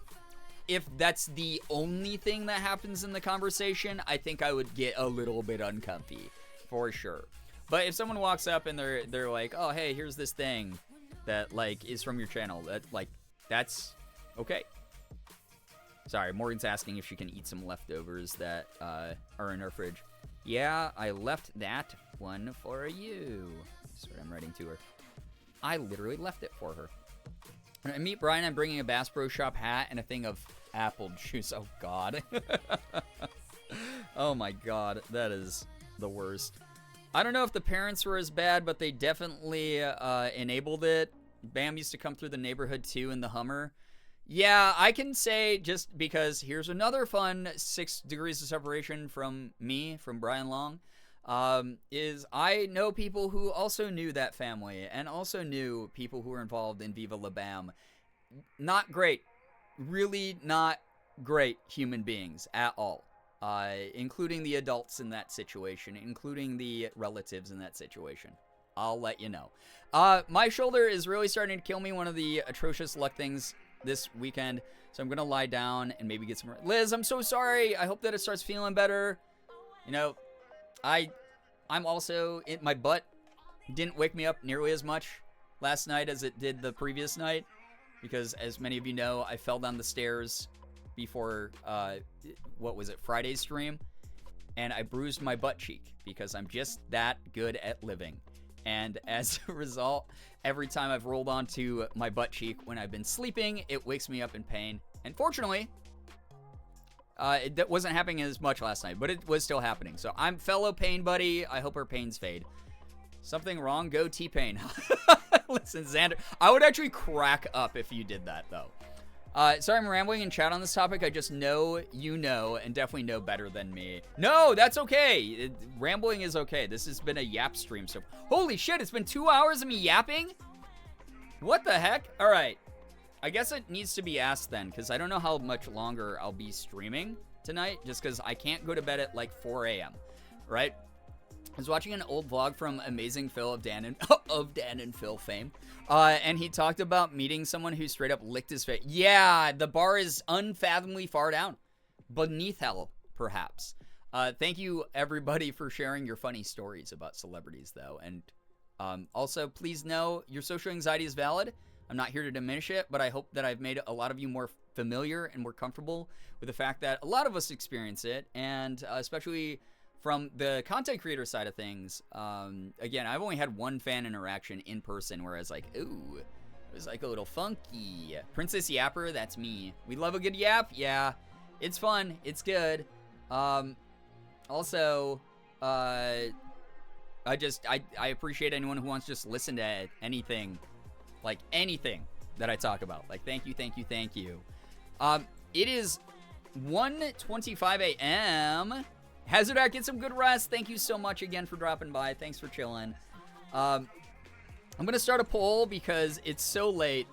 if that's the only thing that happens in the conversation, I think I would get a little bit uncomfy, for sure. But if someone walks up and they're like, oh, hey, here's this thing that like is from your channel, that's okay. Sorry, Morgan's asking if she can eat some leftovers that are in her fridge. Yeah, I left that one for you. That's what I'm writing to her. I literally left it for her. When I meet Brian, I'm bringing a Bass Pro Shop hat and a thing of apple juice. Oh, God. Oh, my God. That is the worst. I don't know if the parents were as bad, but they definitely enabled it. Bam used to come through the neighborhood, too, in the Hummer. Yeah, I can say, just because here's another fun 6 degrees of separation from me, from Brian Long, is I know people who also knew that family and also knew people who were involved in Viva La Bam. Not great. Really not great human beings at all. Including the adults in that situation, including the relatives in that situation. I'll let you know. My shoulder is really starting to kill me, one of the atrocious luck things this weekend, so I'm gonna lie down and maybe get some... Liz, I'm so sorry. I hope that it starts feeling better. You know, I'm also... my butt didn't wake me up nearly as much last night as it did the previous night, because as many of you know, I fell down the stairs before, what was it, Friday's stream, and I bruised my butt cheek because I'm just that good at living. And as a result, every time I've rolled onto my butt cheek when I've been sleeping, it wakes me up in pain. And fortunately, that wasn't happening as much last night, but it was still happening. So I'm fellow pain buddy. I hope our pains fade. Something wrong? Go T-Pain. Listen, Xander, I would actually crack up if you did that, though. Sorry I'm rambling in chat on this topic. I just know you know and definitely know better than me. No, that's okay. Rambling is okay. This has been a yap stream. So, holy shit, it's been 2 hours of me yapping? What the heck? All right. I guess it needs to be asked then, because I don't know how much longer I'll be streaming tonight, just because I can't go to bed at like 4 a.m., right? I was watching an old vlog from Amazing Phil of Dan and Phil fame, and he talked about meeting someone who straight up licked his face. Yeah, the bar is unfathomably far down, beneath hell, perhaps. Thank you, everybody, for sharing your funny stories about celebrities, though, and also, please know your social anxiety is valid. I'm not here to diminish it, but I hope that I've made a lot of you more familiar and more comfortable with the fact that a lot of us experience it, and especially from the content creator side of things, again, I've only had one fan interaction in person where I was like, ooh, it was like a little funky. Princess Yapper, that's me. We love a good yap. Yeah, it's fun. It's good. Also, I appreciate anyone who wants to just listen to anything, like anything that I talk about. Like, thank you, thank you, thank you. It is 1:25 a.m. Hazardak, get some good rest. Thank you so much again for dropping by. Thanks for chilling. I'm going to start a poll because it's so late.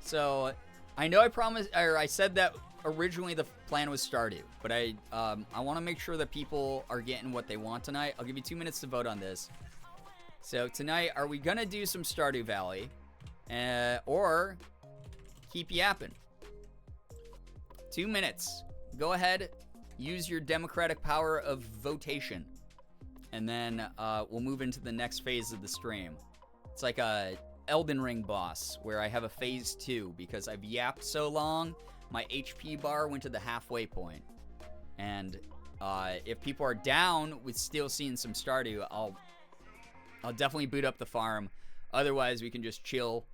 So I know I said that originally the plan was Stardew, but I want to make sure that people are getting what they want tonight. I'll give you 2 minutes to vote on this. So tonight, are we going to do some Stardew Valley or keep yapping? 2 minutes. Go ahead. Use your democratic power of votation. And then we'll move into the next phase of the stream. It's like a Elden Ring boss where I have a phase 2 because I've yapped so long, my HP bar went to the halfway point. And if people are down with still seeing some Stardew, I'll definitely boot up the farm. Otherwise, we can just chill.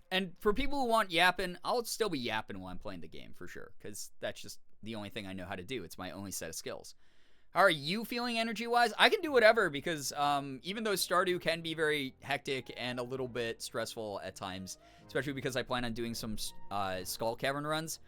And for people who want yapping, I'll still be yapping while I'm playing the game for sure, because that's just the only thing I know how to do. It's my only set of skills. How are you feeling energy-wise? I can do whatever because even though Stardew can be very hectic and a little bit stressful at times, especially because I plan on doing some Skull Cavern runs,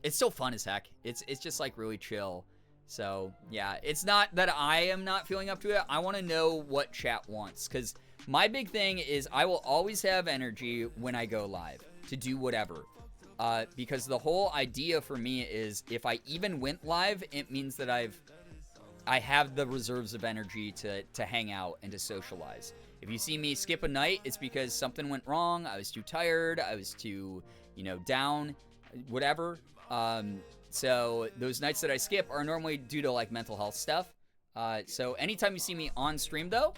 it's still fun as heck. It's just like really chill. So yeah, it's not that I am not feeling up to it. I want to know what chat wants because my big thing is I will always have energy when I go live to do whatever. Because the whole idea for me is if I even went live, it means that I have the reserves of energy to hang out and to socialize. If you see me skip a night, it's because something went wrong. I was too tired. I was too, down, whatever. So those nights that I skip are normally due to like mental health stuff. So anytime you see me on stream though,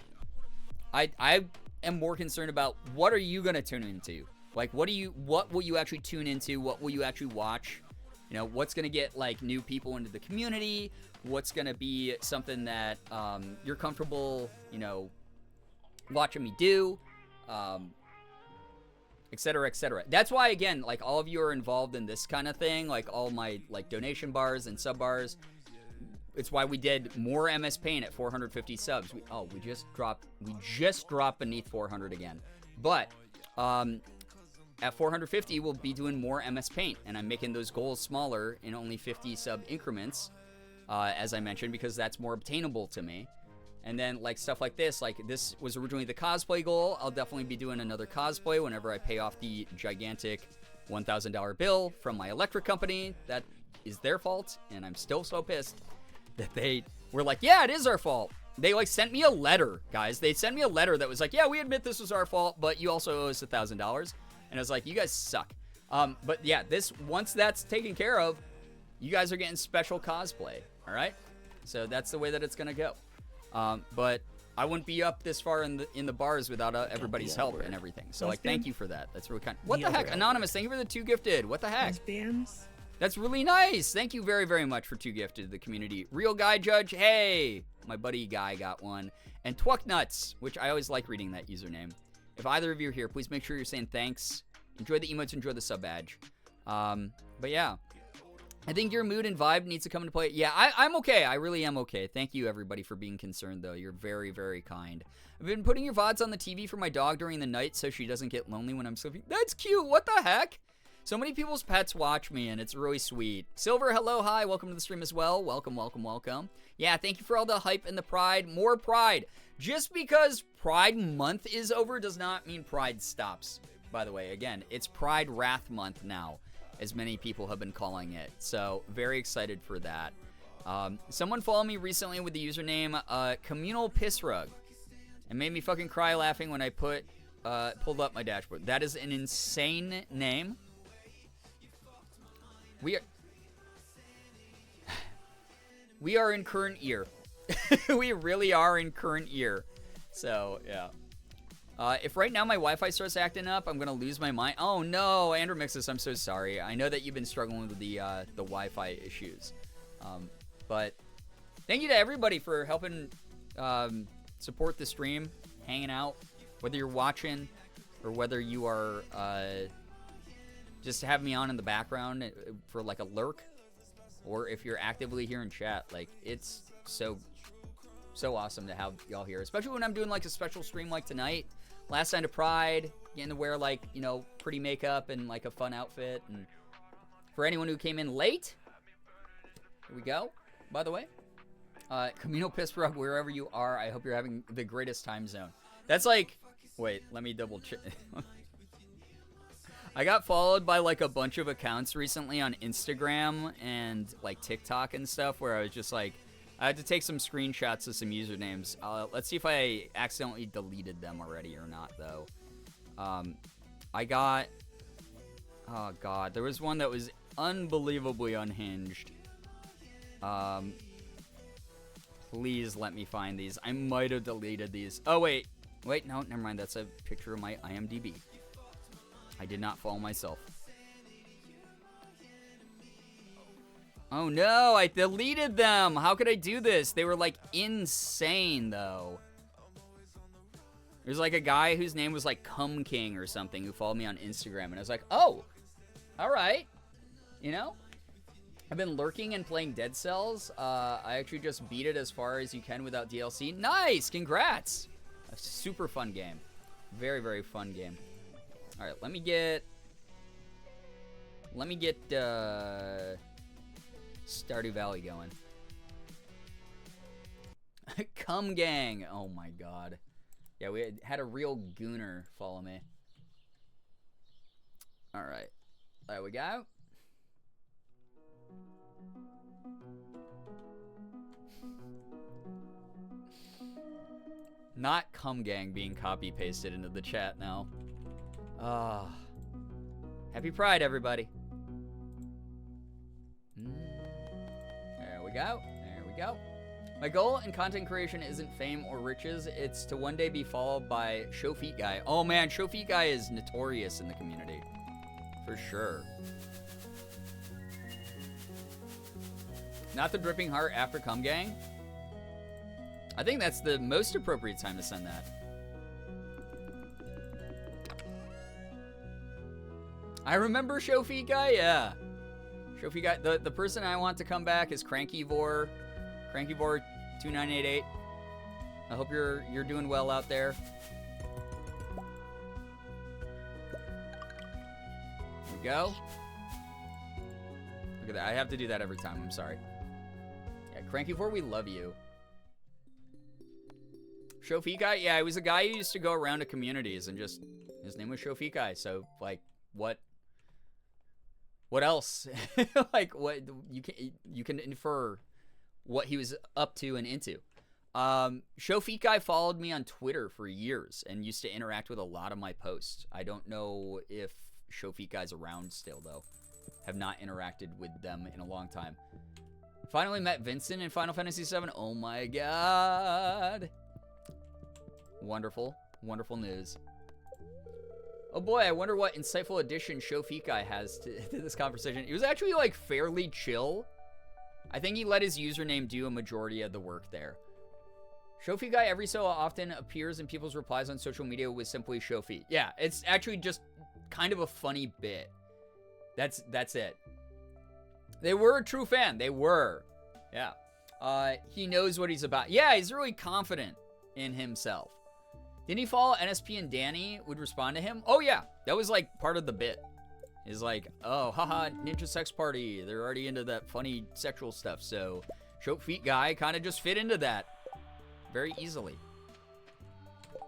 I am more concerned about what are you going to tune into? Like, what will you actually tune into? What will you actually watch? What's going to get, like, new people into the community? What's going to be something that you're comfortable, watching me do? Et cetera, et cetera. That's why, again, like, all of you are involved in this kind of thing. Like, all my, like, donation bars and sub bars. It's why we did more MS Paint at 450 subs. We just dropped beneath 400 again. But, at 450, we'll be doing more MS Paint, and I'm making those goals smaller in only 50 sub increments, as I mentioned, because that's more obtainable to me. And then, like, stuff like this was originally the cosplay goal. I'll definitely be doing another cosplay whenever I pay off the gigantic $1,000 bill from my electric company. That is their fault, and I'm still so pissed that they were like, yeah, it is our fault. They, like, sent me a letter, guys. They sent me a letter that was like, yeah, we admit this was our fault, but you also owe us $1,000. And I was like, you guys suck. But yeah, once that's taken care of, you guys are getting special cosplay. All right. So that's the way that it's going to go. But I wouldn't be up this far in the bars without everybody's help and everything. So like, thank you for that. That's really kind. What the heck? Anonymous, thank you for the 2 gifted. What the heck? That's really nice. Thank you very, very much for 2 gifted to the community. Real Guy Judge. Hey, my buddy Guy got one. And Twuck Nuts, which I always like reading that username. If either of you are here, please make sure you're saying thanks. Enjoy the emotes, enjoy the sub badge. But yeah, I think your mood and vibe needs to come into play. Yeah, I'm okay. I really am okay. Thank you, everybody, for being concerned, though. You're very, very kind. I've been putting your VODs on the TV for my dog during the night so she doesn't get lonely when I'm sleeping. That's cute. What the heck? So many people's pets watch me, and it's really sweet. Silver, hello, hi. Welcome to the stream as well. Welcome, welcome, welcome. Yeah, thank you for all the hype and the pride. More pride. Just because Pride Month is over does not mean Pride stops. By the way, again, it's Pride Wrath Month now, as many people have been calling it. So, very excited for that. Someone followed me recently with the username Communal Piss Rug. It made me fucking cry laughing when I pulled up my dashboard. That is an insane name. We are in current year. We really are in current year. So, yeah. If right now my Wi-Fi starts acting up, I'm going to lose my mind. Oh, no. Andrew Mixus, I'm so sorry. I know that you've been struggling with the Wi-Fi issues. But thank you to everybody for helping support the stream, hanging out, whether you're watching or whether you are just have me on in the background for like a lurk, or if you're actively here in chat. Like, it's so awesome to have y'all here, especially when I'm doing like a special stream like tonight. Last night of Pride, getting to wear like, pretty makeup and like a fun outfit and For anyone who came in late, here we go, by the way. Camino Piss Rub, wherever you are, I hope you're having the greatest time zone. That's like, wait, let me double check. I got followed by like a bunch of accounts recently on Instagram and like TikTok and stuff where I was just like, I had to take some screenshots of some usernames. Let's see if I accidentally deleted them already or not, though. I got, oh god, there was one that was unbelievably unhinged. Please let me find these. I might have deleted these. Oh, wait, no, never mind. That's a picture of my IMDb. I did not follow myself. Oh no, I deleted them. How could I do this? They were like insane though. There's like a guy whose name was like Cum King or something who followed me on Instagram, and I was like, oh, all right. You know, I've been lurking and playing Dead Cells. I actually just beat it as far as you can without DLC. Nice, congrats. A super fun game. Very, very fun game. All right, let me get Stardew Valley going. Cum Gang. Oh my god. Yeah, we had a real gooner follow me. All right, there we go. Not Cum Gang being copy pasted into the chat now. Happy Pride, everybody. There we go. There we go. My goal in content creation isn't fame or riches. It's to one day be followed by Show Feet Guy. Oh man, Show Feet Guy is notorious in the community. For sure. Not the dripping heart after Cum Gang? I think that's the most appropriate time to send that. I remember Show Feet Guy, yeah. Show Feet Guy, the person I want to come back is Crankyvore. Crankyvore 2988. I hope you're doing well out there. There we go. Look at that. I have to do that every time. I'm sorry. Yeah, Crankyvore, we love you. Show Feet Guy? Yeah, he was a guy who used to go around to communities and just, his name was Show Feet Guy. So, like, what else? Like, what, you can infer what he was up to and into. Show Feet Guy followed me on Twitter for years and used to interact with a lot of my posts. I don't know if Show Feet Guy's around still, though. Have not interacted with them in a long time. Finally met Vincent in Final Fantasy VII. Oh my god. Wonderful. Wonderful news. Oh boy, I wonder what insightful addition Show Feet Guy has to this conversation. It was actually, like, fairly chill. I think he let his username do a majority of the work there. Show Feet Guy every so often appears in people's replies on social media with simply Show Feet. Yeah, it's actually just kind of a funny bit. That's it. They were a true fan. They were. Yeah. He knows what he's about. Yeah, he's really confident in himself. Didn't he follow NSP and Danny would respond to him? Oh, yeah. That was, like, part of the bit. Is like, oh, haha, ninja sex party. They're already into that funny sexual stuff. So, Show Feet Guy kind of just fit into that very easily.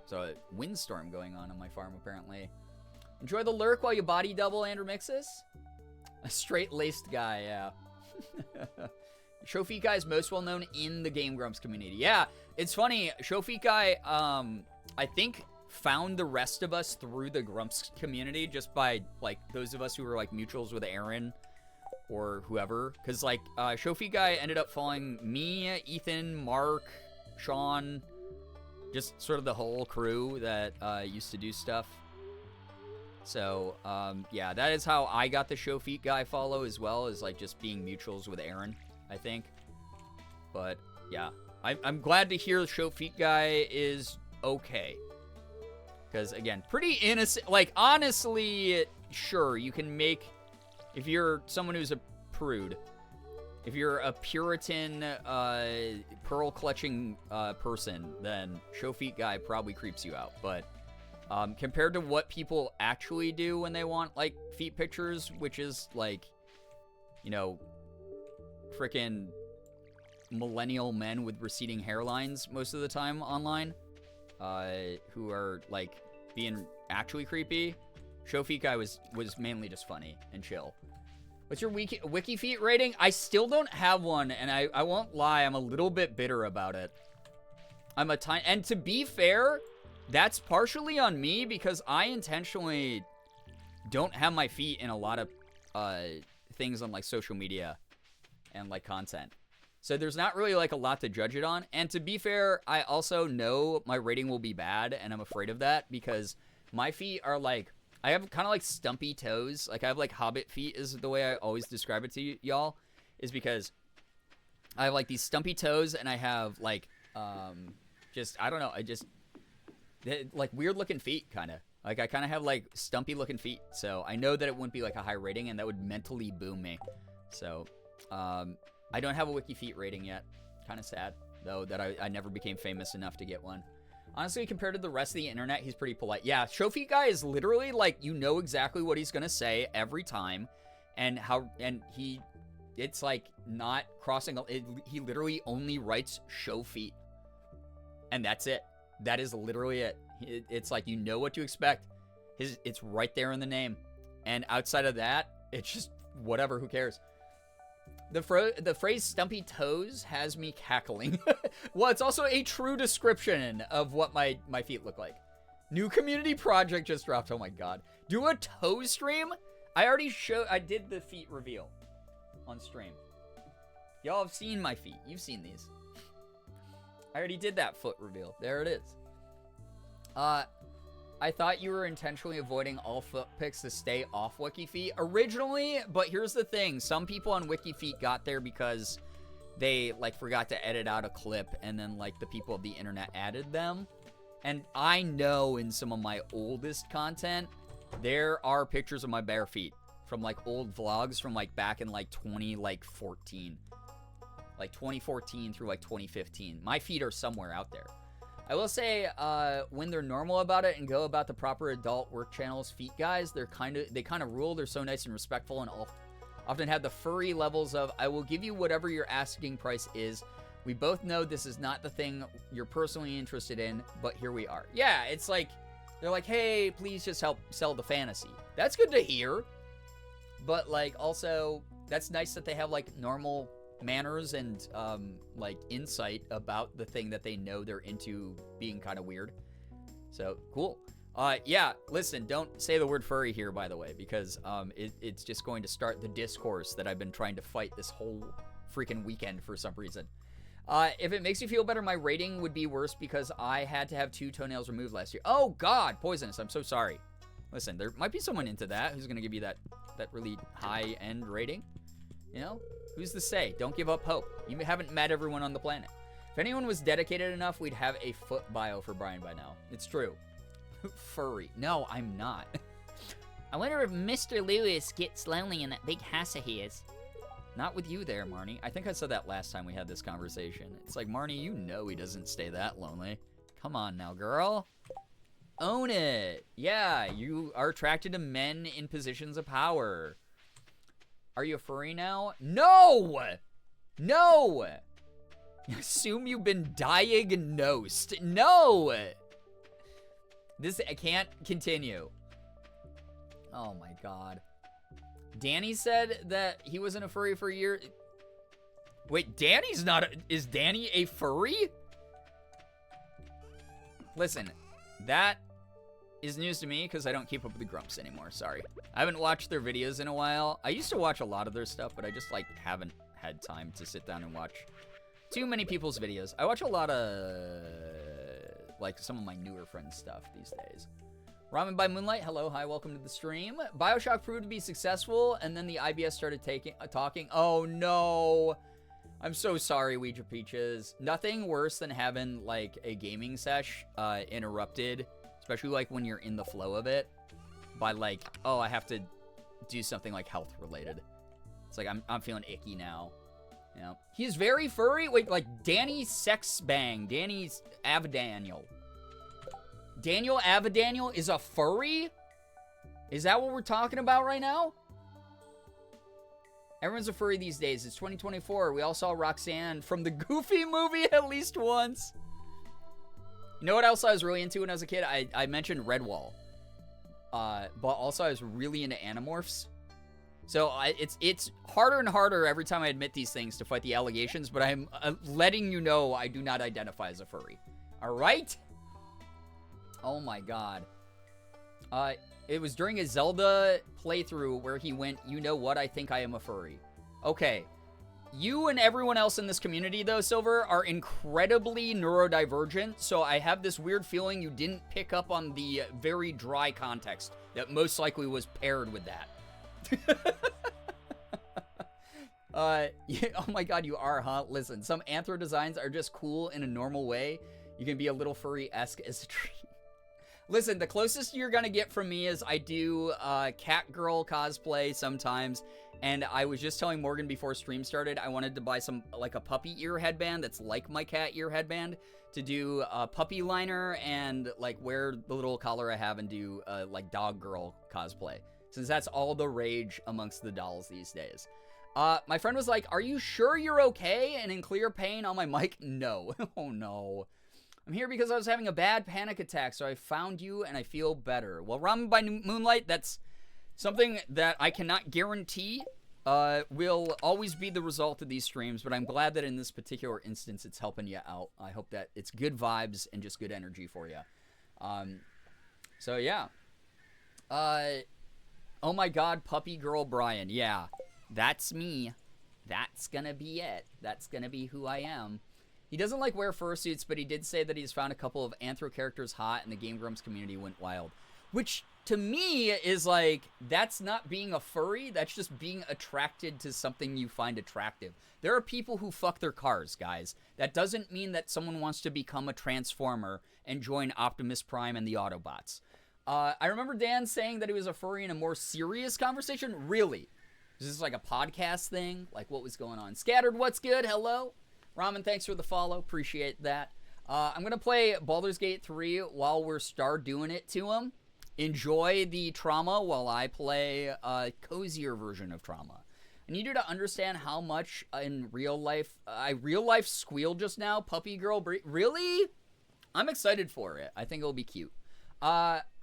So, a windstorm going on my farm, apparently. Enjoy the lurk while you body double Andrew Mixus? A straight-laced guy, yeah. Show Feet Guy is most well-known in the Game Grumps community. Yeah, it's funny. Show Feet Guy, I think, found the rest of us through the Grumps community just by, like, those of us who were, like, mutuals with Aaron or whoever. Because, like, Show Feet Guy ended up following me, Ethan, Mark, Sean, just sort of the whole crew that used to do stuff. So, yeah, that is how I got the Show Feet Guy follow as well, as, like, just being mutuals with Aaron, I think. But, yeah, I'm glad to hear Show Feet Guy is okay. Because, again, pretty innocent. Like, honestly, sure, you can make, if you're someone who's a prude, if you're a Puritan, pearl-clutching person, then Show Feet Guy probably creeps you out. But compared to what people actually do when they want, like, feet pictures, which is, like, you know, frickin' millennial men with receding hairlines most of the time online, who are like being actually creepy. Show feet guy was mainly just funny and chill. What's your wiki feet rating? I still don't have one, and I won't lie, I'm a little bit bitter about it. And to be fair, that's partially on me because I intentionally don't have my feet in a lot of things on like social media and like content. So there's not really like a lot to judge it on. And to be fair, I also know my rating will be bad, and I'm afraid of that because my feet are like, I have kind of like stumpy toes. Like I have like hobbit feet is the way I always describe it to y'all, is because I have like these stumpy toes, and I have like just, I don't know, like weird looking feet kind of. Like I kind of have like stumpy looking feet. So I know that it wouldn't be like a high rating, and that would mentally boom me. So I don't have a wiki feet rating yet. Kind of sad though that I never became famous enough to get one. Honestly, compared to the rest of the internet, he's pretty polite. Yeah, Show Feet Guy is literally like, you know exactly what he's gonna say every time, and it's like not crossing. He literally only writes Show Feet, and that's it. That is literally it. It's like, you know what to expect. It's right there in the name, and outside of that, it's just whatever. Who cares? The phrase stumpy toes has me cackling. Well, it's also a true description of what my feet look like. New community project just dropped. Oh my god. Do a toe stream? I did the feet reveal on stream. Y'all have seen my feet. You've seen these. I already did that foot reveal. There it is. I thought you were intentionally avoiding all foot pics to stay off WikiFeet originally, but here's the thing. Some people on WikiFeet got there because they, like, forgot to edit out a clip, and then, like, the people of the internet added them. And I know in some of my oldest content, there are pictures of my bare feet from, like, old vlogs from, like, back in, like, 2014. Like, 2014 through, like, 2015. My feet are somewhere out there. I will say, when they're normal about it and go about the proper adult work channels, feet guys, they kind of rule. They're so nice and respectful, and often have the furry levels of, I will give you whatever your asking price is. We both know this is not the thing you're personally interested in, but here we are. Yeah, it's like, they're like, hey, please just help sell the fantasy. That's good to hear. But, like, also, that's nice that they have, like, normal manners and like insight about the thing that they know they're into being kind of weird. So cool. Yeah, listen, don't say the word furry here, by the way, because it's just going to start the discourse that I've been trying to fight this whole freaking weekend for some reason. If it makes you feel better, my rating would be worse because I had to have 2 toenails removed last year. Oh god, poisonous. I'm so sorry. Listen, there might be someone into that who's gonna give you that really high end rating, you know. Who's to say? Don't give up hope. You haven't met everyone on the planet. If anyone was dedicated enough, we'd have a foot bio for Brian by now. It's true. Furry. No, I'm not. I wonder if Mr. Lewis gets lonely in that big house of his. Not with you there, Marnie. I think I said that last time we had this conversation. It's like, Marnie, you know he doesn't stay that lonely. Come on now, girl. Own it. Yeah, you are attracted to men in positions of power. Are you a furry now? No! No! Assume you've been diagnosed. No! I can't continue. Oh my god. Danny said that he wasn't a furry for a year. Wait, Danny's not is Danny a furry? Listen, that is news to me because I don't keep up with the Grumps anymore. Sorry. I haven't watched their videos in a while. I used to watch a lot of their stuff, but I just, like, haven't had time to sit down and watch too many people's videos. I watch a lot of, like, some of my newer friends' stuff these days. Ramen by Moonlight, hello, hi, welcome to the stream. Bioshock proved to be successful, and then the IBS started talking. Oh, no. I'm so sorry, Ouija Peaches. Nothing worse than having, like, a gaming sesh interrupted, especially, like, when you're in the flow of it, by, like, oh, I have to do something, like, health-related. It's like, I'm feeling icky now. You know? He's very furry? Wait, like, Danny Sexbang. Danny's Avdaniel. Daniel Avdaniel is a furry? Is that what we're talking about right now? Everyone's a furry these days. It's 2024. We all saw Roxanne from the Goofy movie at least once. You know what else I was really into when I was a kid? I mentioned Redwall. But also I was really into Animorphs. So it's harder and harder every time I admit these things to fight the allegations, but I'm letting you know I do not identify as a furry. All right? Oh my god. It was during a Zelda playthrough where he went, you know what, I think I am a furry. Okay. You and everyone else in this community, though, Silver, are incredibly neurodivergent, so I have this weird feeling you didn't pick up on the very dry context that most likely was paired with that. Yeah, oh my god, you are, huh? Listen, some anthro designs are just cool in a normal way. You can be a little furry-esque as a tree. Listen, the closest you're gonna get from me is I do cat girl cosplay sometimes, and I was just telling Morgan before stream started I wanted to buy some, like a puppy ear headband that's like my cat ear headband to do a puppy liner and like wear the little collar I have and do like dog girl cosplay, since that's all the rage amongst the dolls these days. My friend was like, are you sure you're okay? And in clear pain on my mic, no. Oh no. I'm here because I was having a bad panic attack, so I found you and I feel better. Well, Ramen by Moonlight, that's something that I cannot guarantee will always be the result of these streams, but I'm glad that in this particular instance it's helping you out. I hope that it's good vibes and just good energy for you. So yeah. Oh my god, Puppy Girl Brian. Yeah, that's me. That's gonna be it. That's gonna be who I am. He doesn't like wear fursuits, but he did say that he's found a couple of anthro characters hot and the Game Grumps community went wild. Which, to me, is like, that's not being a furry, that's just being attracted to something you find attractive. There are people who fuck their cars, guys. That doesn't mean that someone wants to become a Transformer and join Optimus Prime and the Autobots. I remember Dan saying that he was a furry in a more serious conversation. Really? Is this like a podcast thing? Like, what was going on? Scattered, what's good? Hello? Ramen, thanks for the follow. Appreciate that. I'm going to play Baldur's Gate 3 while we're doing it to him. Enjoy the trauma while I play a cozier version of trauma. I need you to understand how much in real life, I real life squealed just now. Puppy Girl, really? I'm excited for it. I think it'll be cute.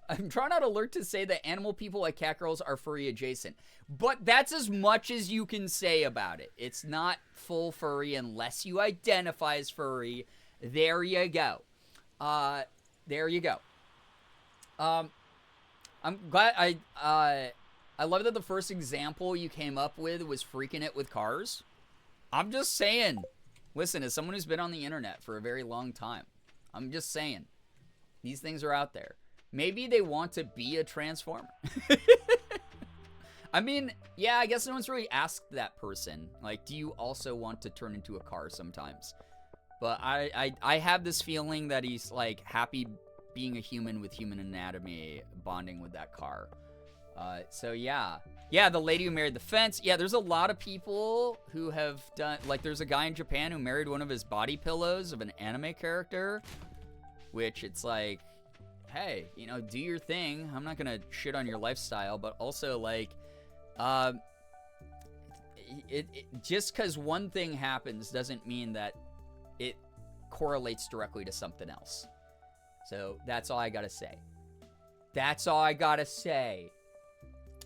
I'm trying not alert to say that animal people like cat girls are furry adjacent. But that's as much as you can say about it. It's not full furry unless you identify as furry. There you go. There you go. I'm glad I love that the first example you came up with was freaking it with cars. I'm just saying. Listen, as someone who's been on the internet for a very long time, I'm just saying. These things are out there. Maybe they want to be a Transformer. I mean, yeah, I guess no one's really asked that person. Like, do you also want to turn into a car sometimes? But I have this feeling that he's, like, happy being a human with human anatomy, bonding with that car. So, yeah. Yeah, the lady who married the fence. Yeah, there's a lot of people who have done... Like, there's a guy in Japan who married one of his body pillows of an anime character. Which, it's like... Hey, you know, do your thing. I'm not gonna shit on your lifestyle, but also, like, just because one thing happens doesn't mean that it correlates directly to something else. So that's all I gotta say. That's all I gotta say.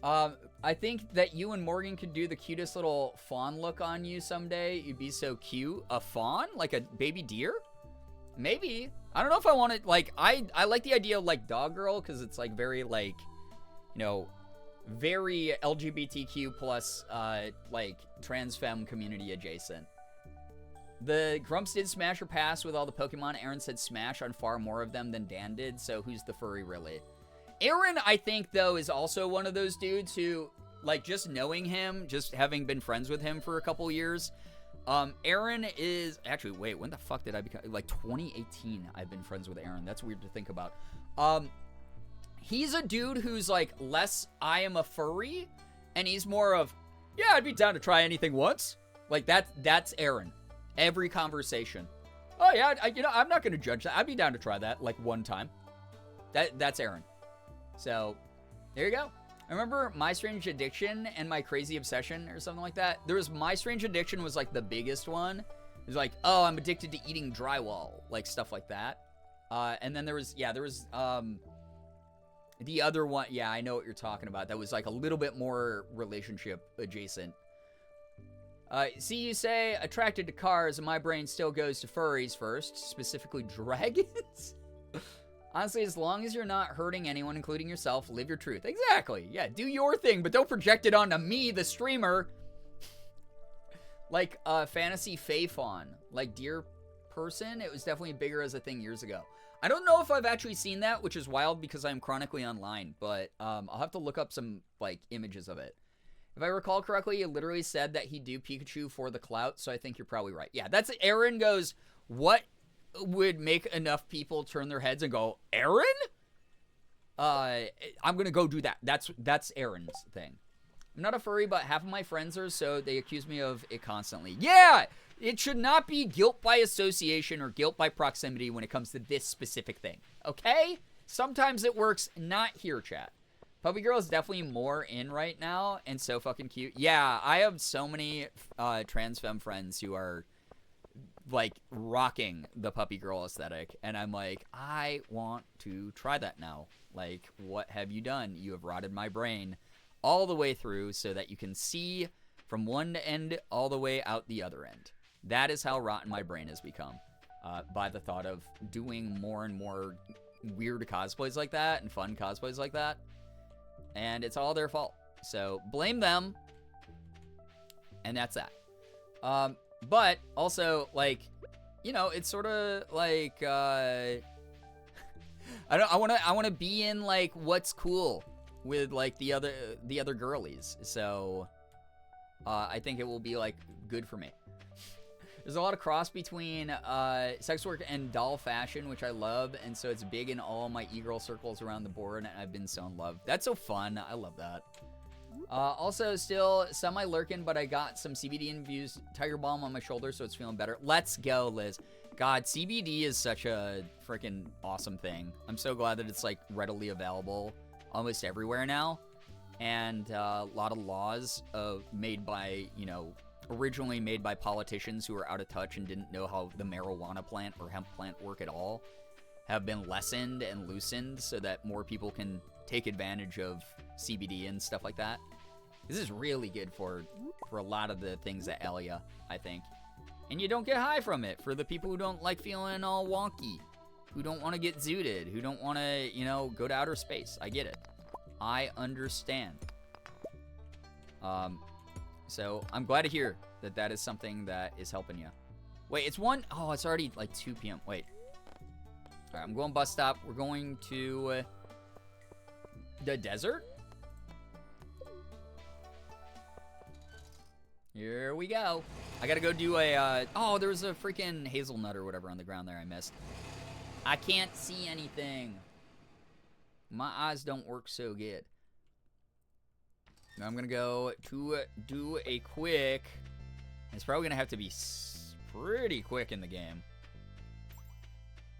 I think that you and Morgan could do the cutest little fawn look on you someday. You'd be so cute. A fawn? Like a baby deer? Maybe. I don't know if I want to, like, I like the idea of, like, dog girl, because it's, like, very, like, you know, very LGBTQ plus, like, trans femme community adjacent. The Grumps did smash or pass with all the Pokemon. Aaron said smash on far more of them than Dan did, so who's the furry really? Aaron, I think, though, is also one of those dudes who, like, just knowing him, just having been friends with him for a couple years... Aaron is... Actually, wait, when the fuck did I become... Like, 2018, I've been friends with Aaron. That's weird to think about. He's a dude who's, like, less I am a furry, and he's more of, yeah, I'd be down to try anything once. Like, that's Aaron. Every conversation. Oh, yeah, you know, I'm not going to judge that. I'd be down to try that, like, one time. That's Aaron. So, there you go. I remember My Strange Addiction and My Crazy Obsession or something like that. There was My Strange Addiction was like the biggest one. It was like, oh, I'm addicted to eating drywall, like stuff like that. And then there was the other one. Yeah, I know what you're talking about. That was like a little bit more relationship adjacent. See, you say attracted to cars, and my brain still goes to furries first, specifically dragons. Honestly, as long as you're not hurting anyone, including yourself, live your truth. Exactly. Yeah, do your thing, but don't project it onto me, the streamer. Like Fantasy Faithon, like Dear Person, it was definitely bigger as a thing years ago. I don't know if I've actually seen that, which is wild because I'm chronically online, but I'll have to look up some like images of it. If I recall correctly, it literally said that he'd do Pikachu for the clout, so I think you're probably right. Yeah, that's Aaron goes, what would make enough people turn their heads and go, Aaron? I'm gonna go do that. That's Aaron's thing. I'm not a furry, but half of my friends are, so they accuse me of it constantly. Yeah! It should not be guilt by association or guilt by proximity when it comes to this specific thing. Okay? Sometimes it works, not here, chat. Puppy Girl is definitely more in right now, and so fucking cute. Yeah, I have so many trans femme friends who are, like, rocking the Puppy Girl aesthetic, and I'm like, I want to try that now. Like, what have you done? You have rotted my brain all the way through so that you can see from one end all the way out the other end. That is how rotten my brain has become by the thought of doing more and more weird cosplays like that and fun cosplays like that. And it's all their fault. So blame them. And that's that. But also, like, you know, it's sort of like I want to be in like what's cool with like the other girlies. So I think it will be like good for me. There's a lot of cross between sex work and doll fashion, which I love, and so it's big in all my e-girl circles around the board, and I've been so in love. That's so fun. I love that. Also, still semi-lurking, but I got some CBD-infused Tiger Balm on my shoulder, so it's feeling better. Let's go, Liz. God, CBD is such a freaking awesome thing. I'm so glad that it's, like, readily available almost everywhere now, and a lot of laws made by, you know, originally made by politicians who were out of touch and didn't know how the marijuana plant or hemp plant work at all have been lessened and loosened so that more people can take advantage of CBD and stuff like that. This is really good for a lot of the things that ail ya, I think. And you don't get high from it for the people who don't like feeling all wonky, who don't want to get zooted, who don't want to, you know, go to outer space. I get it. I understand. So I'm glad to hear that that is something that is helping you. Wait, it's it's already like 2 p.m. Wait. All right, I'm going bus stop. We're going to the desert. Here we go. I gotta go do a, there was a freaking hazelnut or whatever on the ground there I missed. I can't see anything. My eyes don't work so good. I'm gonna go to do a quick. It's probably gonna have to be pretty quick in the game.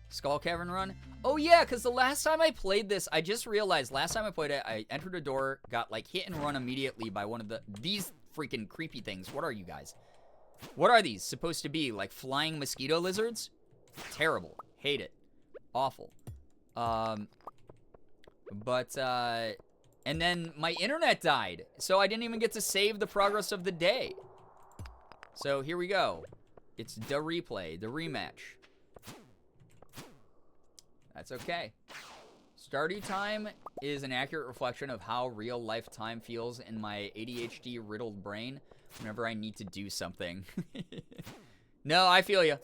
Skull Cavern run. Oh yeah, because the last time I played this, I just realized last time I played it, I entered a door, got like hit and run immediately by one of these freaking creepy things. What are you guys? What are these supposed to be? Like flying mosquito lizards? Terrible. Hate it. Awful. And then my internet died, so I didn't even get to save the progress of the day. So here we go. It's the replay, the rematch. That's okay. Stardew time is an accurate reflection of how real life time feels in my ADHD-riddled brain whenever I need to do something. No, I feel you.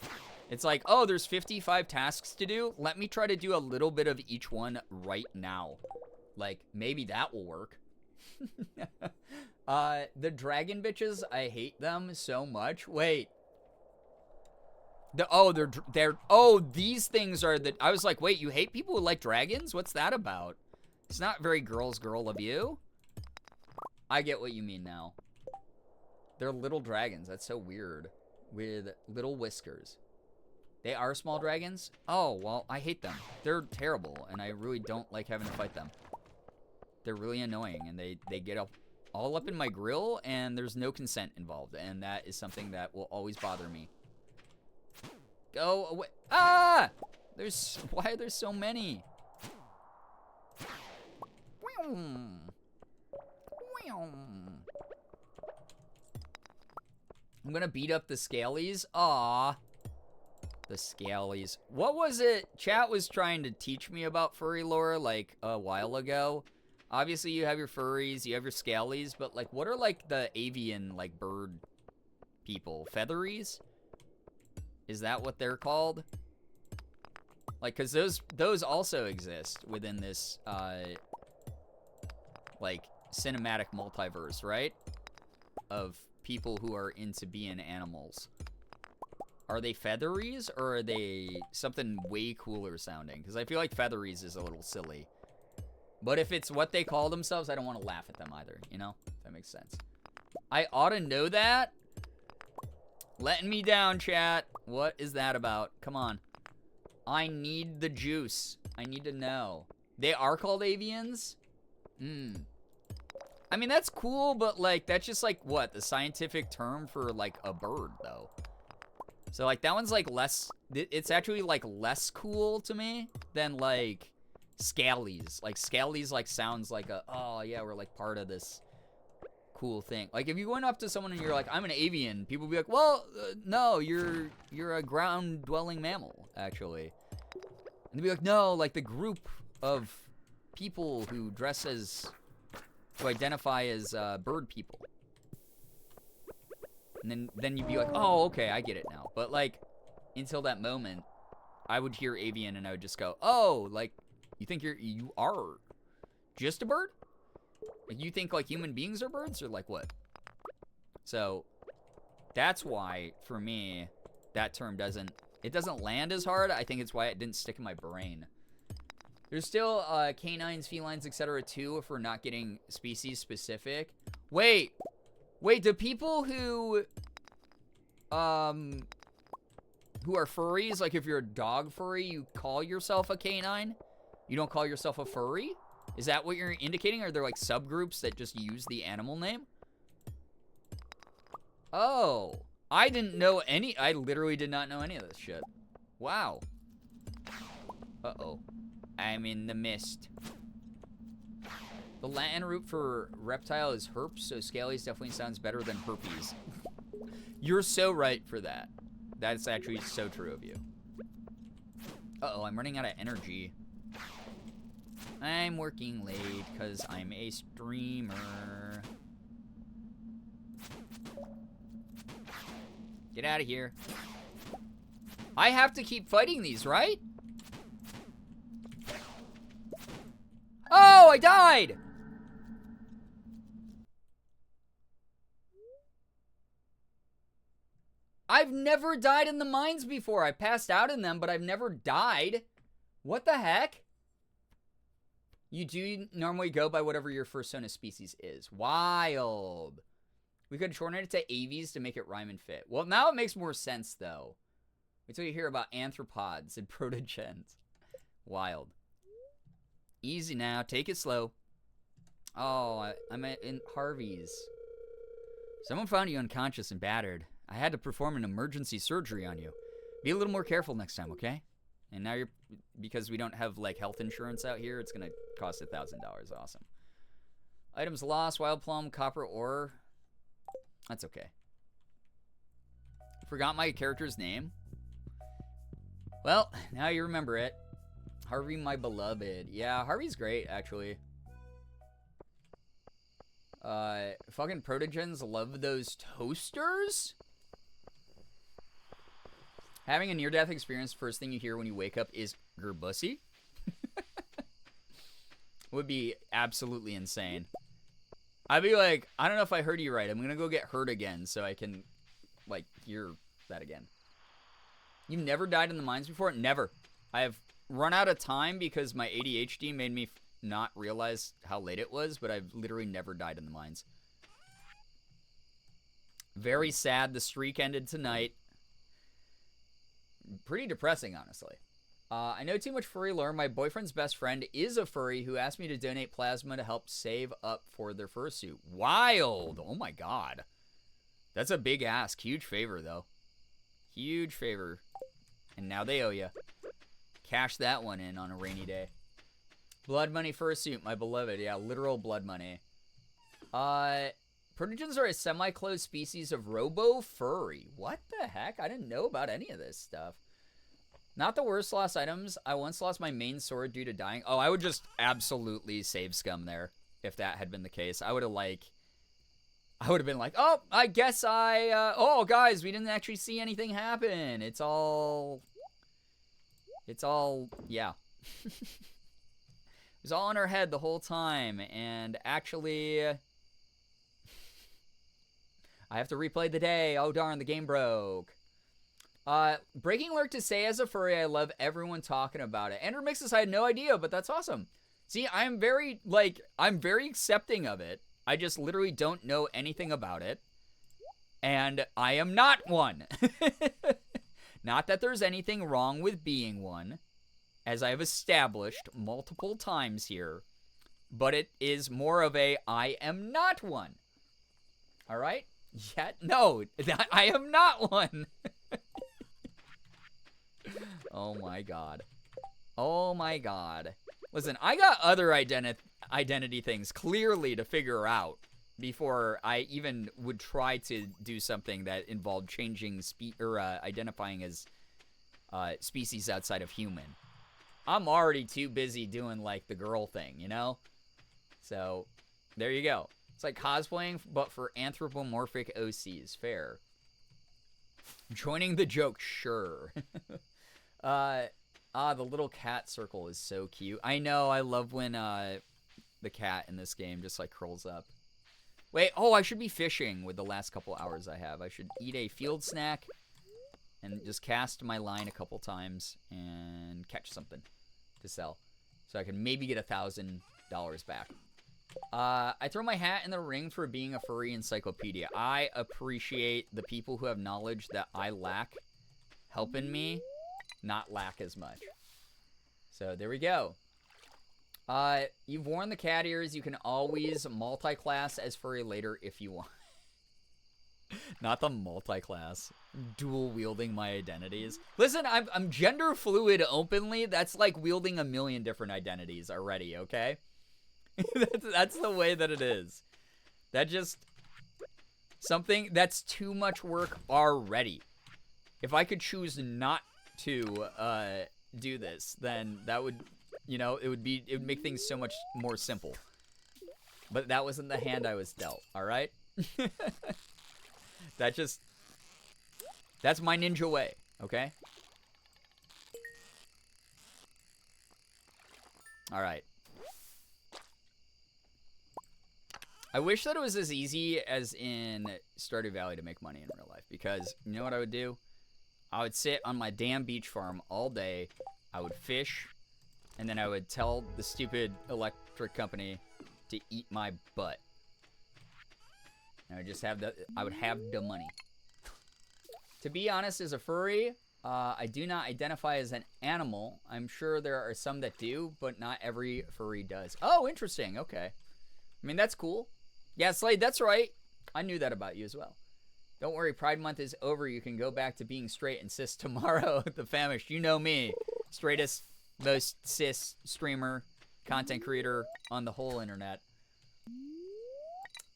It's like, oh, there's 55 tasks to do. Let me try to do a little bit of each one right now. Like, maybe that will work. The dragon bitches, I hate them so much. Wait. These things are I was like, wait, you hate people who like dragons? What's that about? It's not very girl of you. I get what you mean now. They're little dragons. That's so weird. With little whiskers. They are small dragons? Oh, well, I hate them. They're terrible, and I really don't like having to fight them. They're really annoying, and they get all up in my grill, and there's no consent involved, and that is something that will always bother me. Go away. Ah! Why are there so many? I'm gonna beat up the scalies. Aw. The scalies. What was it chat was trying to teach me about furry lore, like, a while ago? Obviously, you have your furries, you have your scalies, but, like, what are, like, the avian, like, bird people? Featheries? Is that what they're called? Like, because those also exist within this, like, cinematic multiverse, right? Of people who are into being animals. Are they featheries, or are they something way cooler sounding? Because I feel like featheries is a little silly. But if it's what they call themselves, I don't want to laugh at them either, you know? If that makes sense. I ought to know that. Letting me down, chat. What is that about? Come on. I need the juice. I need to know. They are called avians? I mean, that's cool, but, like, that's just, like, what? The scientific term for, like, a bird, though. So, like, that one's, like, less... It's actually, like, less cool to me than, like, scalies. Like, scalies, like, sounds like a... Oh, yeah, we're, like, part of this cool thing. Like, if you went up to someone and you're like, I'm an avian, people would be like, well, no, you're a ground-dwelling mammal, actually. And they'd be like, no, like, the group of people who dress as... who identify as, bird people. And then you'd be like, oh, okay, I get it now. But, like, until that moment, I would hear avian and I would just go, oh, like, you think you are just a bird? Like, you think, like, human beings are birds? Or, like, what? So, that's why, for me, that term doesn't land as hard. I think it's why it didn't stick in my brain. There's still, canines, felines, etc. too, if we're not getting species specific. Wait, do people who are furries, like if you're a dog furry, you call yourself a canine? You don't call yourself a furry? Is that what you're indicating? Are there like subgroups that just use the animal name? Oh, I literally did not know any of this shit. Wow. Uh-oh. I'm in the mist. The Latin root for reptile is herp, so scalies definitely sounds better than herpes. You're so right for that. That's actually so true of you. Uh-oh, I'm running out of energy. I'm working late because I'm a streamer. Get out of here. I have to keep fighting these, right? Oh, I died! I've never died in the mines before. I passed out in them, but I've never died. What the heck? You do normally go by whatever your fursona species is. Wild. We could shorten it to avies to make it rhyme and fit. Well, now it makes more sense, though. Wait till you hear about anthropods and protogens. Wild. Easy now. Take it slow. Oh, I'm in Harvey's. Someone found you unconscious and battered. I had to perform an emergency surgery on you. Be a little more careful next time, okay? And now because we don't have, like, health insurance out here, it's going to cost $1,000. Awesome. Items lost, wild plum, copper ore. That's okay. Forgot my character's name. Well, now you remember it. Harvey, my beloved. Yeah, Harvey's great, actually. Fucking protogens love those toasters? Having a near-death experience, first thing you hear when you wake up is Girbeagly. Would be absolutely insane. I'd be like, I don't know if I heard you right. I'm gonna go get hurt again so I can, like, hear that again. You've never died in the mines before? Never. I have run out of time because my ADHD made me not realize how late it was, but I've literally never died in the mines. Very sad. The streak ended tonight. Pretty depressing, honestly. I know too much furry lore. My boyfriend's best friend is a furry who asked me to donate plasma to help save up for their fursuit. Wild! Oh my god. That's a big ask. Huge favor, though. Huge favor. And now they owe you. Cash that one in on a rainy day. Blood money fursuit, my beloved. Yeah, literal blood money. Protogens are a semi-closed species of robo-furry. What the heck? I didn't know about any of this stuff. Not the worst lost items. I once lost my main sword due to dying. Oh, I would just absolutely save scum there if that had been the case. I would have been like, oh, I guess oh, guys, we didn't actually see anything happen. It's all, yeah. It was all in our head the whole time, and actually, I have to replay the day. Oh, darn, the game broke. Breaking alert to say, as a furry, I love everyone talking about it. Andrew Mixes, I had no idea, but that's awesome. See, I'm very accepting of it. I just literally don't know anything about it. And I am not one. Not that there's anything wrong with being one, as I have established multiple times here. But it is more of a, I am not one. Alright? Yet, no, I am not one. Oh my god. Oh my god. Listen, I got other identity things clearly to figure out before I even would try to do something that involved changing identifying as species outside of human. I'm already too busy doing like the girl thing, you know? So, there you go. It's like cosplaying, but for anthropomorphic OCs. Fair. Joining the joke, sure. The little cat circle is so cute. I know, I love when the cat in this game just like curls up. Wait, oh, I should be fishing with the last couple hours I have. I should eat a field snack and just cast my line a couple times and catch something to sell. So I can maybe get $1,000 back. I throw my hat in the ring for being a furry encyclopedia. I appreciate the people who have knowledge that I lack helping me not lack as much. So there we go. You've worn the cat ears. You can always multi-class as furry later if you want. Not the multi-class. Dual wielding my identities. Listen, I'm gender fluid openly. That's like wielding a million different identities already, okay? that's the way that it is. That just something that's too much work already. If I could choose not to do this, then that would, you know, it would make things so much more simple. But that wasn't the hand I was dealt, all right? That's my ninja way, okay? All right. I wish that it was as easy as in Stardew Valley to make money in real life, because you know what I would do? I would sit on my damn beach farm all day, I would fish, and then I would tell the stupid electric company to eat my butt. And I would have the money. To be honest, as a furry, I do not identify as an animal. I'm sure there are some that do, but not every furry does. Oh, interesting, okay. I mean, that's cool. Yeah, Slade, that's right. I knew that about you as well. Don't worry, Pride Month is over. You can go back to being straight and cis tomorrow. The famished, you know me. Straightest, most cis streamer, content creator on the whole internet.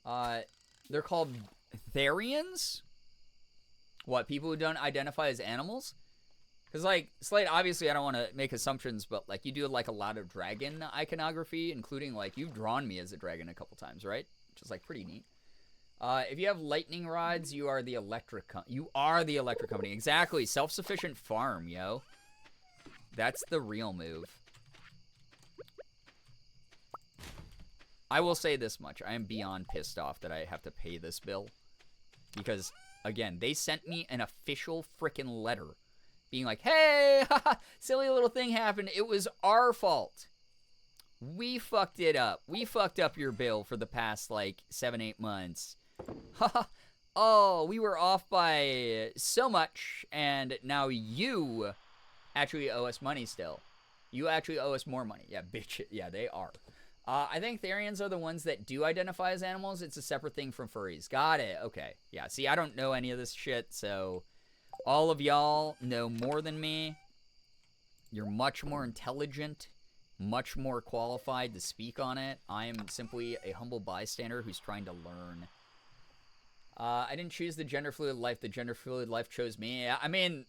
They're called Therians? What, people who don't identify as animals? Because, like, Slade, obviously I don't want to make assumptions, but, like, you do, like, a lot of dragon iconography, including, like, you've drawn me as a dragon a couple times, right? Which is, like, pretty neat. If you have lightning rods, you are the electric company. Exactly. Self-sufficient farm, yo. That's the real move. I will say this much. I am beyond pissed off that I have to pay this bill. Because, again, they sent me an official frickin' letter. Being like, hey, haha, silly little thing happened. It was our fault. We fucked it up. We fucked up your bill for the past, like, 7-8 months. Haha. Oh, we were off by so much, and now you actually owe us money still. You actually owe us more money. Yeah, bitch. Yeah, they are. I think Therians are the ones that do identify as animals. It's a separate thing from furries. Got it. Okay. Yeah, see, I don't know any of this shit, so all of y'all know more than me. You're much more intelligent, much more qualified to speak on it. I am simply a humble bystander who's trying to learn. I didn't choose the gender fluid life. The gender fluid life chose me. I mean,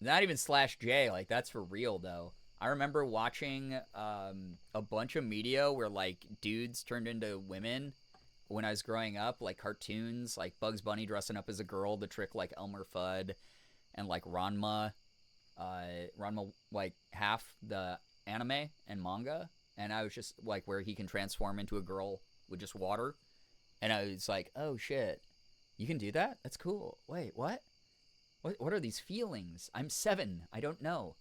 not even /J. Like, that's for real, though. I remember watching a bunch of media where, like, dudes turned into women when I was growing up. Like, cartoons, like Bugs Bunny dressing up as a girl to trick, like, Elmer Fudd. And, like, Ranma, like, half the anime and manga. And I was just, like, where he can transform into a girl with just water. And I was like, oh, shit. You can do that? That's cool. Wait, what? What are these feelings? I'm 7. I don't know.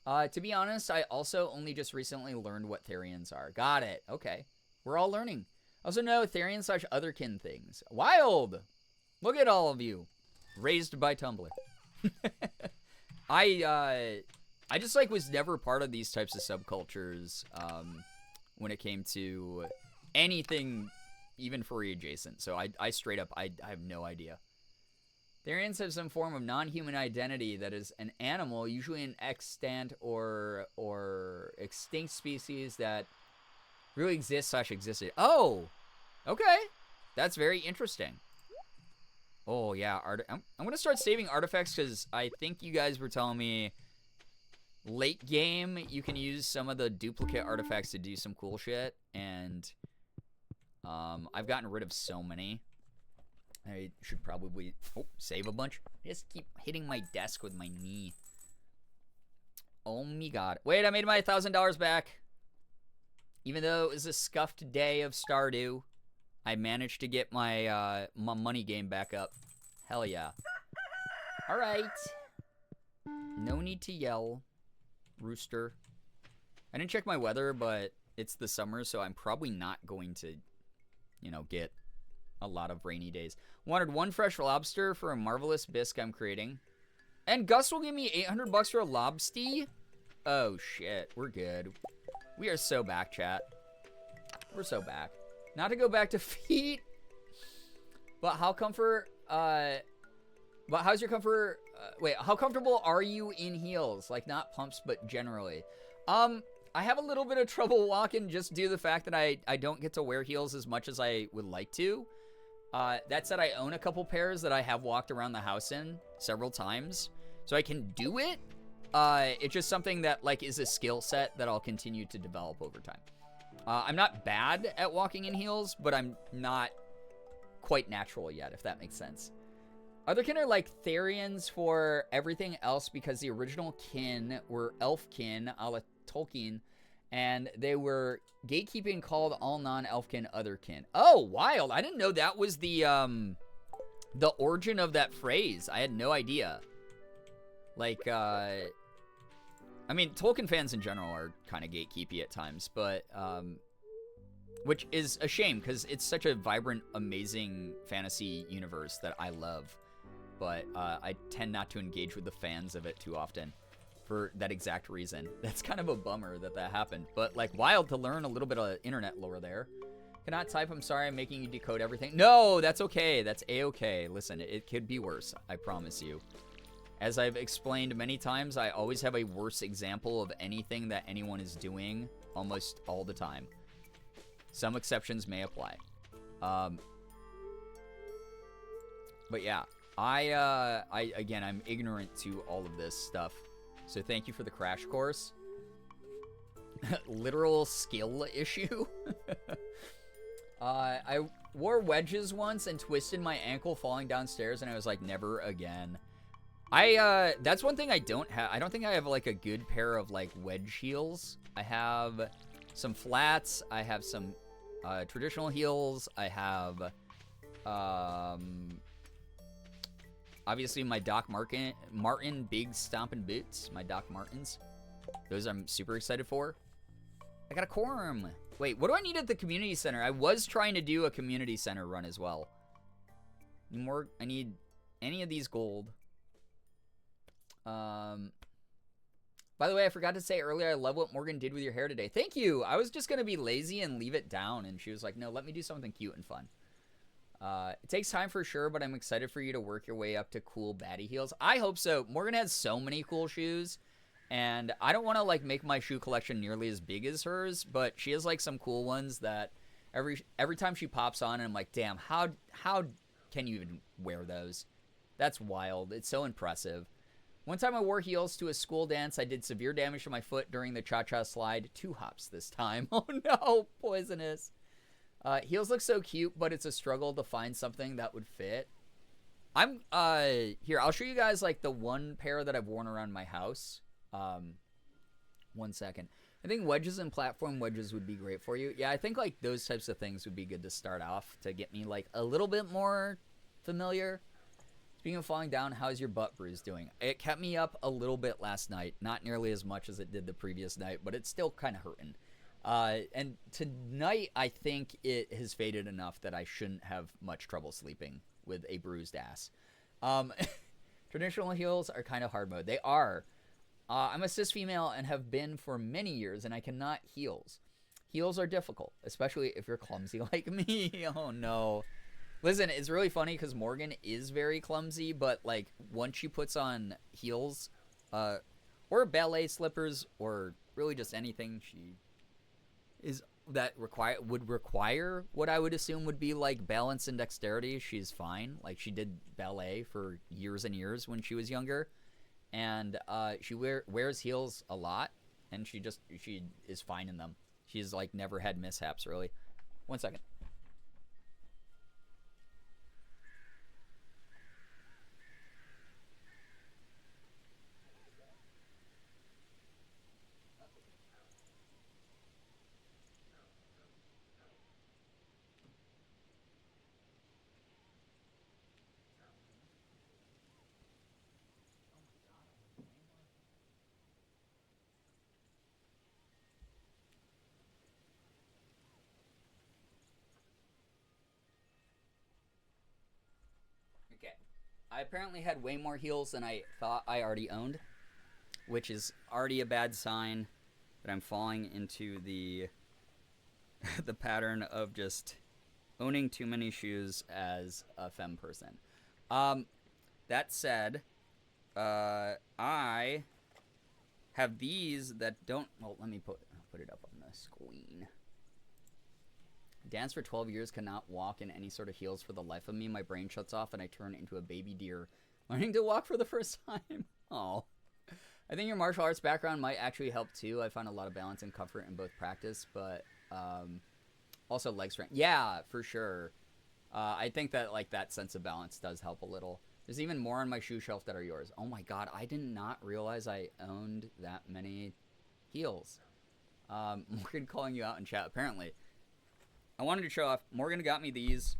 To be honest, I also only just recently learned what Therians are. Got it. Okay. We're all learning. Also know Therian / otherkin things. Wild! Look at all of you. Raised by Tumblr. I just, like, was never part of these types of subcultures when it came to anything even furry adjacent. So I straight up, I have no idea. Therians have some form of non-human identity that is an animal, usually an extant or extinct species that really exists / existed. Oh! Okay. That's very interesting. Oh, yeah. I'm going to start saving artifacts because I think you guys were telling me late game you can use some of the duplicate artifacts to do some cool shit. And I've gotten rid of so many. I should probably save a bunch. I just keep hitting my desk with my knee. Oh my god. Wait, I made my $1,000 back. Even though it was a scuffed day of Stardew, I managed to get my my money game back up. Hell yeah. Alright. No need to yell, Rooster. I didn't check my weather, but it's the summer, so I'm probably not going to, you know, get a lot of rainy days. Wanted 1 fresh lobster for a marvelous bisque I'm creating. And Gus will give me $800 for a lobster? Oh, shit. We're good. We are so back, chat. We're so back. Not to go back to feet, but how comfort, but how's your comfort, wait, how comfortable are you in heels? Like, not pumps, but generally. I have a little bit of trouble walking just due to the fact that I don't get to wear heels as much as I would like to. That said, I own a couple pairs that I have walked around the house in several times, so I can do it. It's just something that, like, is a skill set that I'll continue to develop over time. I'm not bad at walking in heels, but I'm not quite natural yet, if that makes sense. Otherkin are like Therians for everything else because the original kin were elfkin a la Tolkien, and they were gatekeeping called all non-elfkin otherkin. Oh, wild. I didn't know that was the origin of that phrase. I had no idea. Like, I mean, Tolkien fans in general are kind of gatekeepy at times, but, which is a shame because it's such a vibrant, amazing fantasy universe that I love. But I tend not to engage with the fans of it too often for that exact reason. That's kind of a bummer that that happened. But, like, wild to learn a little bit of internet lore there. Cannot type, I'm sorry, I'm making you decode everything. No, that's okay. That's a-okay. Listen, it could be worse. I promise you. As I've explained many times, I always have a worse example of anything that anyone is doing almost all the time. Some exceptions may apply. But yeah, again, I'm ignorant to all of this stuff. So thank you for the crash course. Literal skill issue. I wore wedges once and twisted my ankle falling downstairs, and I was like, never again. That's one thing I don't have. I don't think I have, like, a good pair of, like, wedge heels. I have some flats. I have some, traditional heels. I have, obviously my Doc Martin big stomping boots. My Doc Martens. Those I'm super excited for. I got a quorum. Wait, what do I need at the community center? I was trying to do a community center run as well. I need any of these gold. By the way, I forgot to say earlier, I love what Morgan did with your hair today. Thank you. I was just going to be lazy and leave it down, and she was like, no, let me do something cute and fun. It takes time for sure, but I'm excited for you to work your way up to cool baddie heels. I hope so. Morgan has so many cool shoes, and I don't want to like make my shoe collection nearly as big as hers, but she has like some cool ones that every time she pops on, and I'm like, damn, how can you even wear those? That's wild. It's so impressive. One time I wore heels to a school dance. I did severe damage to my foot during the cha-cha slide. 2 hops this time. Oh no, poisonous. Heels look so cute, but it's a struggle to find something that would fit. Here, I'll show you guys like the one pair that I've worn around my house. 1 second. I think wedges and platform wedges would be great for you. Yeah, I think like those types of things would be good to start off to get me like a little bit more familiar. Speaking of falling down, how's your butt bruise doing? It kept me up a little bit last night. Not nearly as much as it did the previous night, but it's still kind of hurting. And tonight, I think it has faded enough that I shouldn't have much trouble sleeping with a bruised ass. Traditional heels are kind of hard mode. They are. I'm a cis female and have been for many years, and I cannot heels. Heels are difficult, especially if you're clumsy like me. Oh, no. Listen, it's really funny because Morgan is very clumsy, but, like, once she puts on heels, or ballet slippers, or really just anything would require what I would assume would be, like, balance and dexterity, she's fine. Like, she did ballet for years and years when she was younger. And she wears heels a lot, and she is fine in them. She's like never had mishaps really. 1 second. Okay. I apparently had way more heels than I thought I already owned, which is already a bad sign that I'm falling into the the pattern of just owning too many shoes as a femme person. That said, I have these that don't. Well, let me put it up on the screen. Danced for 12 years, cannot walk in any sort of heels for the life of me. My brain shuts off and I turn into a baby deer learning to walk for the first time. Oh, I think your martial arts background might actually help too. I find a lot of balance and comfort in both practice, but also leg strength. Yeah, for sure. I think that like that sense of balance does help a little. There's even more on my shoe shelf that are yours. Oh my god, I did not realize I owned that many heels. Morgan calling you out in chat, apparently. I wanted to show off. Morgan got me these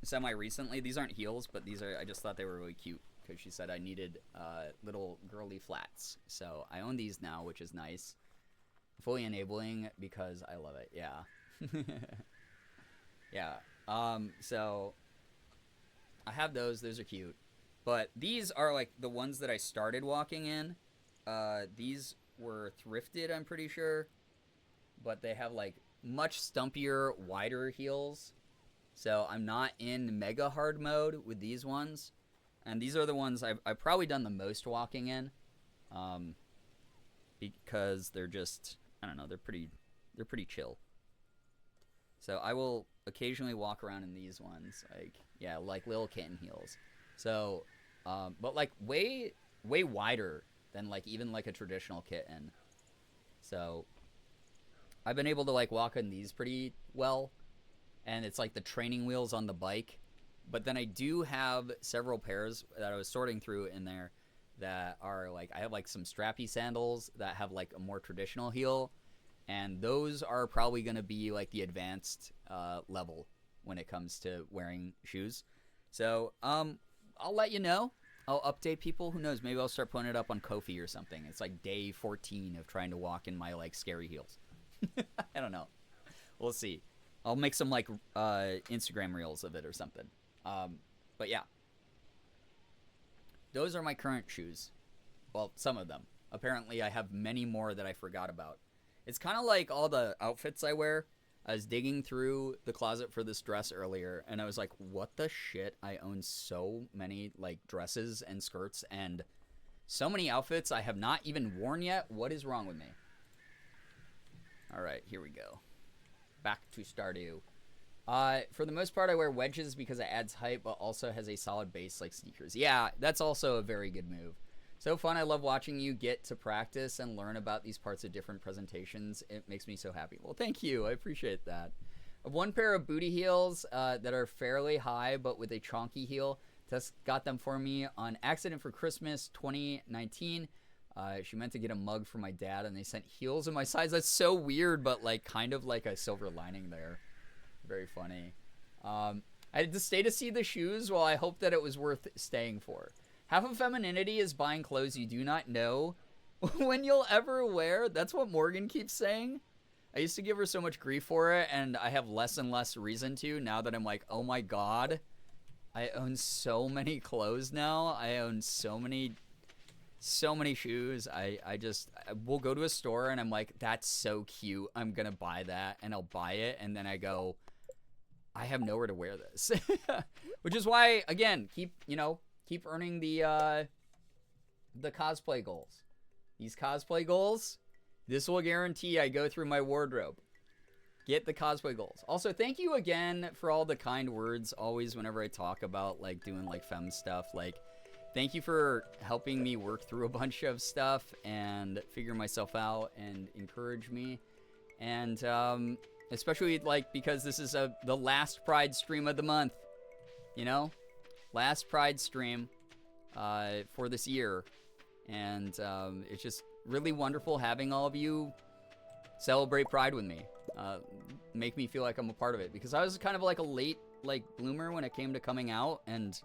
semi-recently. These aren't heels, but these are. I just thought they were really cute because she said I needed little girly flats. So I own these now, which is nice. Fully enabling because I love it. Yeah. Yeah. So I have those. Those are cute. But these are like the ones that I started walking in. These were thrifted, I'm pretty sure. But they have like much stumpier, wider heels. So I'm not in mega hard mode with these ones. And these are the ones I've probably done the most walking in. Because they're just, I don't know, they're pretty chill. So I will occasionally walk around in these ones. Like, yeah, like little kitten heels. So, but like way wider than like even like a traditional kitten. So I've been able to like walk on these pretty well, and it's like the training wheels on the bike. But then I do have several pairs that I was sorting through in there that are like, I have like some strappy sandals that have like a more traditional heel, and those are probably going to be like the advanced level when it comes to wearing shoes. So I'll let you know. I'll update people. Who knows? Maybe I'll start putting it up on Ko-fi or something. It's like day 14 of trying to walk in my like scary heels. I don't know. We'll see. I'll make some like Instagram reels of it or something. But yeah, those are my current shoes. Well, some of them. apparently I have many more that I forgot about. It's kind of like all the outfits I wear. I was digging through the closet for this dress earlier, and I was like, what the shit? I own so many, like, dresses and skirts and so many outfits I have not even worn yet. What is wrong with me? All right, here we go. Back to Stardew. For the most part, I wear wedges because it adds height, but also has a solid base like sneakers. Yeah, that's also a very good move. So fun. I love watching you get to practice and learn about these parts of different presentations. It makes me so happy. Well, thank you. I appreciate that. I have one pair of booty heels that are fairly high, but with a chonky heel. Tess got them for me on accident for Christmas 2019. She meant to get a mug for my dad, and they sent heels in my size. That's so weird, but like kind of like a silver lining there. Very funny. I had to stay to see the shoes. Well, I hope that it was worth staying for. Half of femininity is buying clothes you do not know when you'll ever wear. That's what Morgan keeps saying. I used to give her so much grief for it, and I have less and less reason to now that I'm like, oh my god, I own so many clothes now. I own so many shoes. I will go to a store and I'm like, that's so cute. I'm gonna buy that, and I'll buy it, and then I go, I have nowhere to wear this. Which is why, again, keep earning the cosplay goals. These cosplay goals, this will guarantee I go through my wardrobe. Get the cosplay goals. Also, thank you again for all the kind words always whenever I talk about like doing like femme stuff. Like, thank you for helping me work through a bunch of stuff and figure myself out and encourage me. And especially like because this is the last Pride stream of the month, you know? Last Pride stream for this year. And it's just really wonderful having all of you celebrate Pride with me. Make me feel like I'm a part of it. Because I was kind of like a late bloomer when it came to coming out and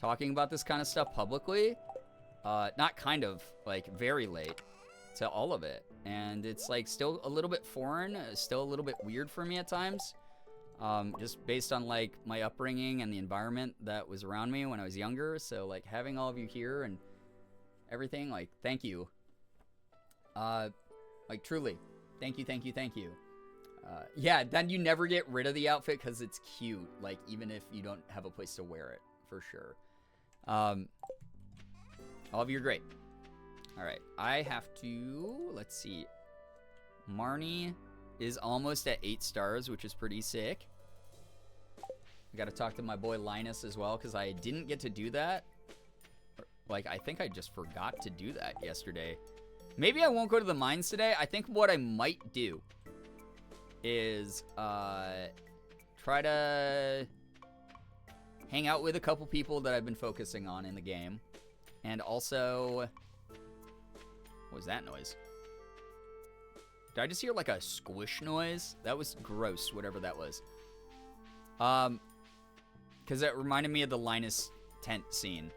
talking about this kind of stuff publicly. Not kind of, like very late to all of it. And it's like still a little bit foreign, still a little bit weird for me at times. Just based on like my upbringing and the environment that was around me when I was younger. So like having all of you here and everything, like thank you. Like truly, thank you. Yeah, then you never get rid of the outfit because it's cute. Like even if you don't have a place to wear it, for sure. All of you are great. All right, I have to, let's see. Marnie is almost at 8 stars, which is pretty sick. I got to talk to my boy Linus as well, because I didn't get to do that. Like, I think I just forgot to do that yesterday. Maybe I won't go to the mines today. I think what I might do is try to hang out with a couple people that I've been focusing on in the game. And also, what was that noise? Did I just hear like a squish noise? That was gross, whatever that was. Because that reminded me of the Linus tent scene.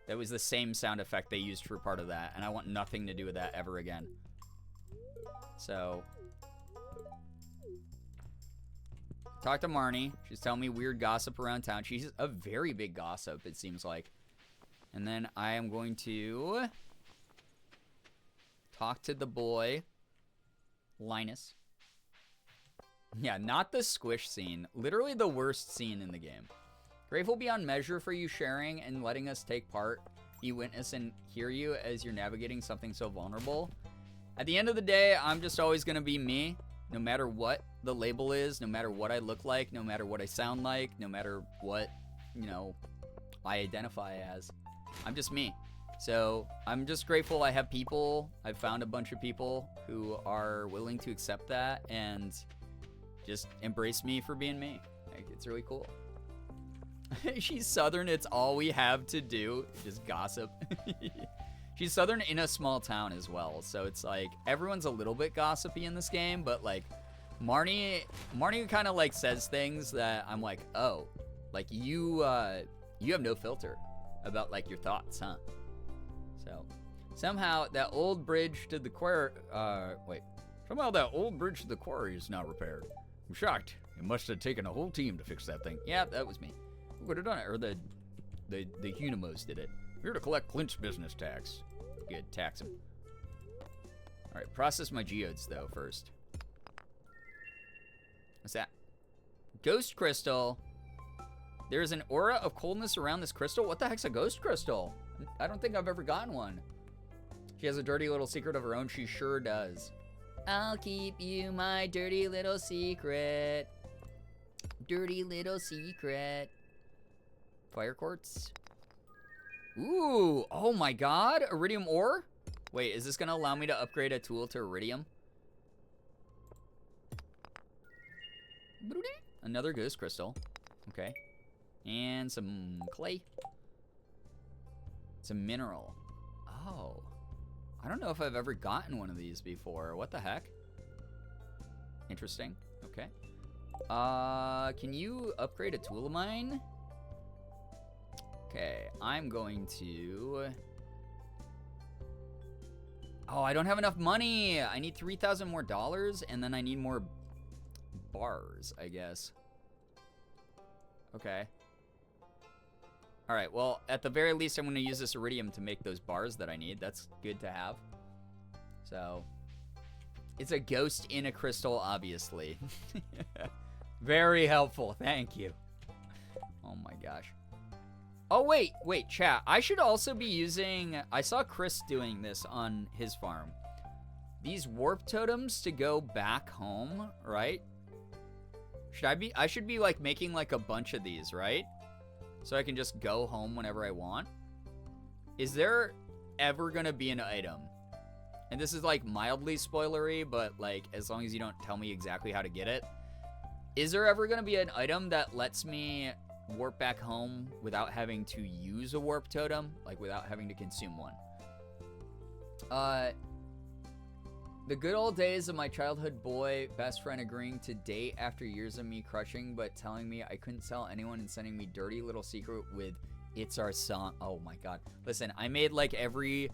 That was the same sound effect they used for part of that, and I want nothing to do with that ever again. So, talk to Marnie. She's telling me weird gossip around town. She's a very big gossip, it seems like. And then I am going to talk to the boy, Linus. Yeah, not the squish scene. Literally the worst scene in the game. Grateful beyond measure for you sharing and letting us take part, be witness, and hear you as you're navigating something so vulnerable. At the end of the day, I'm just always going to be me, no matter what the label is, no matter what I look like, no matter what I sound like, no matter what, you know, I identify as. I'm just me. So I'm just grateful I have people. I've found a bunch of people who are willing to accept that and just embrace me for being me. Like, it's really cool. She's Southern. It's all we have to do. Just gossip. She's Southern in a small town as well. So it's like everyone's a little bit gossipy in this game. But like Marnie kind of like says things that I'm like, oh, like you have no filter about like your thoughts, huh? So somehow that old bridge to the quarry, somehow that old bridge to the quarry is not repaired. I'm shocked. It must have taken a whole team to fix that thing. Yeah, that was me. Who would have done it? Or the Hunimos did it. We're here to collect Clint's business tax. good. Tax him. Alright, process my geodes, though, first. What's that? Ghost crystal. There's an aura of coldness around this crystal? What the heck's a ghost crystal? I don't think I've ever gotten one. She has a dirty little secret of her own. She sure does. I'll keep you my dirty little secret. Dirty little secret. Fire quartz. Ooh, oh my god, iridium ore? Wait, is this gonna allow me to upgrade a tool to iridium? Another ghost crystal. Okay. And some clay. It's a mineral. Oh. I don't know if I've ever gotten one of these before. What the heck? Interesting. Okay. Can you upgrade a tool of mine? Okay, I'm going to... Oh, I don't have enough money. I need 3,000 more dollars, and then I need more bars, I guess. Okay. All right, well, at the very least, I'm going to use this iridium to make those bars that I need. That's good to have. So, it's a ghost in a crystal, obviously. Very helpful. Thank you. Oh, my gosh. Oh, wait, chat. I should also be using... I saw Chris doing this on his farm. These warp totems to go back home, right? I should be, like, making, like, a bunch of these, right? So I can just go home whenever I want. Is there ever gonna be an item? And this is, like, mildly spoilery, but, like, as long as you don't tell me exactly how to get it. Is there ever gonna be an item that lets me warp back home without having to use a warp totem? Like, without having to consume one? The good old days of my childhood boy best friend agreeing to date after years of me crushing, but telling me I couldn't tell anyone and sending me dirty little secret with "It's our song." Oh my god. Listen, I made like everyone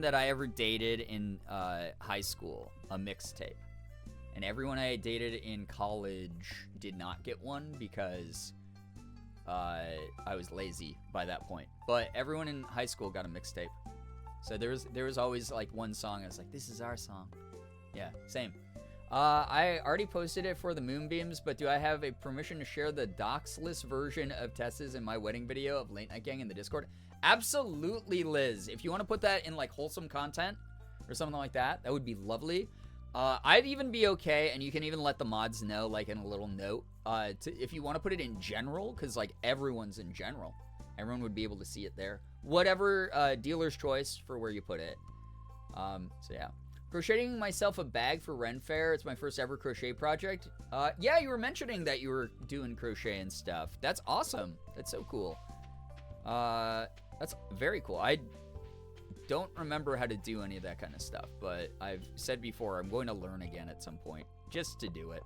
that I ever dated in high school a mixtape. And everyone I dated in college did not get one because I was lazy by that point. But everyone in high school got a mixtape. So there was always like one song I was like, this is our song. Yeah, same. I already posted it for the Moonbeams, but do I have a permission to share the doxless version of Tessa's in my wedding video of Late Night Gang in the Discord? Absolutely, Liz. If you want to put that in like wholesome content or something like that, that would be lovely. I'd even be okay, and you can even let the mods know, like in a little note, if you want to put it in general, because like everyone's in general. Everyone would be able to see it there. Whatever dealer's choice for where you put it. So yeah. Crocheting myself a bag for Ren Fair. It's my first ever crochet project. Yeah, you were mentioning that you were doing crochet and stuff. That's awesome. That's so cool. That's very cool. I don't remember how to do any of that kind of stuff, but I've said before I'm going to learn again at some point just to do it.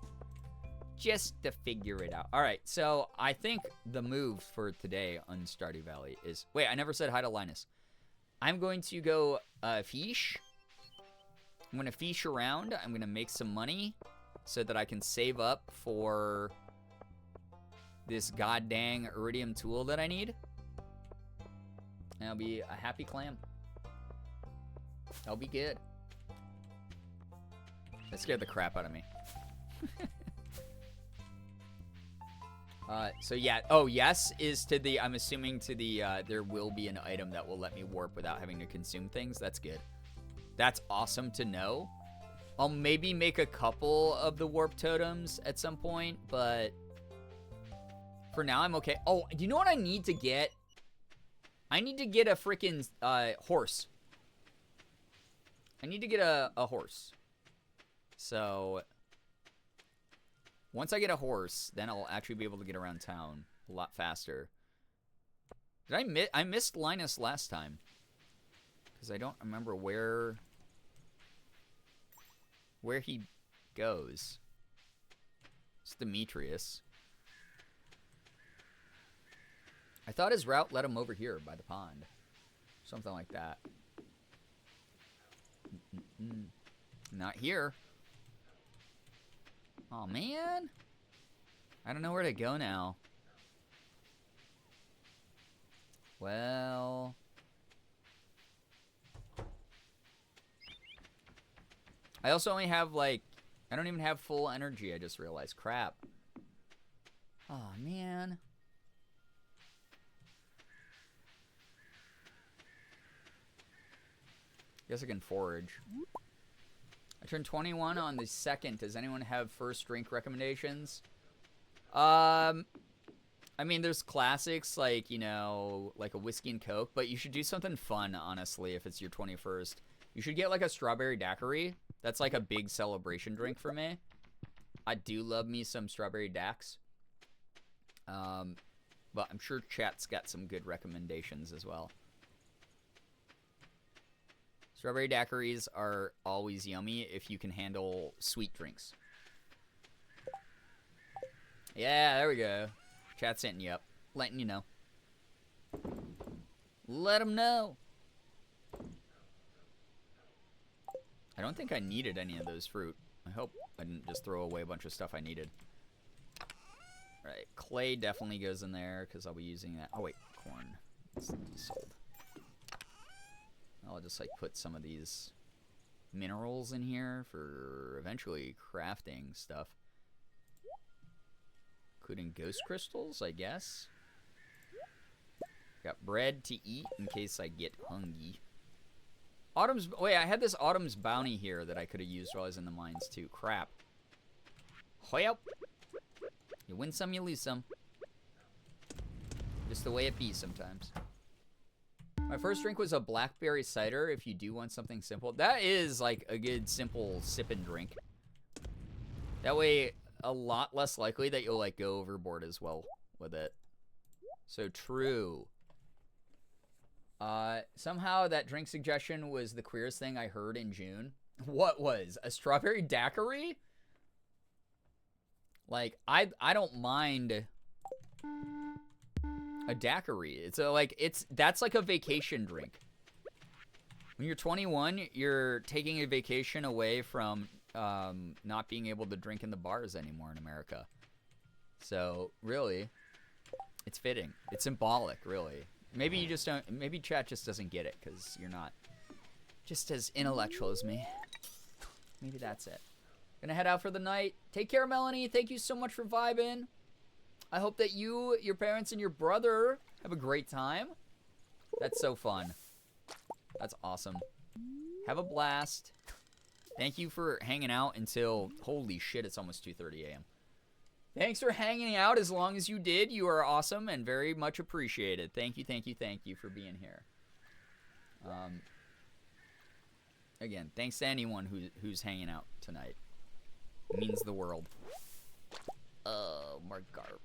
Just to figure it out. All right, so I think the move for today on Stardew Valley is... Wait, I never said hi to Linus. I'm going to go fish. I'm going to fish around. I'm going to make some money so that I can save up for this goddamn iridium tool that I need. And I'll be a happy clam. I'll be good. That scared the crap out of me. So yeah, oh yes is to the, I'm assuming to the, there will be an item that will let me warp without having to consume things. That's good. That's awesome to know. I'll maybe make a couple of the warp totems at some point, but for now I'm okay. Oh, you know what I need to get? I need to get a freaking horse. I need to get a horse. So once I get a horse, then I'll actually be able to get around town a lot faster. Did I missed Linus last time? Because I don't remember where he goes. It's Demetrius. I thought his route led him over here by the pond. Something like that. Not here. Oh man. I don't know where to go now. Well, I also only have, like, I don't even have full energy, I just realized. Crap. Oh, man. Guess I can forage. I turned 21 on the 2nd. Does anyone have first drink recommendations? I mean, there's classics like, you know, like a whiskey and Coke, but you should do something fun, honestly, if it's your 21st. You should get like a strawberry daiquiri. That's like a big celebration drink for me. I do love me some strawberry daiquiris. But I'm sure chat's got some good recommendations as well. Strawberry daiquiris are always yummy if you can handle sweet drinks. Yeah, there we go. Chat's hitting you up. Letting you know. Let them know. I don't think I needed any of those fruit. I hope I didn't just throw away a bunch of stuff I needed. Alright, clay definitely goes in there because I'll be using that. Oh wait, corn. It's sold. I'll just like put some of these minerals in here for eventually crafting stuff. Including ghost crystals, I guess. Got bread to eat in case I get hungry. Autumn's... Wait, I had this Autumn's Bounty here that I could have used while I was in the mines, too. Crap. Well, you win some, you lose some. Just the way it be sometimes. My first drink was a blackberry cider, if you do want something simple. That is, like, a good, simple sipping drink. That way, a lot less likely that you'll, like, go overboard as well with it. So, true. Somehow that drink suggestion was the queerest thing I heard in June. What was? A strawberry daiquiri? Like, I don't mind a daiquiri. It's a, like, that's like a vacation drink. When you're 21, you're taking a vacation away from not being able to drink in the bars anymore in America. So, really, it's fitting. It's symbolic, really. Maybe you just don't, maybe chat just doesn't get it because you're not just as intellectual as me. Maybe that's it. Gonna head out for the night. Take care, Melanie. Thank you so much for vibing. I hope that you, your parents, and your brother have a great time. That's so fun. That's awesome. Have a blast. Thank you for hanging out until, holy shit, it's almost 2:30 a.m. Thanks for hanging out as long as you did. You are awesome and very much appreciated. Thank you, thank you, thank you for being here. Again, thanks to anyone who's hanging out tonight. It means the world. Oh, more garbage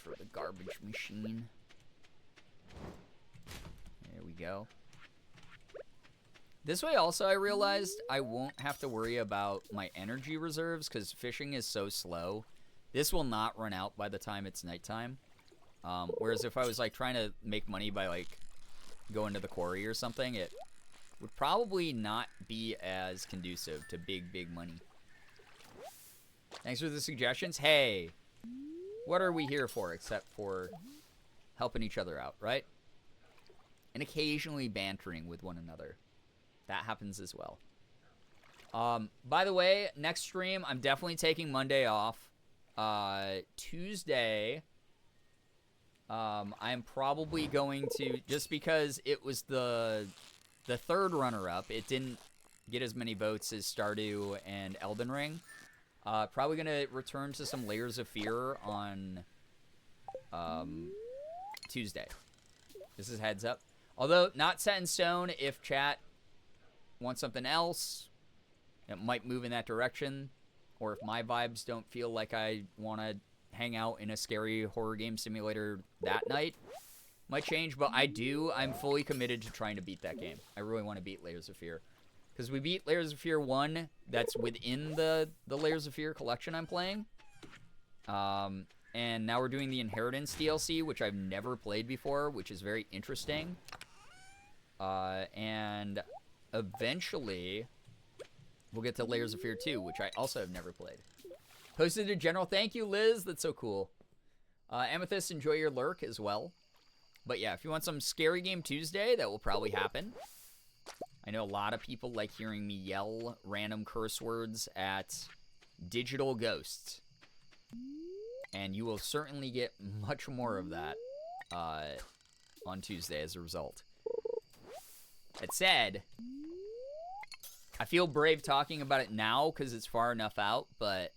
for the garbage machine. There we go. This way also I realized I won't have to worry about my energy reserves because fishing is so slow. This will not run out by the time it's nighttime. Whereas if I was like trying to make money by like going to the quarry or something, it would probably not be as conducive to big money. Thanks for the suggestions. Hey, what are we here for except for helping each other out, right? And occasionally bantering with one another. That happens as well. By the way, next stream, I'm definitely taking Monday off. Tuesday, I'm probably going to, just because it was the third runner-up, it didn't get as many votes as Stardew and Elden Ring. Probably going to return to some Layers of Fear on Tuesday. This is heads up. Although, not set in stone. If chat wants something else, it might move in that direction. Or if my vibes don't feel like I want to hang out in a scary horror game simulator that night, might change. But I'm fully committed to trying to beat that game. I really want to beat Layers of Fear. Because we beat Layers of Fear 1, that's within the Layers of Fear collection I'm playing. And now we're doing the Inheritance DLC, which I've never played before, which is very interesting. And eventually, we'll get to Layers of Fear 2, which I also have never played. Posted to General. Thank you, Liz. That's so cool. Amethyst, enjoy your lurk as well. But yeah, if you want some Scary Game Tuesday, that will probably happen. I know a lot of people like hearing me yell random curse words at digital ghosts. And you will certainly get much more of that on Tuesday as a result. That said, I feel brave talking about it now because it's far enough out, but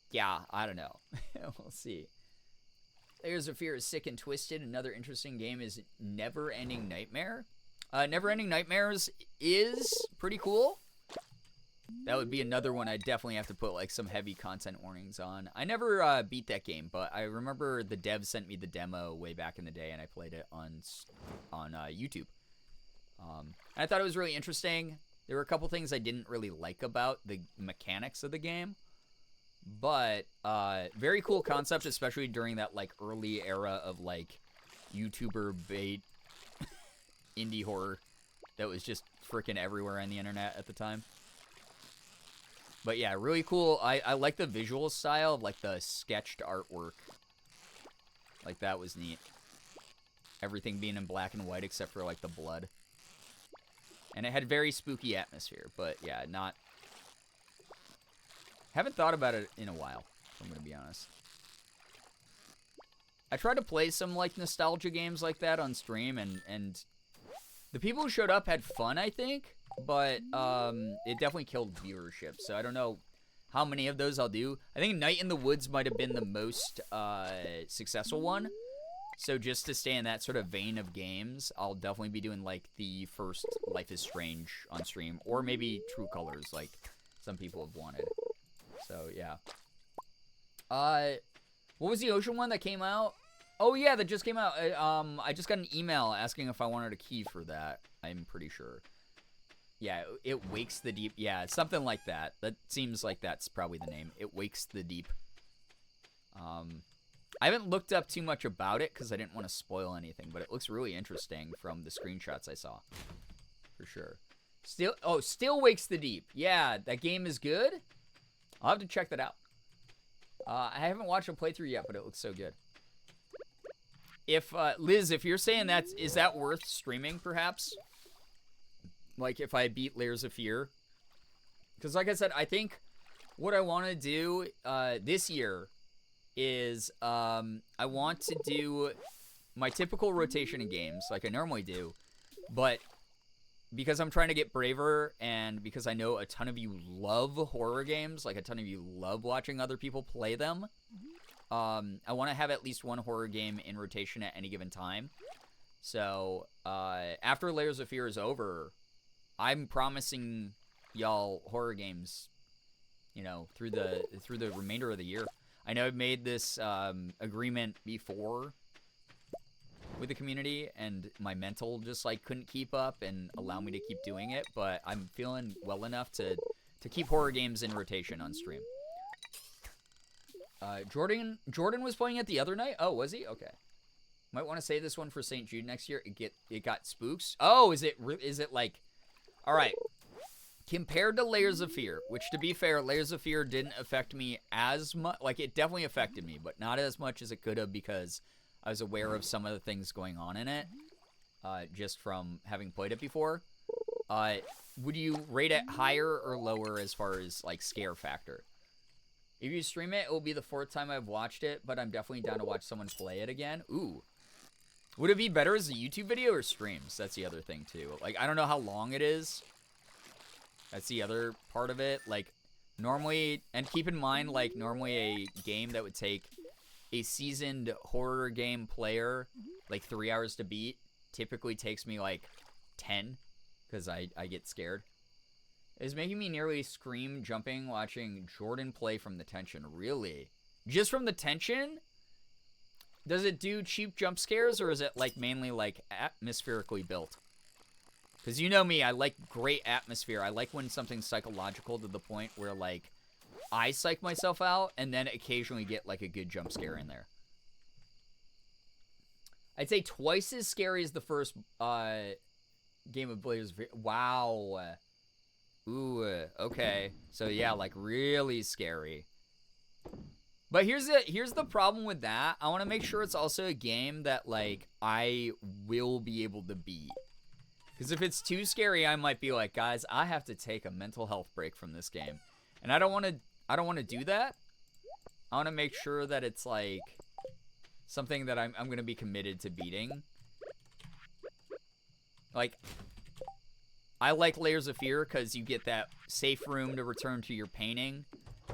yeah, I don't know. We'll see. Layers of Fear is sick and twisted. Another interesting game is Never Ending Nightmare. Never Ending Nightmares is pretty cool. That would be another one I'd definitely have to put like some heavy content warnings on. I never beat that game, but I remember the dev sent me the demo way back in the day, and I played it on YouTube. And I thought it was really interesting. There were a couple things I didn't really like about the mechanics of the game, but very cool concept, especially during that like early era of like YouTuber bait indie horror that was just freaking everywhere on the internet at the time. But yeah, really cool. I like the visual style of like the sketched artwork. Like that was neat. Everything being in black and white except for like the blood. And it had very spooky atmosphere, but yeah, not... Haven't thought about it in a while, if I'm gonna be honest. I tried to play some like nostalgia games like that on stream, and the people who showed up had fun, I think. But it definitely killed viewership, so I don't know how many of those I'll do. I think Night in the Woods might have been the most successful one. So just to stay in that sort of vein of games, I'll definitely be doing like the first Life is Strange on stream, or maybe True Colors, like some people have wanted. So yeah. What was the Ocean one that came out? Oh yeah, that just came out. I just got an email asking if I wanted a key for that. I'm pretty sure. Yeah, It Wakes the Deep. Yeah, something like that. That seems like that's probably the name. It Wakes the Deep. I haven't looked up too much about it because I didn't want to spoil anything, but it looks really interesting from the screenshots I saw. For sure. Still Wakes the Deep. Yeah, that game is good. I'll have to check that out. I haven't watched a playthrough yet, but it looks so good. If, Liz, if you're saying is that worth streaming, perhaps? Like, if I beat Layers of Fear. Because, like I said, I think what I want to do this year is I want to do my typical rotation in games, like I normally do. But because I'm trying to get braver, and because I know a ton of you love horror games, like a ton of you love watching other people play them, I want to have at least one horror game in rotation at any given time. So, after Layers of Fear is over, I'm promising y'all horror games, you know, through the remainder of the year. I know I've made this agreement before with the community, and my mental just like couldn't keep up and allow me to keep doing it, but I'm feeling well enough to keep horror games in rotation on stream. Jordan was playing it the other night. Oh, was he? Okay. Might want to save this one for St. Jude next year. It got spooks. Oh, is it like... All right. Compared to Layers of Fear, which, to be fair, Layers of Fear didn't affect me as much. Like, it definitely affected me, but not as much as it could have, because I was aware of some of the things going on in it, just from having played it before. Would you rate it higher or lower as far as, like, scare factor? If you stream it, it will be the 4th time I've watched it, but I'm definitely down to watch someone play it again. Ooh. Would it be better as a YouTube video or streams? That's the other thing, too. Like, I don't know how long it is. That's the other part of it. Like, normally, and keep in mind, like, normally a game that would take a seasoned horror game player, like, 3 hours to beat, typically takes me, like, 10, because I get scared. It's making me nearly scream jumping watching Jordan play from the tension. Really? Just from the tension? Does it do cheap jump scares, or is it, like, mainly, like, atmospherically built? Because you know me, I like great atmosphere. I like when something's psychological to the point where, like, I psych myself out and then occasionally get, like, a good jump scare in there. I'd say twice as scary as the first game of Blaze. Wow. Ooh, okay. So, yeah, like, really scary. But here's the problem with that. I want to make sure it's also a game that, like, I will be able to beat. Because if it's too scary, I might be like, guys, I have to take a mental health break from this game. And I don't want to do that. I want to make sure that it's like something that I'm going to be committed to beating. Like, I like Layers of Fear because you get that safe room to return to your painting.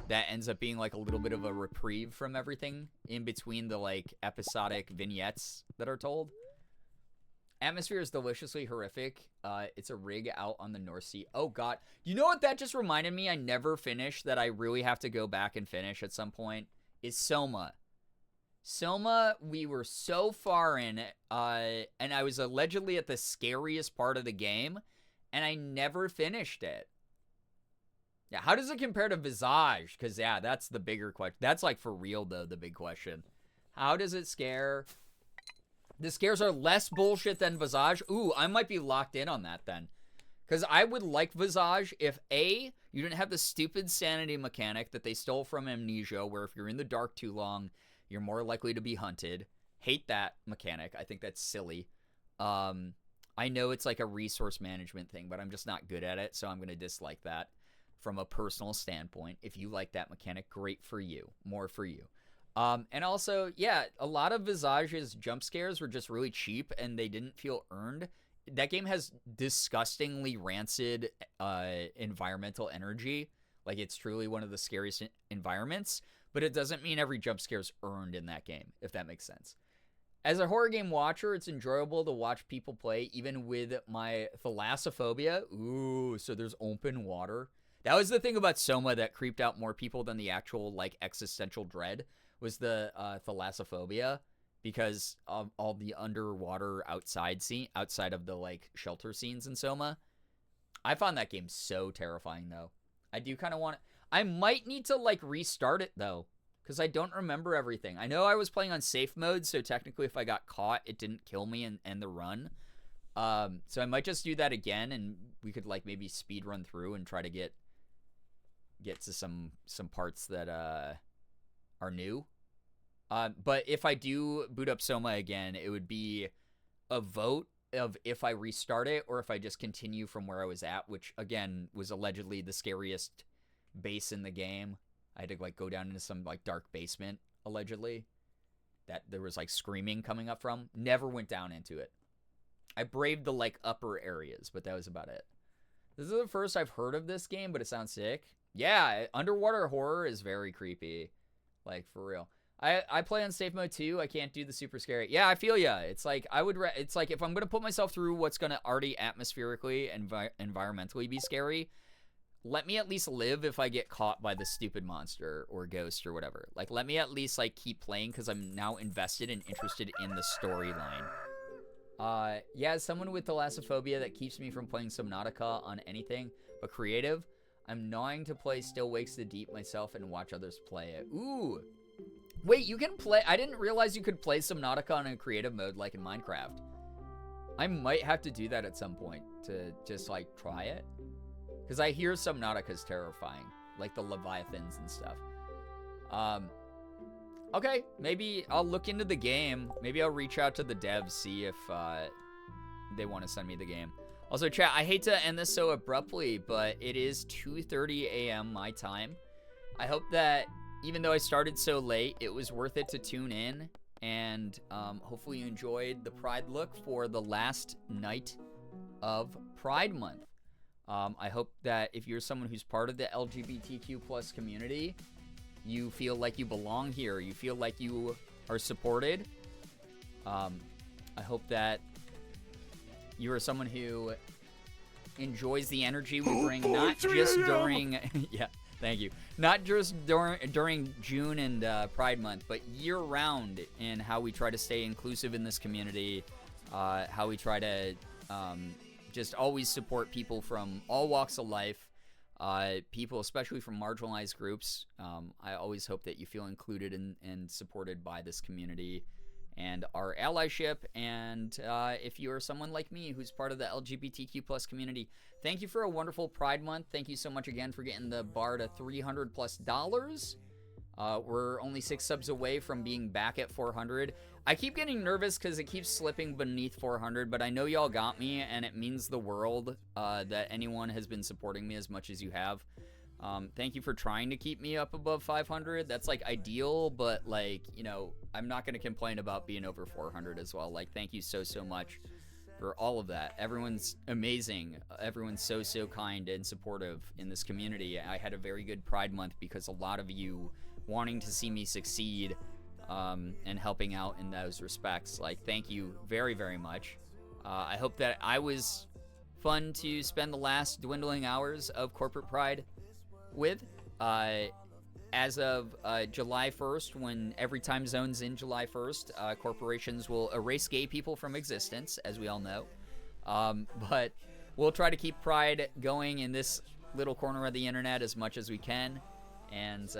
That ends up being like a little bit of a reprieve from everything in between the like episodic vignettes that are told. Atmosphere is deliciously horrific. It's a rig out on the North Sea. Oh god. You know what that just reminded me I never finished that I really have to go back and finish at some point? Is Soma. Soma, we were so far in it, and I was allegedly at the scariest part of the game, and I never finished it. Yeah, how does it compare to Visage? Because, yeah, that's the bigger question. That's, like, for real, though, the big question. How does it scare? The scares are less bullshit than Visage. Ooh, I might be locked in on that, then. Because I would like Visage if, A, you didn't have the stupid sanity mechanic that they stole from Amnesia, where if you're in the dark too long, you're more likely to be hunted. Hate that mechanic. I think that's silly. I know it's like a resource management thing, but I'm just not good at it, so I'm going to dislike that. From a personal standpoint, if you like that mechanic, great for you. More for you. And also, yeah, a lot of Visage's jump scares were just really cheap and they didn't feel earned. That game has disgustingly rancid environmental energy. Like, it's truly one of the scariest environments, but it doesn't mean every jump scare is earned in that game, if that makes sense. As a horror game watcher, it's enjoyable to watch people play, even with my thalassophobia. Ooh, so there's open water. That was the thing about Soma that creeped out more people than the actual, like, existential dread, was the thalassophobia, because of all the underwater outside of the, like, shelter scenes in Soma. I found that game so terrifying, though. I do kind of want to... I might need to, like, restart it, though, because I don't remember everything. I know I was playing on safe mode, so technically if I got caught, it didn't kill me and end the run. So I might just do that again, and we could, like, maybe speed run through and try to get to some parts that are new. But if I do boot up Soma again, it would be a vote of if I restart it or if I just continue from where I was at, which again was allegedly the scariest base in the game. I had to like go down into some like dark basement allegedly that there was like screaming coming up from. Never went down into it. I braved the like upper areas, but that was about it. This is the first I've heard of this game, but it sounds sick. Yeah, underwater horror is very creepy. Like, for real. I play on safe mode too. I can't do the super scary. Yeah, I feel ya. It's like it's like if I'm gonna put myself through what's gonna already atmospherically and environmentally be scary, let me at least live if I get caught by the stupid monster or ghost or whatever. Like, let me at least like keep playing because I'm now invested and interested in the storyline. Yeah, as someone with thalassophobia that keeps me from playing Subnautica on anything but creative, I'm gnawing to play Still Wakes the Deep myself and watch others play it. Ooh. Wait, you can play... I didn't realize you could play Subnautica on a creative mode like in Minecraft. I might have to do that at some point to just, like, try it. Because I hear Subnautica is terrifying. Like the Leviathans and stuff. Okay, maybe I'll look into the game. Maybe I'll reach out to the devs, see if they want to send me the game. Also, chat, I hate to end this so abruptly, but it is 2:30 a.m. my time. I hope that, even though I started so late, it was worth it to tune in. And hopefully you enjoyed the Pride look for the last night of Pride Month. I hope that if you're someone who's part of the LGBTQ plus community, you feel like you belong here. You feel like you are supported. I hope that you are someone who enjoys the energy we bring, not just during... yeah, thank you. Not just during June and Pride Month, but year-round in how we try to stay inclusive in this community, how we try to just always support people from all walks of life, people especially from marginalized groups. I always hope that you feel included and supported by this community and our allyship. And if you are someone like me who's part of the LGBTQ plus community, thank you for a wonderful Pride Month. Thank you so much again for getting the bar to $300+. We're only 6 subs away from being back at 400. I keep getting nervous because it keeps slipping beneath 400, but I know y'all got me, and it means the world that anyone has been supporting me as much as you have. Thank you for trying to keep me up above 500. That's, like, ideal, but, like, you know, I'm not going to complain about being over 400 as well. Like, thank you so, so much for all of that. Everyone's amazing. Everyone's so, so kind and supportive in this community. I had a very good Pride Month because a lot of you wanting to see me succeed and helping out in those respects. Like, thank you very, very much. I hope that I was fun to spend the last dwindling hours of Corporate Pride with. As of July 1st, when every time zone's in July 1st, corporations will erase gay people from existence, as we all know. But we'll try to keep Pride going in this little corner of the internet as much as we can. And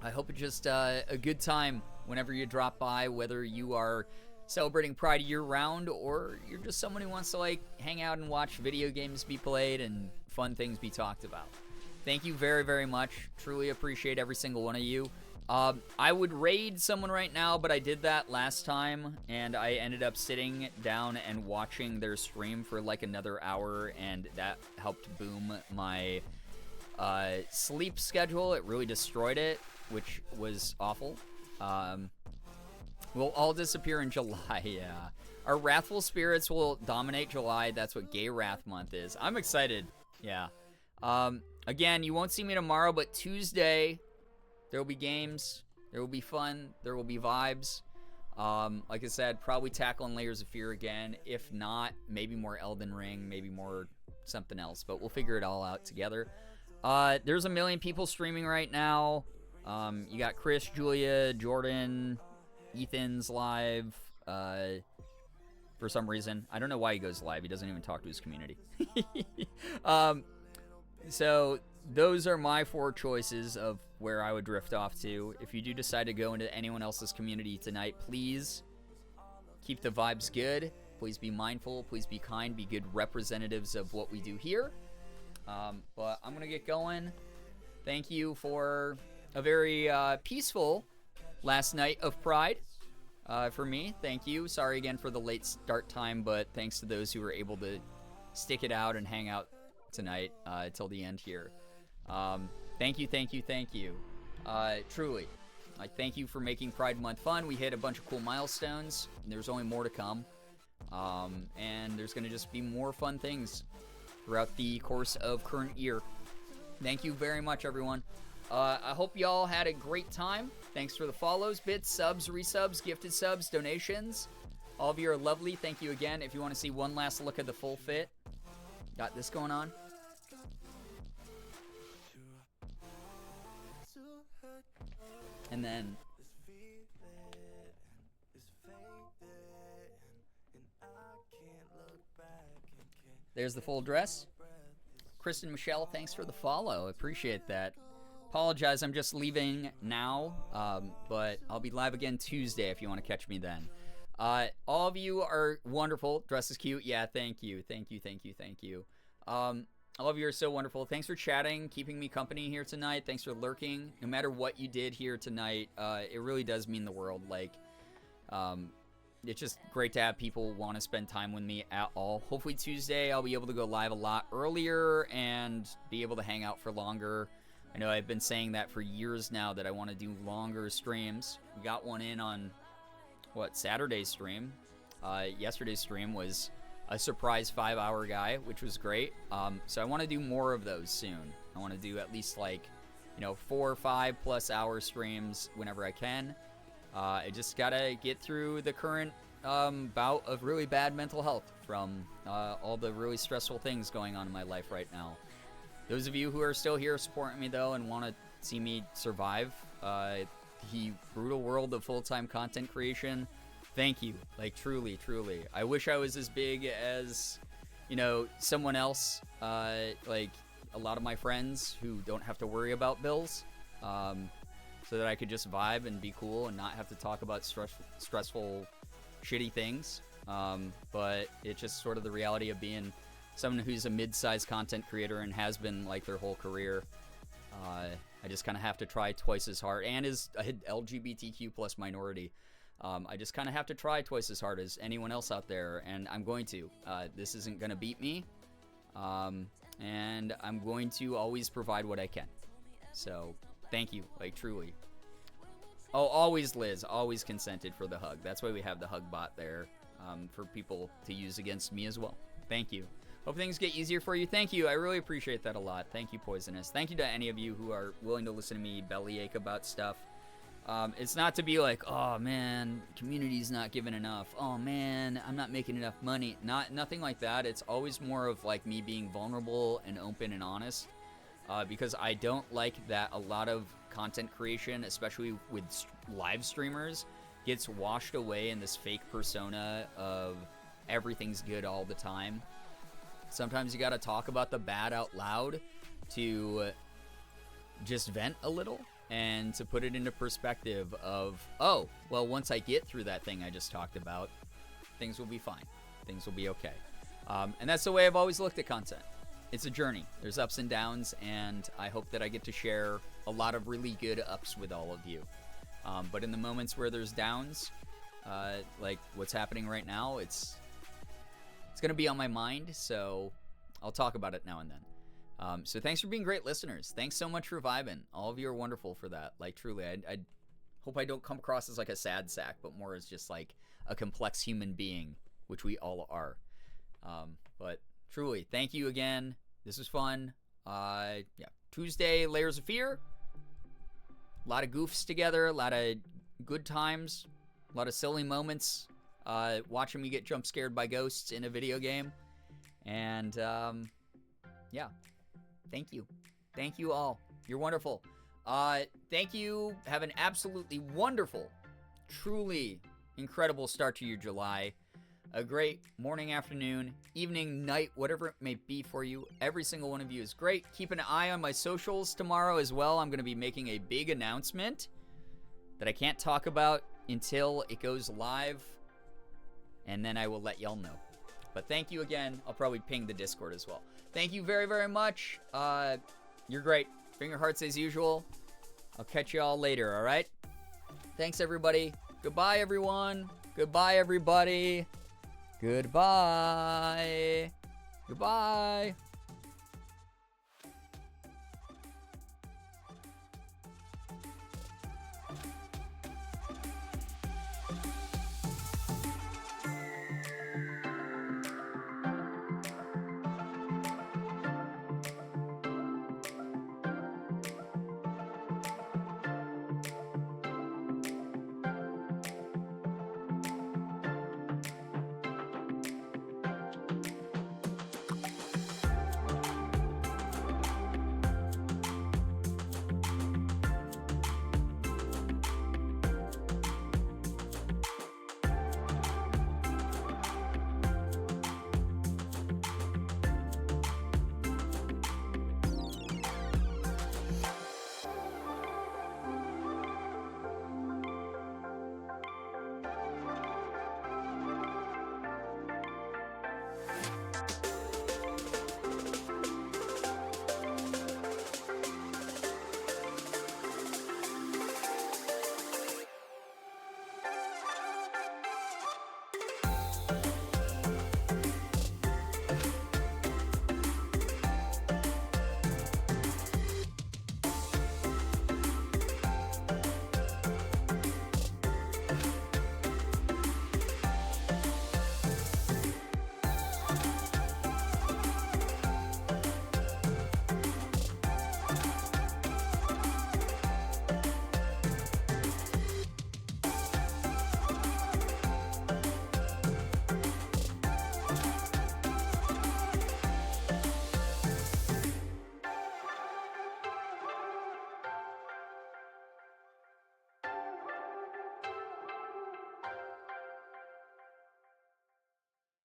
I hope it's just a good time whenever you drop by, whether you are celebrating Pride year-round or you're just someone who wants to, like, hang out and watch video games be played and fun things be talked about. Thank you very, very much. Truly appreciate every single one of you. I would raid someone right now, but I did that last time, and I ended up sitting down and watching their stream for like another hour, and that helped boom my sleep schedule. It really destroyed it, which was awful. We'll all disappear in July, yeah. Our Wrathful Spirits will dominate July. That's what Gay Wrath Month is. I'm excited, yeah. Again, you won't see me tomorrow, but Tuesday, there will be games, there will be fun, there will be vibes. Like I said, probably tackling Layers of Fear again. If not, maybe more Elden Ring, maybe more something else, but we'll figure it all out together. There's a million people streaming right now. You got Chris, Julia, Jordan, Ethan's live, for some reason. I don't know why he goes live. He doesn't even talk to his community. So those are my 4 choices of where I would drift off to. If you do decide to go into anyone else's community tonight, please keep the vibes good. Please be mindful. Please be kind. Be good representatives of what we do here. But I'm going to get going. Thank you for a very peaceful last night of Pride for me. Thank you. Sorry again for the late start time, but thanks to those who were able to stick it out and hang out tonight till the end here. Thank you, thank you, thank you. Truly, thank you for making Pride Month fun. We hit a bunch of cool milestones. There's only more to come, and there's gonna just be more fun things throughout the course of current year. Thank you very much, everyone. I hope y'all had a great time. Thanks for the follows, bits, subs, resubs, gifted subs, donations. All of you are lovely. Thank you again. If you want to see one last look at the full fit, got this going on. And then there's the full dress. Kristen Michelle, thanks for the follow. Appreciate that. Apologize, I'm just leaving now, but I'll be live again Tuesday if you want to catch me then. All of you are wonderful. Dress is cute. Yeah, thank you. Thank you, thank you, thank you. All of you are so wonderful. Thanks for chatting, keeping me company here tonight. Thanks for lurking. No matter what you did here tonight, it really does mean the world. Like, it's just great to have people want to spend time with me at all. Hopefully Tuesday I'll be able to go live a lot earlier and be able to hang out for longer. I know I've been saying that for years now, that I want to do longer streams. We got one in on, Saturday's stream. Yesterday's stream was a surprise 5-hour guy, which was great. So I want to do more of those soon. I want to do at least 4 or 5+ hour streams whenever I can. I just gotta get through the current bout of really bad mental health from all the really stressful things going on in my life right now. Those of you who are still here supporting me, though, and want to see me survive the brutal world of full-time content creation, thank you. Like, truly, truly. I wish I was as big as, someone else, like a lot of my friends who don't have to worry about bills, so that I could just vibe and be cool and not have to talk about stressful, shitty things. But it's just sort of the reality of being someone who's a mid-sized content creator and has been like their whole career. I just kind of have to try twice as hard, and as a LGBTQ plus minority, I just kind of have to try twice as hard as anyone else out there, and I'm going to. This isn't going to beat me, and I'm going to always provide what I can. So, thank you, like, truly. Oh, always Liz, always consented for the hug. That's why we have the hug bot there, for people to use against me as well. Thank you. Hope things get easier for you. Thank you. I really appreciate that a lot. Thank you, Poisonous. Thank you to any of you who are willing to listen to me bellyache about stuff. It's not to be like, oh man, community's not giving enough. Oh man, I'm not making enough money. Nothing like that. It's always more of like me being vulnerable and open and honest. Because I don't like that a lot of content creation, especially with live streamers, gets washed away in this fake persona of everything's good all the time. Sometimes you gotta talk about the bad out loud to just vent a little and to put it into perspective of, oh, well, once I get through that thing I just talked about, things will be fine. Things will be okay. And that's the way I've always looked at content. It's a journey. There's ups and downs, and I hope that I get to share a lot of really good ups with all of you. But in the moments where there's downs, like what's happening right now, it's going to be on my mind, so I'll talk about it now and then. So thanks for being great listeners. Thanks so much for vibing. All of you are wonderful for that. Like, truly, I hope I don't come across as like a sad sack, but more as just like a complex human being, which we all are. But truly, thank you again. This was fun. Yeah, Tuesday, Layers of Fear. A lot of goofs together, a lot of good times, a lot of silly moments. Watching me get jump scared by ghosts in a video game. And, yeah. Thank you. Thank you all. You're wonderful. Thank you. Have an absolutely wonderful, truly incredible start to your July. A great morning, afternoon, evening, night, whatever it may be for you. Every single one of you is great. Keep an eye on my socials tomorrow as well. I'm going to be making a big announcement that I can't talk about until it goes live. And then I will let y'all know. But thank you again. I'll probably ping the Discord as well. Thank you very, very much. You're great. Finger hearts as usual. I'll catch you all later, all right? Thanks, everybody. Goodbye, everyone. Goodbye, everybody. Goodbye. Goodbye.